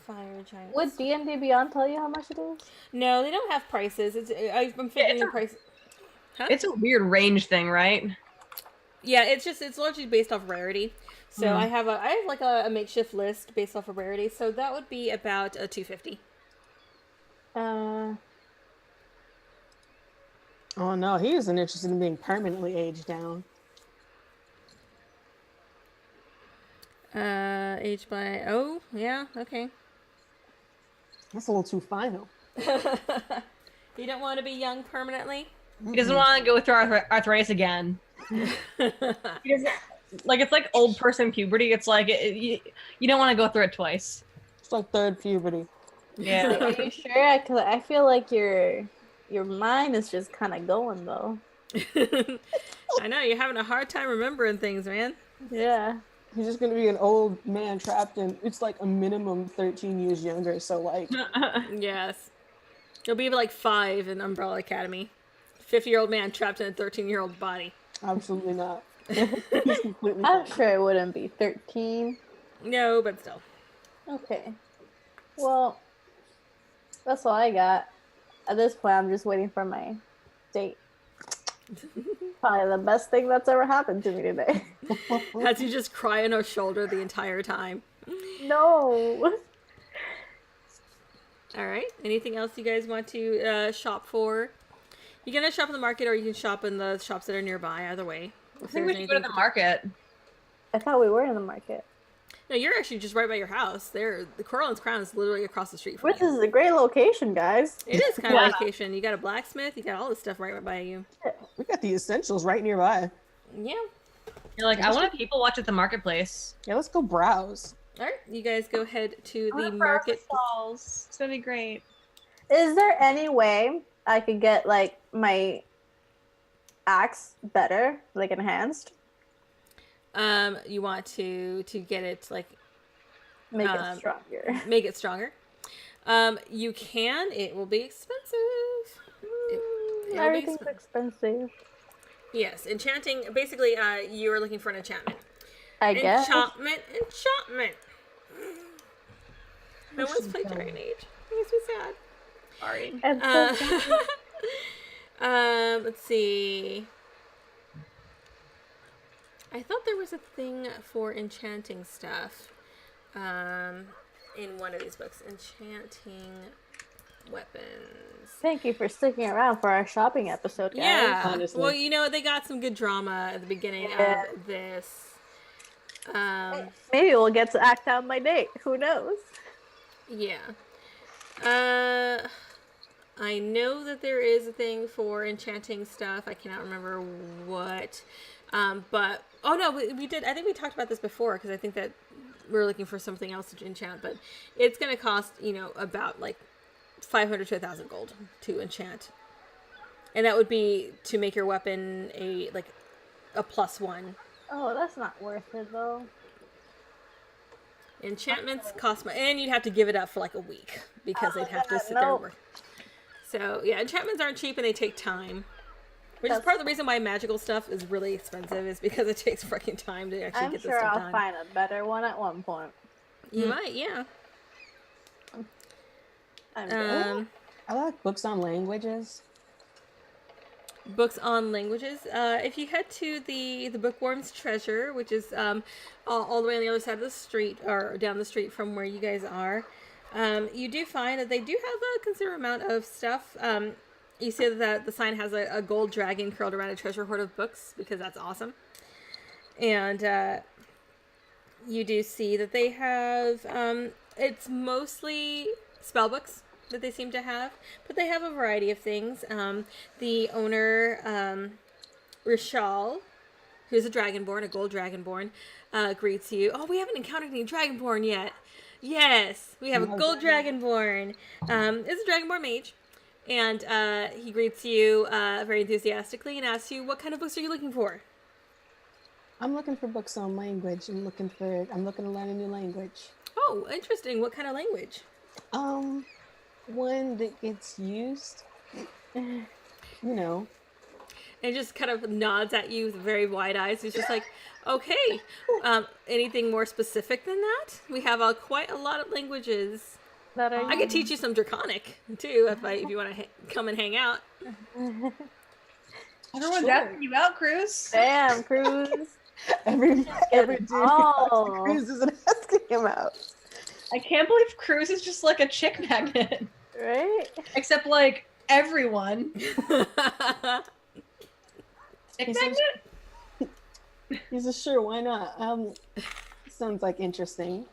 Fire giant. Would D&D Beyond tell you how much it is? No, they don't have prices. I'm figuring the price. Huh? It's a weird range thing, right? Yeah, it's largely based off rarity. So I have like a makeshift list based off of rarity. So that would be about a 250. Oh no, he isn't interested in being permanently aged down. Aged by okay. That's a little too final. You don't want to be young permanently. He doesn't want to go through arthritis again. He doesn't, like, it's like old person puberty. It's like you don't want to go through it twice. It's like third puberty. Yeah. Are you sure? Because I feel like your mind is just kind of going though. I know you're having a hard time remembering things, man. Yeah. He's just gonna be an old man trapped in. It's like a minimum 13 years younger. So like, Yes. You'll be like 5 in Umbrella Academy. 50-year-old man trapped in a 13-year-old body. absolutely not. He's completely. I'm fine. sure it wouldn't be 13. No, but still. Okay. Well, that's all I got. At this point, I'm just waiting for my date. Probably the best thing that's ever happened to me today. As you just cry on her shoulder the entire time. No. All right. Anything else you guys want to shop for? You can shop in the market, or you can shop in the shops that are nearby. Either way. I think we should go to the market. I thought we were in the market. No, you're actually just right by your house. The Coralland's Crown is literally across the street from Which you. is a great location, guys. It is kind of a location. You got a blacksmith. You got all this stuff right by you. We got the essentials right nearby. Yeah. You're like, I want to people watch at the marketplace. Yeah, let's go browse. All right. You guys go head to the I wanna browse market. stalls. It's gonna be great. Is there any way I could get like my axe better, like enhanced? You want to get it like Make it stronger. make it stronger. You can. It will be expensive. It'll be Everything's expen- expensive. Yes, enchanting. Basically, you are looking for an enchantment. I guess. Enchantment. No one's played Dragon Age. Makes me sad. Sorry. And Let's see. I thought there was a thing for enchanting stuff. In one of these books, enchanting weapons. thank you for sticking around for our shopping episode, guys. Yeah. honestly. Well, you know, they got some good drama at the beginning Yeah. of this. Maybe we'll get to act out my date. Who knows? Yeah. I know that there is a thing for enchanting stuff. I cannot remember what. But oh no, we did. I think we talked about this before because I think that we were looking for something else to enchant. But it's going to cost about like 500 to 1,000 gold to enchant, and that would be to make your weapon a +1. Oh, that's not worth it though. Enchantments cost money, and you'd have to give it up for like a week because they'd have to sit there and work. So yeah, enchantments aren't cheap and they take time. Which is part of the reason why magical stuff is really expensive, is because it takes freaking time to actually get this stuff done. I'm sure I'll find a better one at one point. You might, yeah. I like books on languages. Books on languages. If you head to the Bookworm's Treasure, which is all the way on the other side of the street, or down the street from where you guys are, you do find that they do have a considerable amount of stuff. You see that the sign has a gold dragon curled around a treasure hoard of books, because that's awesome. And you do see that they have, it's mostly spell books that they seem to have, but they have a variety of things. The owner, Rishal, who's a dragonborn, a gold dragonborn, greets you. Oh, we haven't encountered any dragonborn yet. Yes, we have a gold dragonborn. It's a dragonborn mage. And he greets you very enthusiastically and asks you, what kind of books are you looking for? I'm looking for books on language. I'm looking to learn a new language. Oh, interesting. What kind of language? One that gets used, you know. And just kind of nods at you with very wide eyes. He's just like, okay, anything more specific than that? We have quite a lot of languages. I could teach you some Draconic, too, if you want to come and hang out. Everyone's asking you out, Cruz. Damn, Cruz. every dude Cruz isn't asking him out. I can't believe Cruz is just like a chick magnet. Right? Except like everyone. Chick magnet? He says, sure, why not? Sounds like interesting.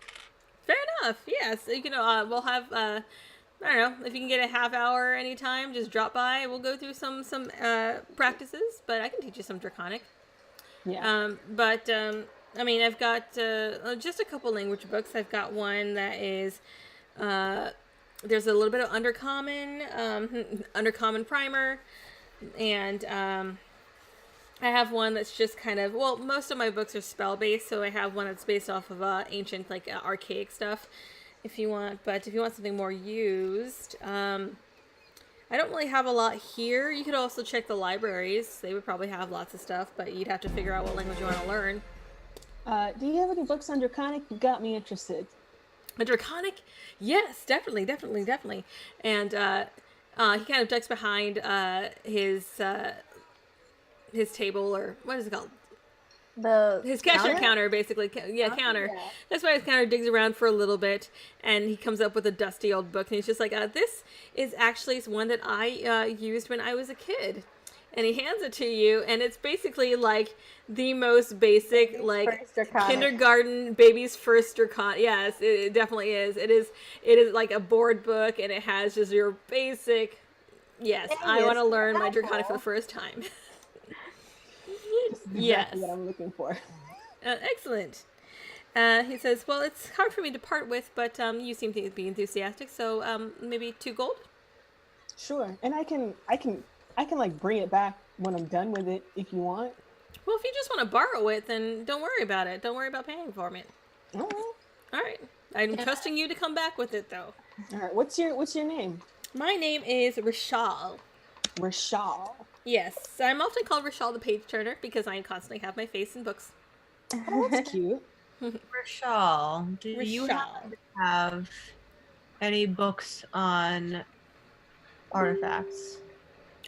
Fair enough. Yeah. So you can. We'll have. I don't know if you can get a half hour anytime. Just drop by. We'll go through some practices. But I can teach you some Draconic. Yeah. I mean, I've got just a couple language books. I've got one that is. There's a little bit of Undercommon primer, and I have one that's just kind of, well, most of my books are spell-based, so I have one that's based off of ancient, like, archaic stuff, if you want. But if you want something more used, I don't really have a lot here. You could also check the libraries. They would probably have lots of stuff, but you'd have to figure out what language you want to learn. Do you have any books on Draconic? You got me interested. A Draconic? Yes, definitely. And he kind of ducks behind his table, or what is it called? His cashier counter, basically. Counter. Yeah. That's why his counter digs around for a little bit, and he comes up with a dusty old book, and he's just like, this is actually one that I used when I was a kid. And he hands it to you, and it's basically like the most basic, like kindergarten baby's first Draconic. Yes, it definitely is. It is like a board book, and it has just your basic. Yes, I want to learn my Draconic for the first time. Exactly what I'm looking for. Excellent. He says, well, it's hard for me to part with, but you seem to be enthusiastic, so maybe 2 gold? Sure. And I can like bring it back when I'm done with it if you want. Well, if you just want to borrow it, then don't worry about it. Don't worry about paying for it. All right. I'm trusting you to come back with it, though. All right. What's your name? My name is Rishal. Rishal. Yes, I'm often called Rishal the Page Turner because I constantly have my face in books. Oh, that's cute. Rishal, do you have any books on artifacts?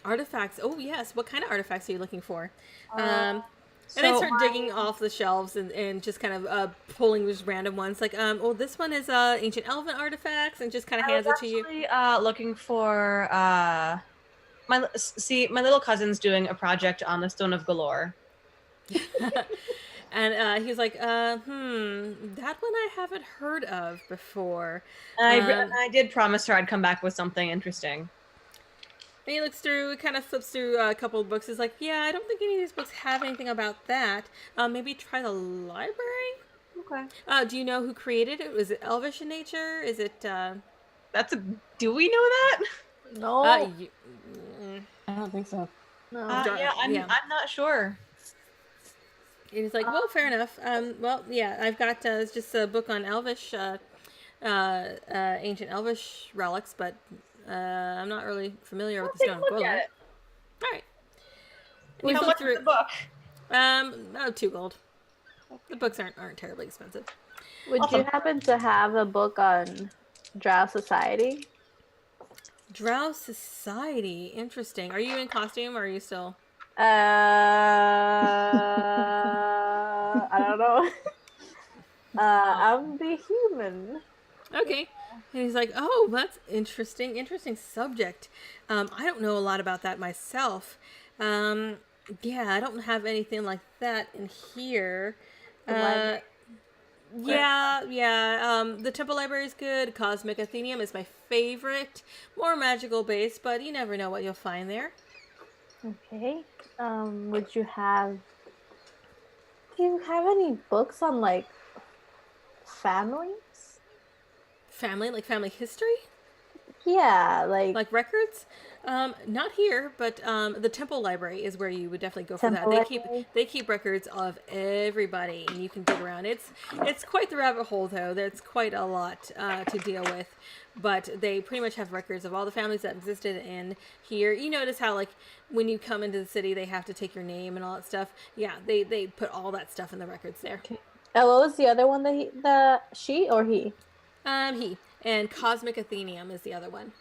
Artifacts? Oh, yes. What kind of artifacts are you looking for? And I start digging off the shelves and just kind of pulling just random ones. Like, this one is ancient elven artifacts, and just kind of hands it to you. Looking for my little cousin's doing a project on the Stone of Galore. And he's like, that one I haven't heard of before. I did promise her I'd come back with something interesting. And he looks through, kind of flips through a couple of books. He's like, yeah, I don't think any of these books have anything about that. Maybe try the library? Okay. Do you know who created it? Was it Elvish in nature? Is it, do we know that? No. I don't think so. No. I'm not sure. And he's like, well, fair enough. Well, yeah, I've got it's just a book on Elvish, ancient Elvish relics, but I'm not really familiar with the Take a Stone look Golem. at it. All right. And you How flip much through is the book? Oh, 2 gold. The books aren't terribly expensive. Would Awesome. you happen to have a book on Drow Society? Drow Society, interesting. Are you in costume or are you still? I don't know. I'm the human. Okay. And he's like, oh, that's interesting subject. I don't know a lot about that myself. Yeah, I don't have anything like that in here. The library. Yeah. The Temple Library is good. Cosmic Athenium is my favorite. More magical based, but you never know what you'll find there. Okay. Would you have? Do you have any books on like families? Family, like family history? Yeah, Like records? Not here, but the Temple Library is where you would definitely go for that. Temple Library? They keep records of everybody, and you can dig around. It's quite the rabbit hole, though. There's quite a lot to deal with, but they pretty much have records of all the families that existed in here. You notice how like when you come into the city, they have to take your name and all that stuff. Yeah, they put all that stuff in the records there. What was the other one that she or he? He and Cosmic Athenium is the other one.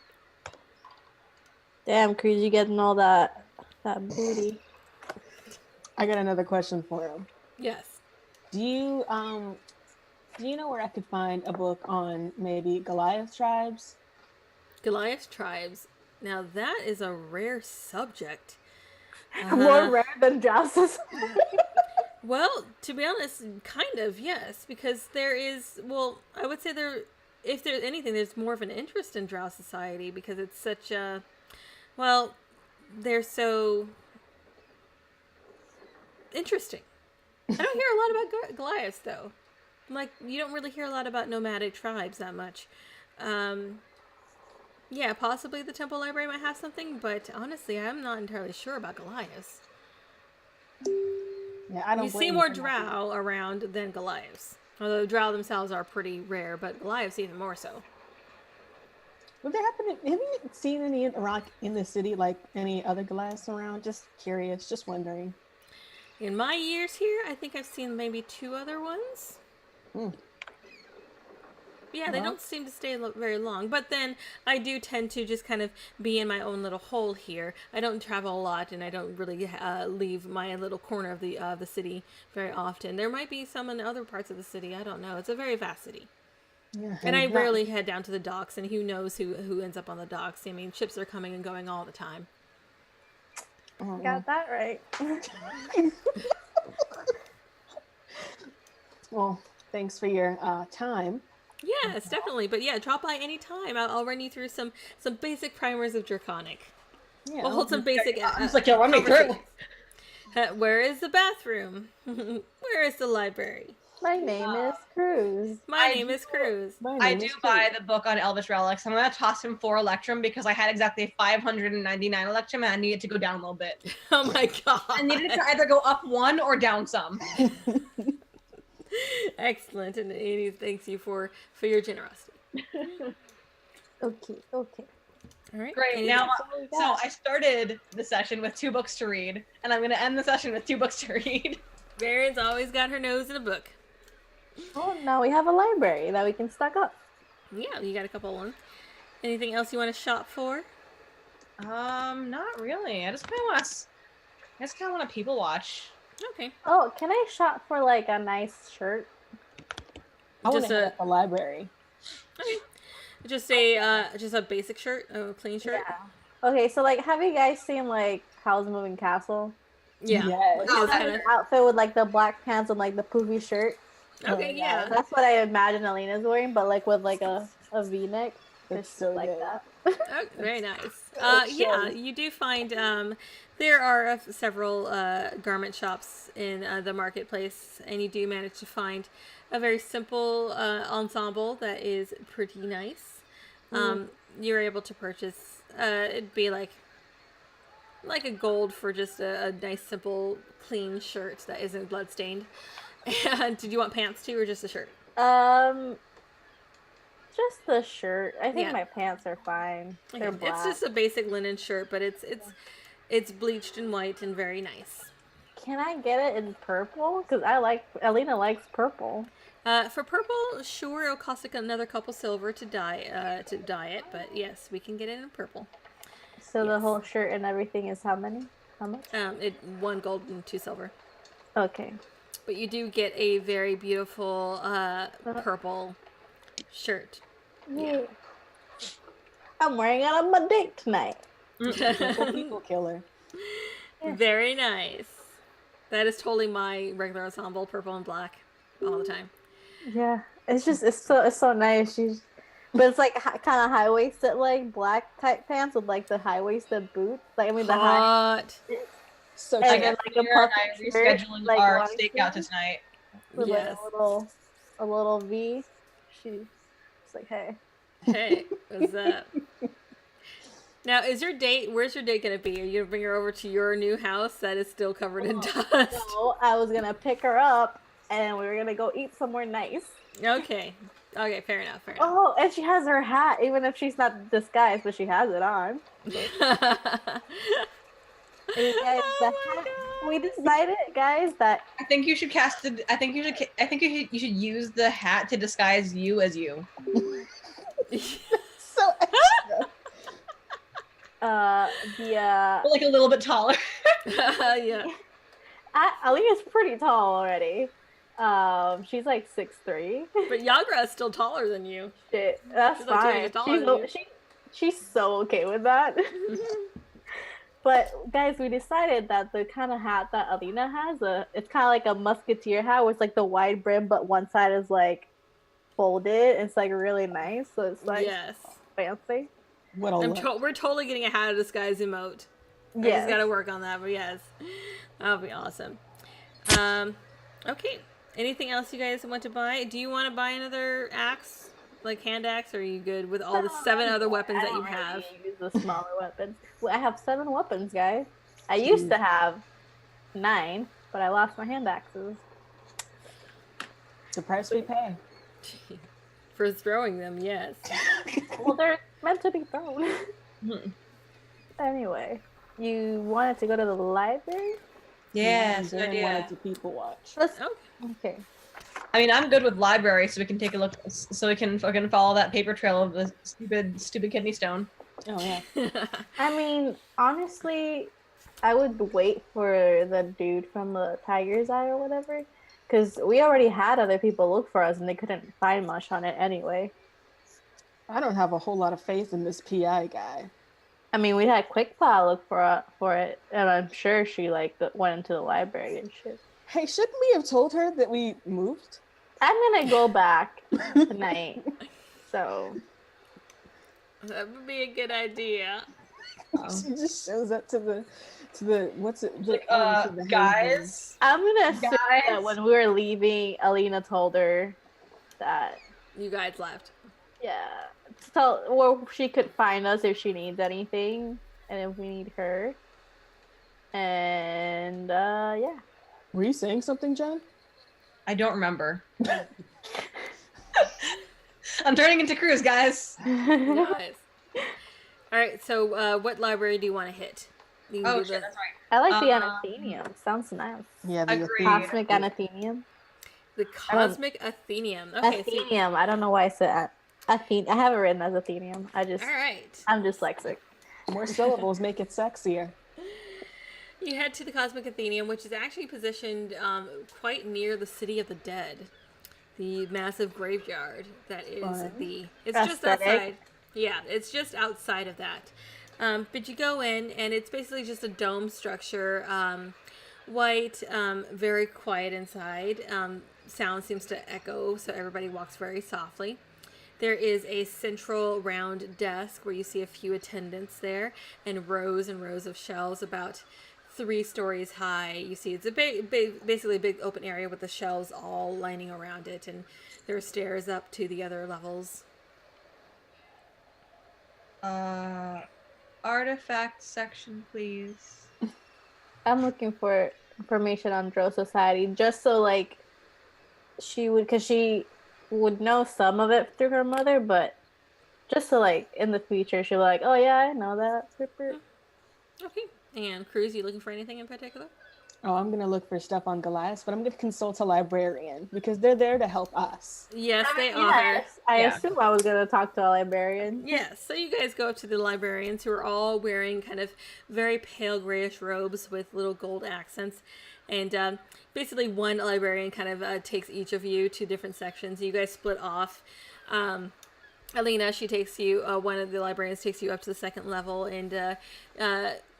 Damn, Cruz, you getting all that booty. I got another question for him. Yes. Do you know where I could find a book on maybe Goliath tribes? Goliath tribes. Now that is a rare subject. More rare than Drow Society. Well, to be honest, kind of, yes, because there is, well, I would say if there's anything, there's more of an interest in Drow Society because it's such a, well, they're so interesting. I don't hear a lot about Goliaths, though. Like, you don't really hear a lot about nomadic tribes that much. Yeah, possibly the Temple Library might have something, but honestly, I'm not entirely sure about Goliaths. Yeah, I don't. You see blame more for not- drow around than Goliaths. Although drow themselves are pretty rare, but Goliaths even more so. Would there happen? Have you seen any around in the city, like any other Goliaths around? Just curious, just wondering. In my years here, I think I've seen maybe 2 other ones. Yeah, they Well. don't seem to stay very long. But then I do tend to just kind of be in my own little hole here. I don't travel a lot, and I don't really leave my little corner of the city very often. There might be some in other parts of the city. I don't know. It's a very vast city. Yeah, And I not- rarely head down to the docks, and who knows who ends up on the docks. I mean, ships are coming and going all the time. Got that right. Well, thanks for your time. Yes, definitely. But yeah, drop by any time. I'll run you through some basic primers of Draconic. Yeah, We'll hold some basic. I'm just like, yo, run me through. conversations. Where is the bathroom? Where is the library? My name is Cruz. My name is Cruz. My I name do is buy Kate. the book on Elvish relics. I'm gonna toss him 4 Electrum because I had exactly 599 Electrum and I needed to go down a little bit. Oh my god! I needed to either go up 1 or down some. Excellent, and Amy thanks you for your generosity. Okay. All right. Great. Anything- Now, all we so got. I started the session with 2 books to read, and I'm gonna end the session with 2 books to read. Baron's always got her nose in a book. Oh, now we have a library that we can stock up. Yeah, you got a couple ones. Anything else you want to shop for? Not really. I just kind of want to people watch. Okay. Oh, can I shop for like a nice shirt? I want Just to a- head at the library. Okay. Just a basic shirt, a clean shirt. Yeah. Okay, so like, have you guys seen like Howl's Moving Castle? Yeah. Yes. It's That kinda- outfit with like the black pants and like the poofy shirt. Okay. Yeah. That's what I imagine Alina's wearing, but like with like a V-neck. That's Just so like good. that. Oh, very nice. That's Yeah, shelly. you do find there are several garment shops in the marketplace, and you do manage to find a very simple ensemble that is pretty nice. You're able to purchase. It'd be like like a gold for just a nice, simple, clean shirt that isn't bloodstained. And did you want pants too, or just a shirt? Just the shirt. I think Yeah. my pants are fine. They're Okay. black. It's just a basic linen shirt, but it's bleached in white and very nice. Can I get it in purple? Because Alina likes purple. For purple, sure, it'll cost like another couple silver to dye it, but yes, we can get it in purple. So the Yes. whole shirt and everything is how many? How much? 1 gold and 2 silver. Okay. But you do get a very beautiful purple shirt. Yeah. I'm wearing it on my date tonight. People killer. Very nice. That is totally my regular ensemble, purple and black, all the time. Yeah, it's so nice. But it's like kind of high waisted, like black type pants with like the high waisted boots. Like I mean the high. Hot. So And I then, guess like, a Amira and I are puffy shirt, rescheduling like, our long stakeout sleeves. tonight. With Yes. like a little V. She's like, hey. Hey, what's up? Now, where's your date gonna be? Are you gonna bring her over to your new house that is still covered in dust? So I was gonna pick her up, and we were gonna go eat somewhere nice. Okay, fair enough. Oh, and she has her hat, even if she's not disguised, but she has it on. And you guys, the hat, we decided, guys, that I think you should cast it. I think you should use the hat to disguise you as you. So extra. the Like a little bit taller. Yeah. Alina's pretty tall already. She's like 6'3". But Yagra is still taller than you. Shit, that's She's like 2 fine. inches taller than you. She's so okay with that. But guys, we decided that the kind of hat that Alina has, it's kind of like a musketeer hat, where it's like the wide brim, but one side is like folded. It's like really nice, so it's like Yes. fancy. What a look. We're totally getting a how to disguise emote. I Yes. just gotta work on that, but yes. That'll be awesome. Okay. Anything else you guys want to buy? Do you want to buy another axe? Like hand axe, or are you good with all the 7 other weapons that you have? I use the smaller weapons. Well, I have 7 weapons, guys. I used to have 9, but I lost my hand axes. It's the price we pay. For throwing them, yes. Well, they're meant to be thrown. Anyway, you wanted to go to the library? Yes, Jen good idea. wanted to people watch. Let's. Oh, Okay. I mean, I'm good with library, so we can take a look, so we can fucking follow that paper trail of the stupid kidney stone. Oh yeah. I mean, honestly, I would wait for the dude from the Tiger's Eye or whatever, because we already had other people look for us and they couldn't find much on it anyway. I don't have a whole lot of faith in this PI guy. I mean, we had Quickplow look for it, and I'm sure she like went into the library and shit. Hey, shouldn't we have told her that we moved? I'm gonna go back tonight, so that would be a good idea. She just shows up to the what's it? The, Like, to the guys, I'm gonna assume that Guys. when we were leaving, Alina told her that You guys left. well, she could find us if she needs anything, and if we need her. And yeah. Were you saying something, Jen? I don't remember. I'm turning into Cruz, guys. Nice. All right. So, what library do you want to hit? You can Oh do shit, the- that's right. I like the Um, Anathenium. Sounds nice. Yeah, the Agreed. Cosmic Anathenium. The Cosmic Athenium. Okay. So Athenium. I don't know why I said Athen. I have it written as Athenium. all right. I'm dyslexic. More syllables make it sexier. You head to the Cosmic Athenium, which is actually positioned quite near the City of the Dead, the massive graveyard that is Fun. It's just Aesthetic. outside. Yeah, it's just outside of that. But you go in, and it's basically just a dome structure, white, very quiet inside. Sound seems to echo, so everybody walks very softly. There is a central round desk where you see a few attendants there, and rows of shelves about 3 stories high. You see it's a basically a big open area with the shelves all lining around it, and there are stairs up to the other levels. artifact section, please. I'm looking for information on Drow Society, just so like she would know some of it through her mother, but just so like in the future she'll be like, oh yeah, I know that. Okay. And Cruz, you looking for anything in particular? Oh, I'm gonna look for stuff on Goliath, but I'm gonna consult a librarian because they're there to help us. Yes, they are. Yes, I assume I was gonna talk to a librarian. Yes, so you guys go up to the librarians who are all wearing kind of very pale grayish robes with little gold accents. And basically one librarian kind of takes each of you to different sections. You guys split off. Alina, she takes you, one of the librarians takes you up to the second level, and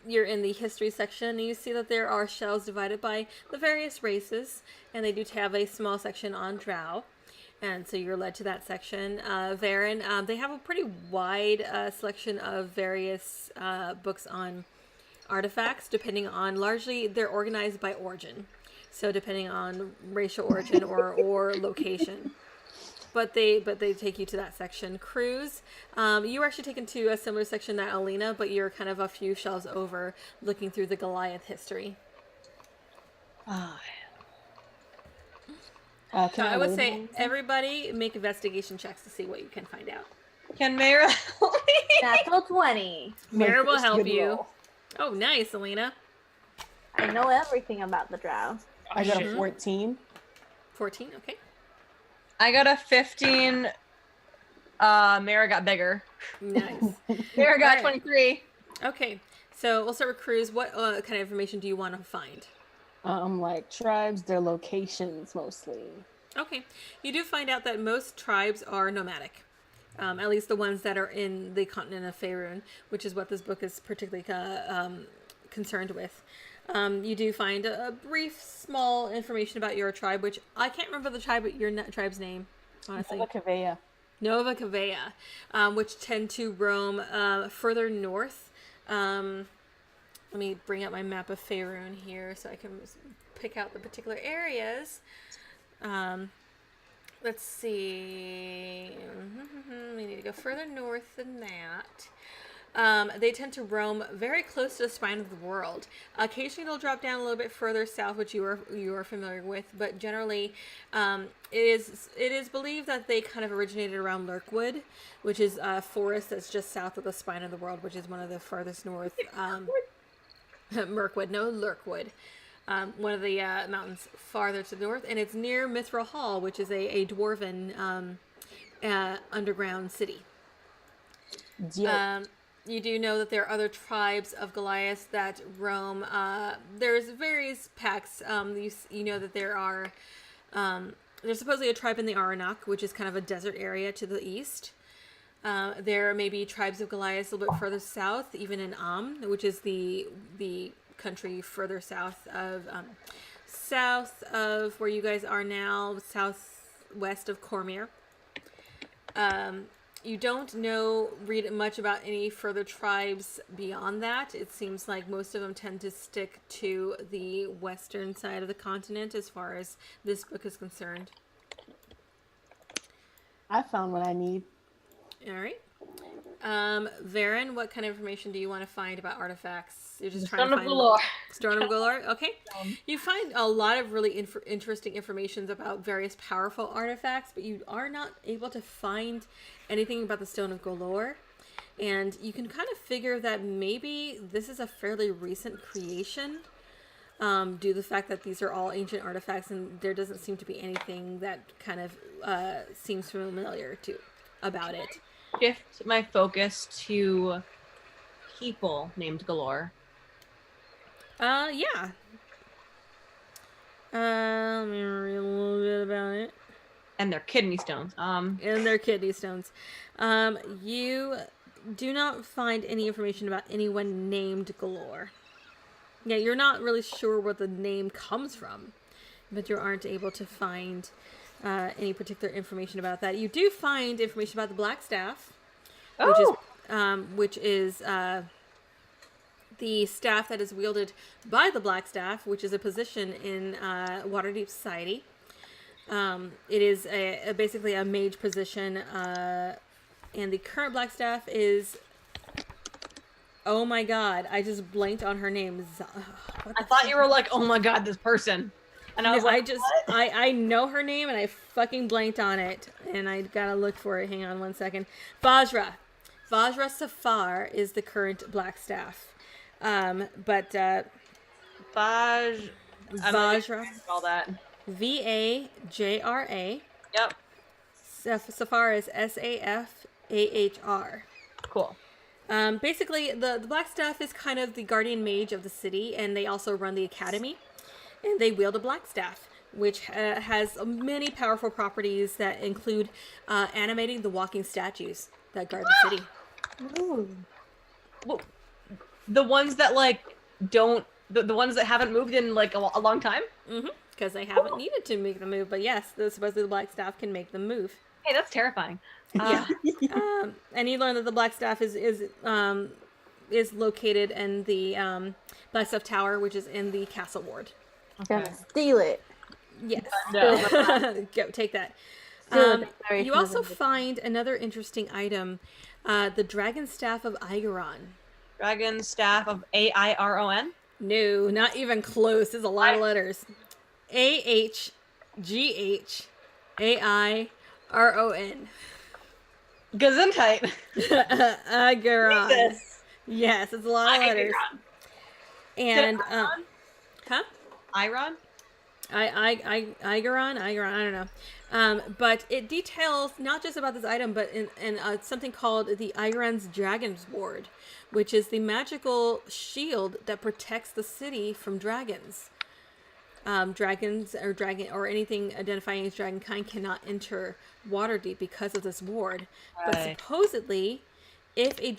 you're in the history section, and you see that there are shelves divided by the various races, and they do have a small section on Drow. And so you're led to that section. Varen, they have a pretty wide selection of various books on artifacts, depending on, largely they're organized by origin. So depending on racial origin or location. But they take you to that section. Cruz, you were actually taken to a similar section that Alina, but you're kind of a few shelves over, looking through the Goliath history. So I would say everybody make investigation checks to see what you can find out. Can Mayra help me? Natural 20. Mira will help Good you. roll. Oh, nice, Alina. I know everything about the Drow. I got a 14. 14, okay. I got a 15. Mayra got bigger. Nice. Mayra got Alright. 23. Okay, so we'll start with Cruz. What kind of information do you want to find? Like tribes, their locations mostly. Okay, you do find out that most tribes are nomadic. At least the ones that are in the continent of Faerun, which is what this book is particularly concerned with. You do find a brief, small information about your tribe, which I can't remember your tribe's name, honestly. Nova Kavea, which tend to roam further north. Let me bring up my map of Faerun here so I can pick out the particular areas. Let's see. We need to go further north than that. They tend to roam very close to the spine of the world. Occasionally they'll drop down a little bit further south, which you are familiar with, but generally it is believed that they kind of originated around Lurkwood, which is a forest that's just south of the spine of the world, which is one of the farthest north. Lurkwood. One of the mountains farther to the north, and it's near Mithril Hall, which is a dwarven underground city. You do know that there are other tribes of Goliath that roam. There's various packs. You know that there's supposedly a tribe in the Aranok, which is kind of a desert area to the east. There may be tribes of Goliath a little bit further south, even in which is the country further south of where you guys are now, southwest of Cormyr. You don't read much about any further tribes beyond that. It seems like most of them tend to stick to the western side of the continent as far as this book is concerned. I found what I need. All right. Varen, what kind of information do you want to find about artifacts? You're just trying to find Stone of Golor. Okay. You find a lot of really interesting information about various powerful artifacts, but you are not able to find anything about the Stone of Golor. And you can kind of figure that maybe this is a fairly recent creation, due to the fact that these are all ancient artifacts, and there doesn't seem to be anything that kind of seems familiar about it. Shift my focus to people named Galore. Yeah. Let me read a little bit about it. And their kidney stones. And their kidney stones. You do not find any information about anyone named Galore. Yeah, you're not really sure where the name comes from, but you aren't able to find any particular information about that. You do find information about the Black Staff, which is the staff that is wielded by the Black Staff, which is a position in Waterdeep Society. It is basically a mage position, and the current Black Staff is Oh my god, I just blanked on her name. I thought you were like, oh my god, this person. And I was like, I know her name and I fucking blanked on it. And I gotta look for it. Hang on one second. Vajra. Vajra Safar is the current Black Staff. Vajra. All that. Vajra. Yep. Safar is Safahr. Cool. Basically, the Black Staff is kind of the guardian mage of the city, and they also run the academy. And they wield a Black Staff, which has many powerful properties that include animating the walking statues that guard the city. Ooh. Well, the ones that like don't, the ones that haven't moved in like a long time. Because they haven't needed to make them move, but yes, supposedly the Black Staff can make them move. Hey, that's terrifying. Yeah. And you learn that the Black Staff is located in the Black Staff Tower, which is in the castle ward. Gonna steal it. Yes. No. Go take that. You also find another interesting item, the Dragon Staff of Aigeron. Dragon Staff of Airon? No, not even close. There's a lot of letters. AHGHAIRON. Gesundheit. Aigeron. Jesus. Yes, it's a lot of letters. And huh? Iron? Aigeron, I don't know. But it details not just about this item, but in something called the Aigeron's Dragon's Ward, which is the magical shield that protects the city from dragons. Dragons or anything identifying as dragonkind cannot enter Waterdeep because of this ward. Right. But supposedly, if a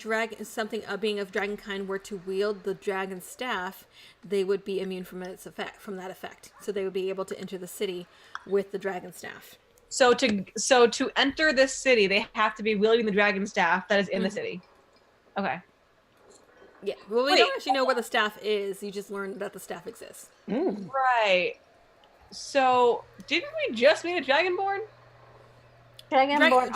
being of dragonkind were to wield the dragon staff, they would be immune from that effect. So they would be able to enter the city with the dragon staff. So to enter this city, they have to be wielding the dragon staff that is in the city. Okay. Yeah. Well, we don't actually know where the staff is. You just learn that the staff exists. Right. So didn't we just meet a dragonborn? Dragonborn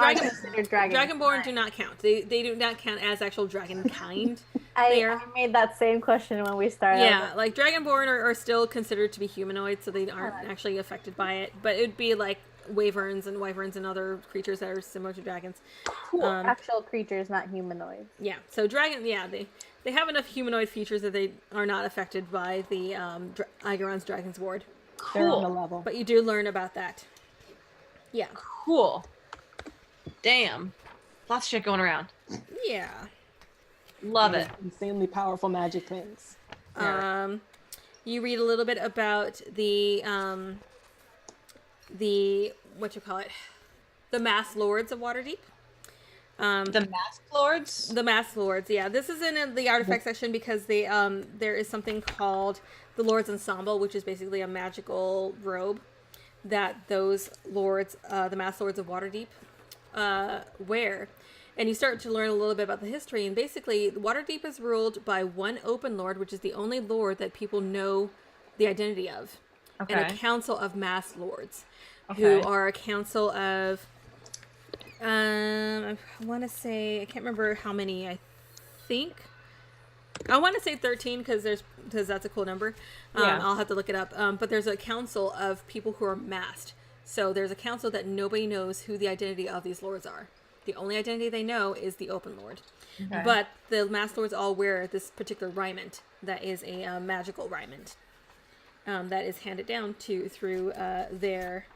do not count. They do not count as actual dragon kind. I made that same question when we started. Yeah, like Dragonborn are still considered to be humanoid, so they aren't actually affected by it. But it would be like wyverns and other creatures that are similar to dragons. Cool. Actual creatures, not humanoids. Yeah, so they have enough humanoid features that they are not affected by the Aigeron's Dragon's Ward. They're on the level. But you do learn about that. Yeah. Cool. Damn. Lots of shit going around. Yeah. Love it. Insanely powerful magic things. You read a little bit about the Masked Lords of Waterdeep. The Masked Lords? The Masked Lords, yeah. This is in the artifact section because there is something called the Lords Ensemble, which is basically a magical robe that those lords, the Masked Lords of Waterdeep, wear. And you start to learn a little bit about the history. And basically, Waterdeep is ruled by one open lord, which is the only lord that people know the identity of. Okay. And a council of masked lords, who are a council of, I want to say, I can't remember how many. I want to say 13 because that's a cool number. I'll have to look it up. But there's a council of people who are masked. So there's a council that nobody knows who the identity of these lords are. The only identity they know is the open lord. Okay. But the masked lords all wear this particular raiment that is a magical raiment that is handed down through their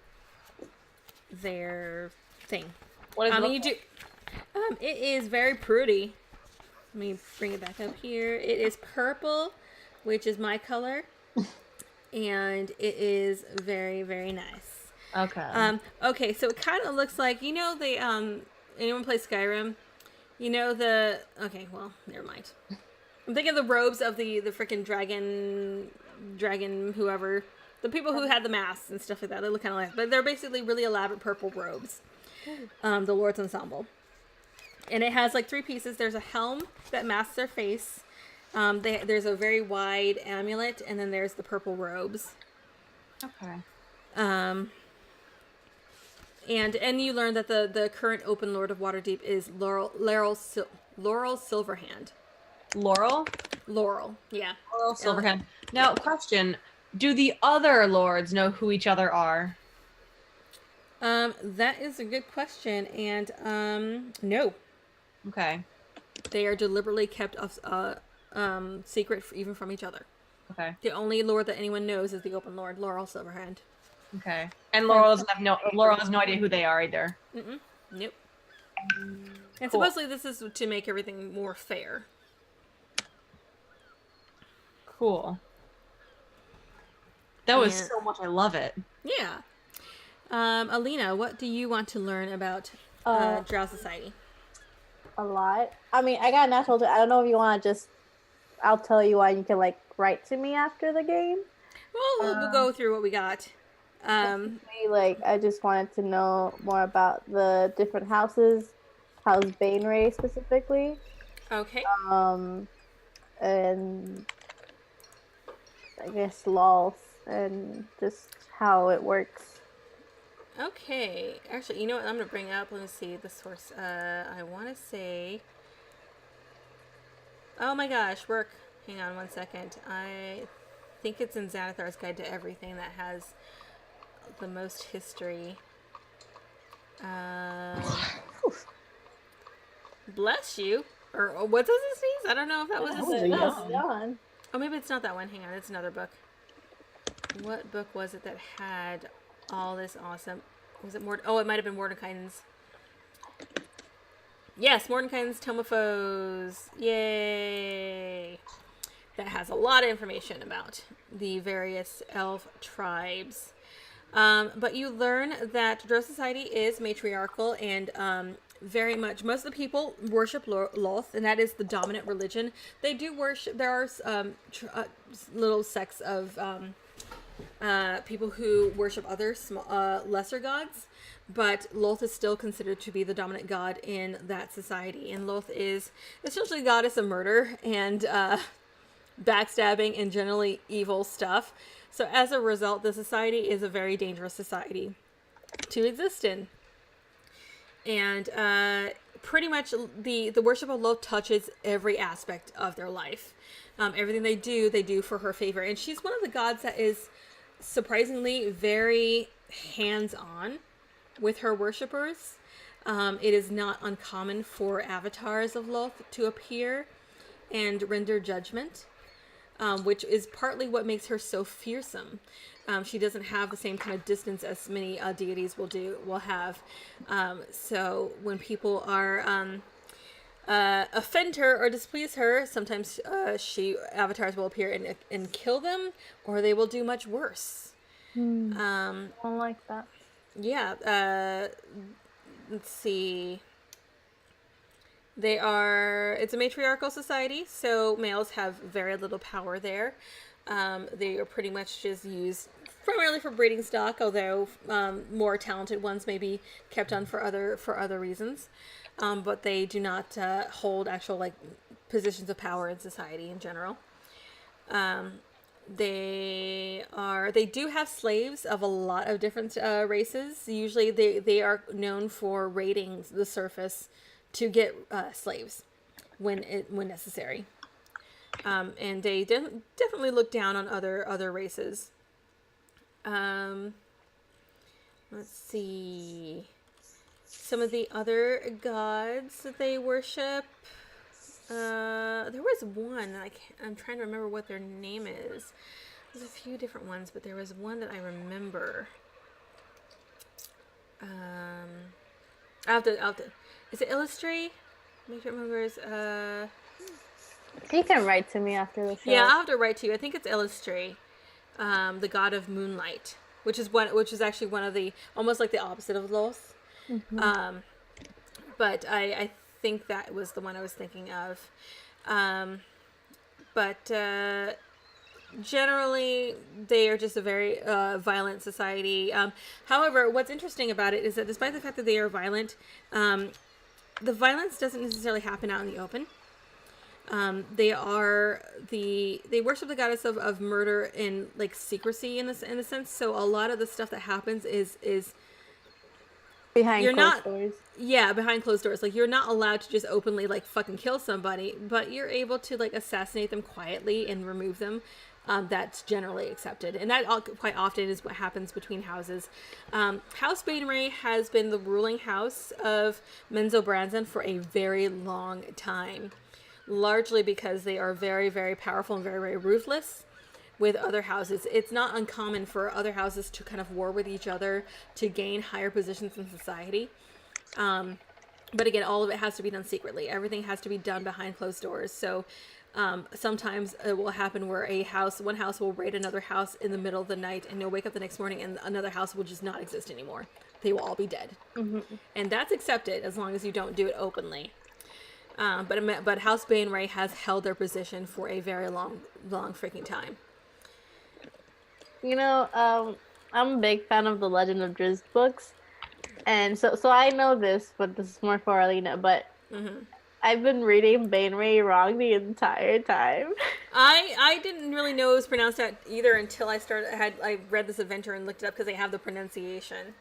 thing. What is it? It is very pretty. Let me bring it back up here. It is purple, which is my color, and it is very, very nice. Okay. Okay, so it kind of looks like, anyone play Skyrim? Okay, well, never mind. I'm thinking of the robes of the freaking dragon, whoever. The people who had the masks and stuff like that. They look kind of like, but they're basically really elaborate purple robes. The Lord's Ensemble. And it has like 3 pieces. There's a helm that masks their face. There's a very wide amulet, and then there's the purple robes. Okay. And you learn that the current open lord of Waterdeep is Laurel Silverhand. Laurel? Laurel. Yeah. Laurel Silverhand. Now, question. Do the other lords know who each other are? That is a good question, and no, Okay. they are deliberately kept secret even from each other. Okay. The only lord that anyone knows is the Open Lord, Laurel Silverhand. Okay. And Laurel has no idea who they are either. Nope. And Cool. supposedly this is to make everything more fair. Cool. That was Yeah. so much. I love it. Yeah. Alina, what do you want to learn about Drow Society? A lot. I mean, I got a natural. I don't know if you want to just. I'll tell you why. You can like write to me after the game. Well, we'll go through what we got. Like, I just wanted to know more about the different houses, House Bainray specifically, Okay. and I guess Loth, and just how it works. Okay. Actually, you know what? I'm going to bring up, let me see the source. I want to say... Oh my gosh, work. Hang on one second. I think it's in Xanathar's Guide to Everything that has the most history. Bless you. Or what does it sneeze? I don't know if that was a was a sneeze. Yawn. Oh, maybe it's not that one. Hang on, it's another book. What book was it that had all this awesome... Was it more? Oh, it might have been Mordecai's. Yes, Mordecai's Tome of Foes. Yay! That has a lot of information about the various elf tribes. But you learn that Drow Society is matriarchal and very much, most of the people worship Loth, and that is the dominant religion. They do worship, there are little sects of people who worship other lesser gods, but Loth is still considered to be the dominant god in that society. And Loth is essentially a goddess of murder and backstabbing and generally evil stuff. So as a result, the society is a very dangerous society to exist in. And pretty much the worship of Loth touches every aspect of their life. Everything they do for her favor. And she's one of the gods that is surprisingly very hands-on with her worshippers. It is not uncommon for avatars of Loth to appear and render judgment, which is partly what makes her so fearsome. She doesn't have the same kind of distance as many deities will have. So when people are offend her or displease her, sometimes avatars will appear and kill them, or they will do much worse. I don't like that. Yeah. Let's see. It's a matriarchal society, so males have very little power there. They are pretty much just used primarily for breeding stock, although more talented ones may be kept on for other reasons. But they do not hold actual positions of power in society in general. They do have slaves of a lot of different races. Usually they are known for raiding the surface to get slaves when necessary. And they definitely look down on other races. Let's see. Some of the other gods that they worship. There was one that I'm trying to remember what their name is. There's a few different ones, but there was one that I remember. I'll have to. Is it Illustrate? Make sure it remembers. You can write to me after the show. Yeah, I'll have to write to you. I think it's Illustrate, the god of moonlight, which is actually one of the almost like the opposite of Loth. Mm-hmm. But I think that was the one I was thinking of. But generally, they are just a very violent society. However, what's interesting about it is that despite the fact that they are violent, the violence doesn't necessarily happen out in the open. They worship the goddess of murder in secrecy in a sense. So a lot of the stuff that happens is Behind you're closed not doors. yeah, behind closed doors. Like, you're not allowed to just openly, like, fucking kill somebody, but you're able to, like, assassinate them quietly and remove them. That's generally accepted. And that quite often is what happens between houses. House Bainray has been the ruling house of Menzo Branson for a very long time. Largely because they are very, very powerful and very, very ruthless with other houses. It's not uncommon for other houses to kind of war with each other to gain higher positions in society. But again, all of it has to be done secretly. Everything has to be done behind closed doors. So sometimes it will happen where one house will raid another house in the middle of the night, and you'll wake up the next morning and another house will just not exist anymore. They will all be dead. Mm-hmm. And that's accepted as long as you don't do it openly. But House Bainray has held their position for a very long freaking time. You know, I'm a big fan of the Legend of Drizzt books. And so I know this, but this is more for Alina, but I've been reading Bainray wrong the entire time. I didn't really know it was pronounced that either until I read this adventure and looked it up because they have the pronunciation.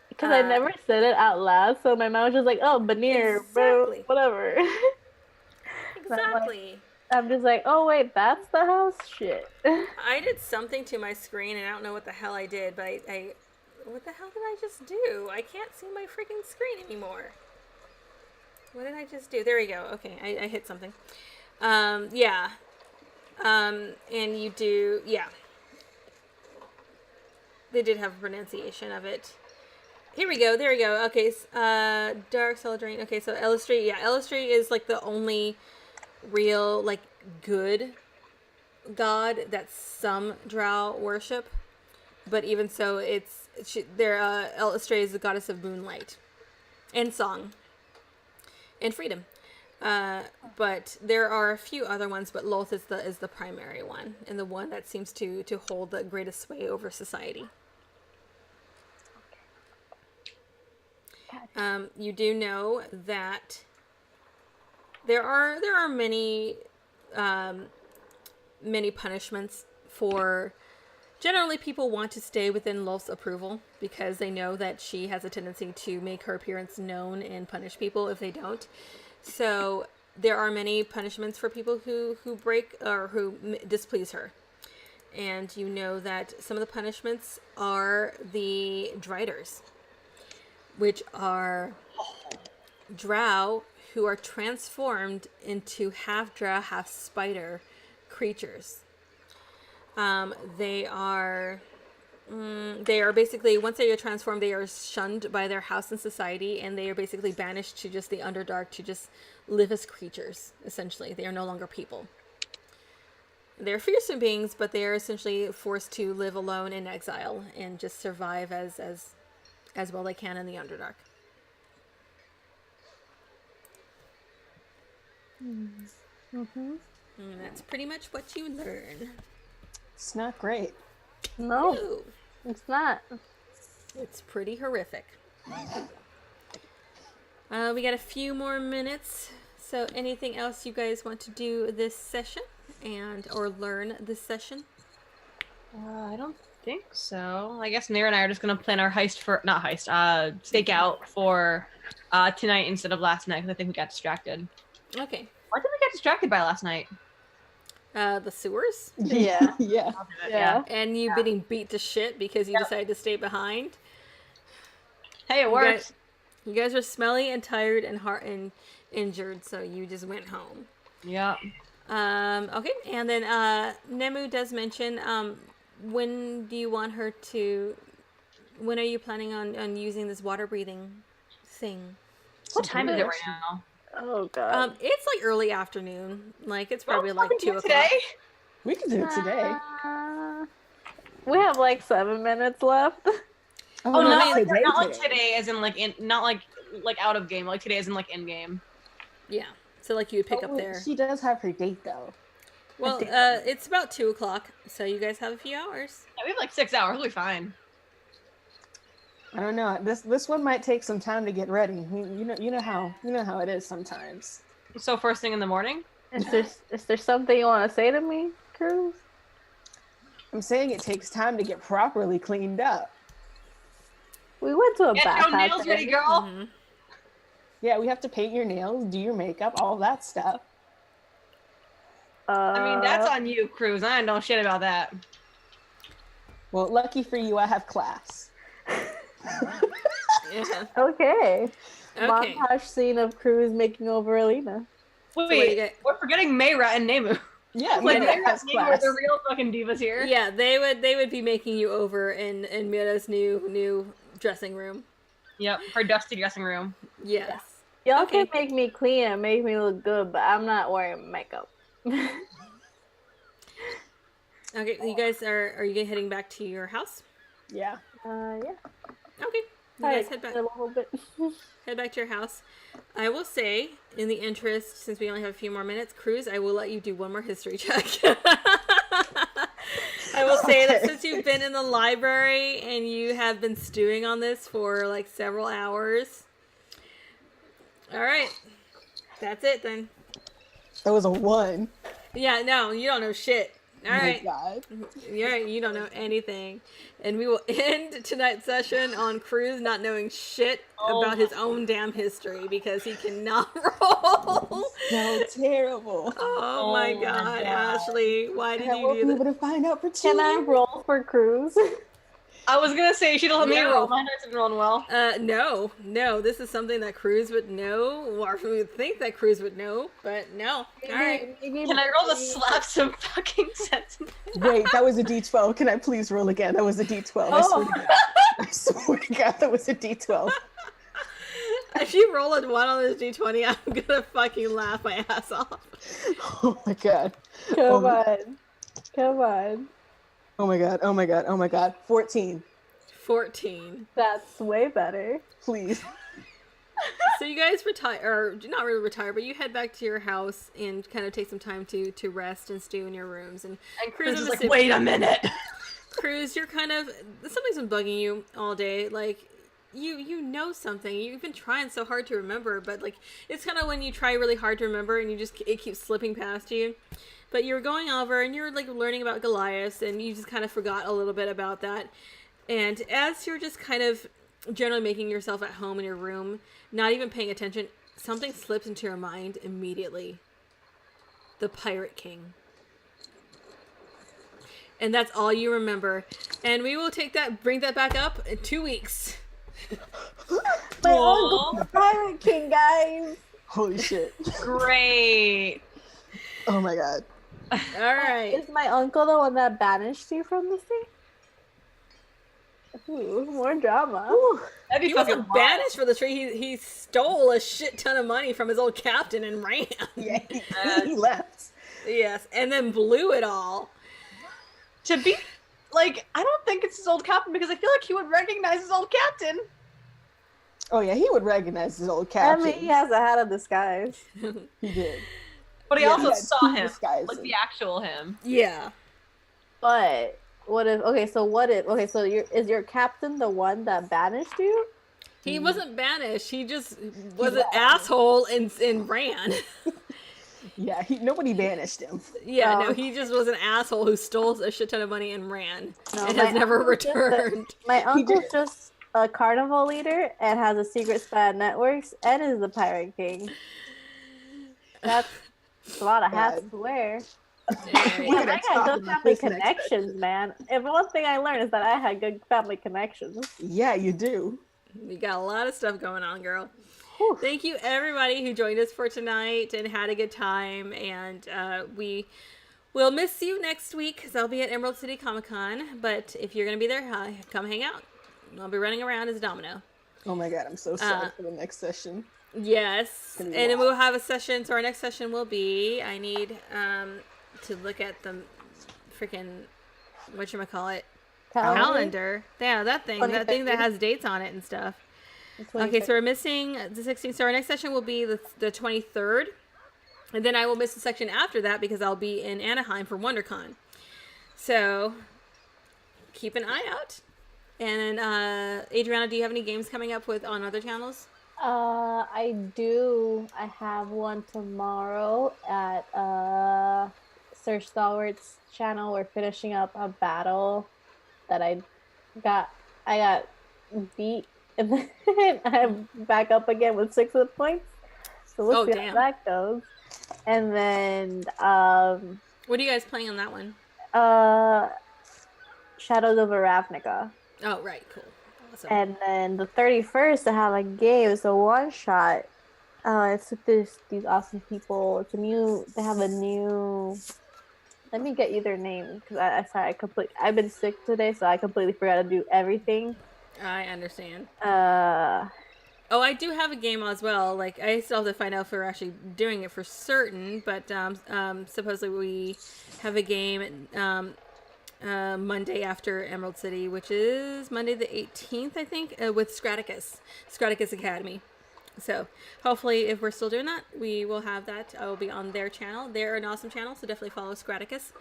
Because I never said it out loud, so my mom was just like, oh, Banir, exactly. whatever. Exactly. I'm just like, oh wait, that's the house? Shit. I did something to my screen and I don't know what the hell I did, but what the hell did I just do? I can't see my freaking screen anymore. What did I just do? There we go. Okay, I hit something. Yeah. And you do, yeah. They did have a pronunciation of it. Here we go. There we go. Okay. Dark Celadrine. Okay, so Elistri. Yeah, Elistri is like the only real, like, good god that some drow worship. But even so, Elistri is the goddess of moonlight and song and freedom. But there are a few other ones, but Lolth is the primary one and the one that seems to hold the greatest sway over society. You do know that there are many punishments for. Generally, people want to stay within Lolth's approval because they know that she has a tendency to make her appearance known and punish people if they don't. So there are many punishments for people who break or who displease her. And you know that some of the punishments are the Driders, which are drow who are transformed into half drow, half spider creatures. They are basically, once they are transformed, they are shunned by their house and society, and they are basically banished to just the Underdark to just live as creatures, essentially. They are no longer people. They're fearsome beings, but they are essentially forced to live alone in exile and just survive as well they can in the Underdark. Mm-hmm. And that's pretty much what you learn. It's not great. No, Ooh. it's not. It's pretty horrific. We got a few more minutes. So anything else you guys want to do this session or learn this session? I don't think so. I guess Nair and I are just going to plan our stakeout for tonight instead of last night because I think we got distracted. Okay. What did we get distracted by last night? The sewers? Yeah. Yeah. And you getting beat to shit because you decided to stay behind? Hey, it worked. You guys were smelly and tired and injured, so you just went home. Yeah. Okay, and then Nemu does mention, when do you want her to... When are you planning on using this water breathing thing? What time is it right now? Oh god. It's like early afternoon. Like it's probably like 2 o'clock. Today? We can do it today. We have like 7 minutes left. Oh, no, not today, like today, as in like not like out of game. Like today, as in like in game. Yeah. So like you would pick up there. She does have her date though. Well, it's about 2 o'clock, so you guys have a few hours. Yeah, we have like 6 hours. We'll be fine. I don't know. This one might take some time to get ready. You know how it is sometimes. So first thing in the morning? Is there something you want to say to me, Cruz? I'm saying it takes time to get properly cleaned up. We went to a Get your bathhouse. nails ready, girl. Mhm. Yeah, we have to paint your nails, do your makeup, all that stuff. I mean, that's on you, Cruz. I don't know shit about that. Well, lucky for you, I have class. Yeah. Okay. Okay. Montage scene of Cruz making over Alina. Wait, what do you get? we're forgetting Mayra and Nemu. Yeah, Like, Mira Mayra has and Nemu are class. the real fucking divas here. Yeah, they would be making you over in Mira's new dressing room. Yep, her dusty dressing room. Yes. Y'all Okay. can make me clean and make me look good, but I'm not wearing makeup. Okay, you guys are you heading back to your house? Yeah. Yeah. Okay. You guys head back. A little bit. Head back to your house. I will say, in the interest, since we only have a few more minutes, Cruz, I will let you do one more history check. I will say that since you've been in the library and you have been stewing on this for like several hours. All right. That's it then. That was a 1. Yeah, no, you don't know shit. All Oh right. my God. You don't know anything. And we will end tonight's session on Cruz not knowing shit about his own damn history because he cannot roll. So terrible. Oh my god, Ashley. Why did I you won't do be that? able to find out for 2 Can I years. roll for Cruz? I was gonna say, she doesn't let me No. roll. Mine hasn't rolled well. No. This is something that Cruz would know, or we would think that Cruz would know, but no. All right. Can I roll to slap some fucking sense? Wait, that was a D12. Can I please roll again? That was a D12. I swear to God. I swear to God, that was a D12. If you roll a 1 on this D20, I'm gonna fucking laugh my ass off. Oh my God. Come on. Come on. Oh my God. Oh my God. Oh my God. 14. 14. That's way better. Please. So you guys retire, or not really retire, but you head back to your house and kind of take some time to rest and stew in your rooms. And Cruz is I'm like, assuming- wait a minute. Cruz, you're kind of, something's been bugging you all day. Like, you know something. You've been trying so hard to remember, but like, it's kind of when you try really hard to remember and it keeps slipping past you. But you're going over and you're like learning about Goliath and you just kind of forgot a little bit about that. And as you're just kind of generally making yourself at home in your room, not even paying attention, something slips into your mind immediately. The Pirate King. And that's all you remember. And we will bring that back up in 2 weeks. My uncle, the Pirate King, guys. Holy shit. Great. Oh my God. All right. Is my uncle the one that banished you from the sea? Ooh, more drama. That'd be He fucking wasn't wild. banished for the tree. He stole a shit ton of money from his old captain and ran. Yeah, he left. Yes, and then blew it all. To be, like, I don't think it's his old captain because I feel like he would recognize his old captain. Oh yeah, he would recognize his old I captain. mean, he has a hat of disguise. He did. But he Yeah, also he had saw two him. disguises. Like the actual him. Yeah. But what if? So is your captain the one that banished you? He wasn't banished. He just was an asshole and ran. Yeah, nobody banished him. Yeah, Oh. no, he just was an asshole who stole a shit ton of money and ran No, and my has never uncle's just a- returned. My uncle's did. just a carnival leader and has a secret spy at networks and is the Pirate King. That's a lot of hats God. to wear. Anyway, We I gotta got talk good about family this next connections, man. If one thing I learned is that I had good family connections. Yeah, you do. you got a lot of stuff going on, girl. Whew. Thank you, everybody who joined us for tonight and had a good time. And we will miss you next week because I'll be at Emerald City Comic Con. But if you're going to be there, come hang out. I'll be running around as Domino. Oh my God, I'm so sad for the next session. Yes. Gonna And be then wild. we'll have a session. So our next session will be, I need to look at the freaking, whatchamacallit, calendar. Yeah, that thing that 23rd. has dates on it and stuff. Okay, so we're missing the 16th. So our next session will be the 23rd. And then I will miss the section after that because I'll be in Anaheim for WonderCon. So keep an eye out. And then, Adriana, do you have any games coming up on other channels? I do. I have one tomorrow at Sir Stalwart's channel. We're finishing up a battle that I got beat, and then I'm back up again with 6 hit points. So we'll Oh, see damn. how that goes. And then What are you guys playing on that one? Shadows over Ravnica. Oh, right. Cool. Awesome. And then the 31st, I have a game. It's a one shot. It's with these awesome people. They have a new. Let me get you their name because I've been sick today, so I completely forgot to do everything. I understand. Uh, Oh, I do have a game as well. Like, I still have to find out if we're actually doing it for certain. But supposedly we have a game Monday after Emerald City, which is Monday the 18th, I think, with Straticus Academy. So hopefully, if we're still doing that, we will have that. I will be on their channel. They're an awesome channel, so definitely follow Straticus.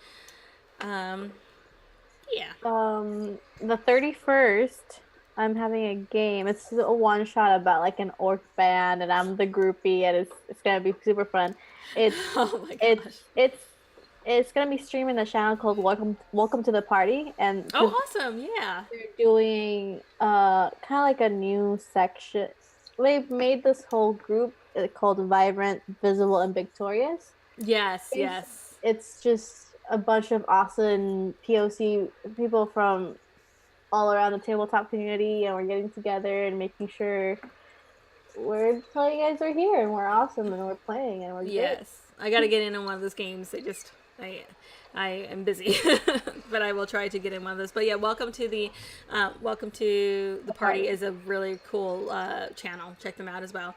Yeah. the 31st, I'm having a game. It's a one shot about like an orc band, and I'm the groupie, and it's gonna be super fun. It's Oh my gosh. it's gonna be streaming the channel called Welcome to the Party, and Oh, awesome. Yeah. they're doing kind of like a new section. They've made this whole group called Vibrant, Visible, and Victorious. Yes. Yes. It's just a bunch of awesome POC people from all around the tabletop community, and we're getting together and making sure we're telling you guys we're here and we're awesome and we're playing and we're good. Yes. I got to get in on one of those games. I am busy, but I will try to get in one of those. But yeah, welcome to the party is a really cool channel. Check them out as well.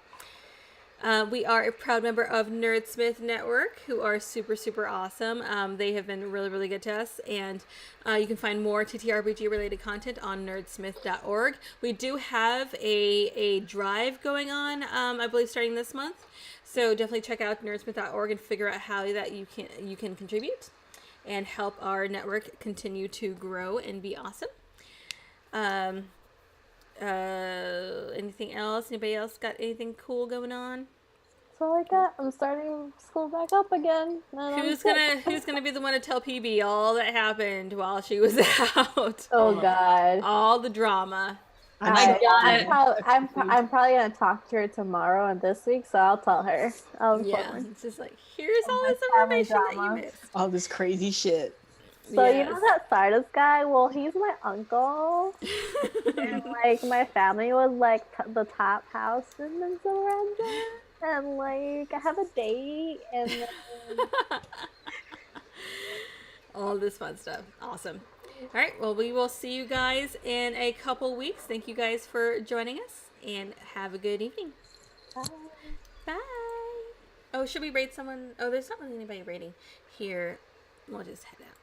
We are a proud member of Nerdsmith Network, who are super, super awesome. They have been really, really good to us. And you can find more TTRPG-related content on nerdsmith.org. We do have a drive going on, I believe, starting this month. So definitely check out nerdsmith.org and figure out how that you can contribute and help our network continue to grow and be awesome. Anything else? Anybody else got anything cool going on? That's all I got. I'm starting school back up again. Who's gonna be the one to tell PB all that happened while she was out? Oh God. All the drama. I'm probably gonna talk to her tomorrow and this week, so I'll tell her. Yeah, it's just like, here's all this family information that you drama. missed. All this crazy shit. So Yes. you know that Zardoz guy? Well, he's my uncle, and like my family was like the top house in Lorenzo, and like I have a date, and then... all this fun stuff. Awesome. All right, well, we will see you guys in a couple weeks. Thank you guys for joining us, and have a good evening. Bye. Bye. Oh, should we rate someone? Oh, there's not really anybody rating here. We'll just head out.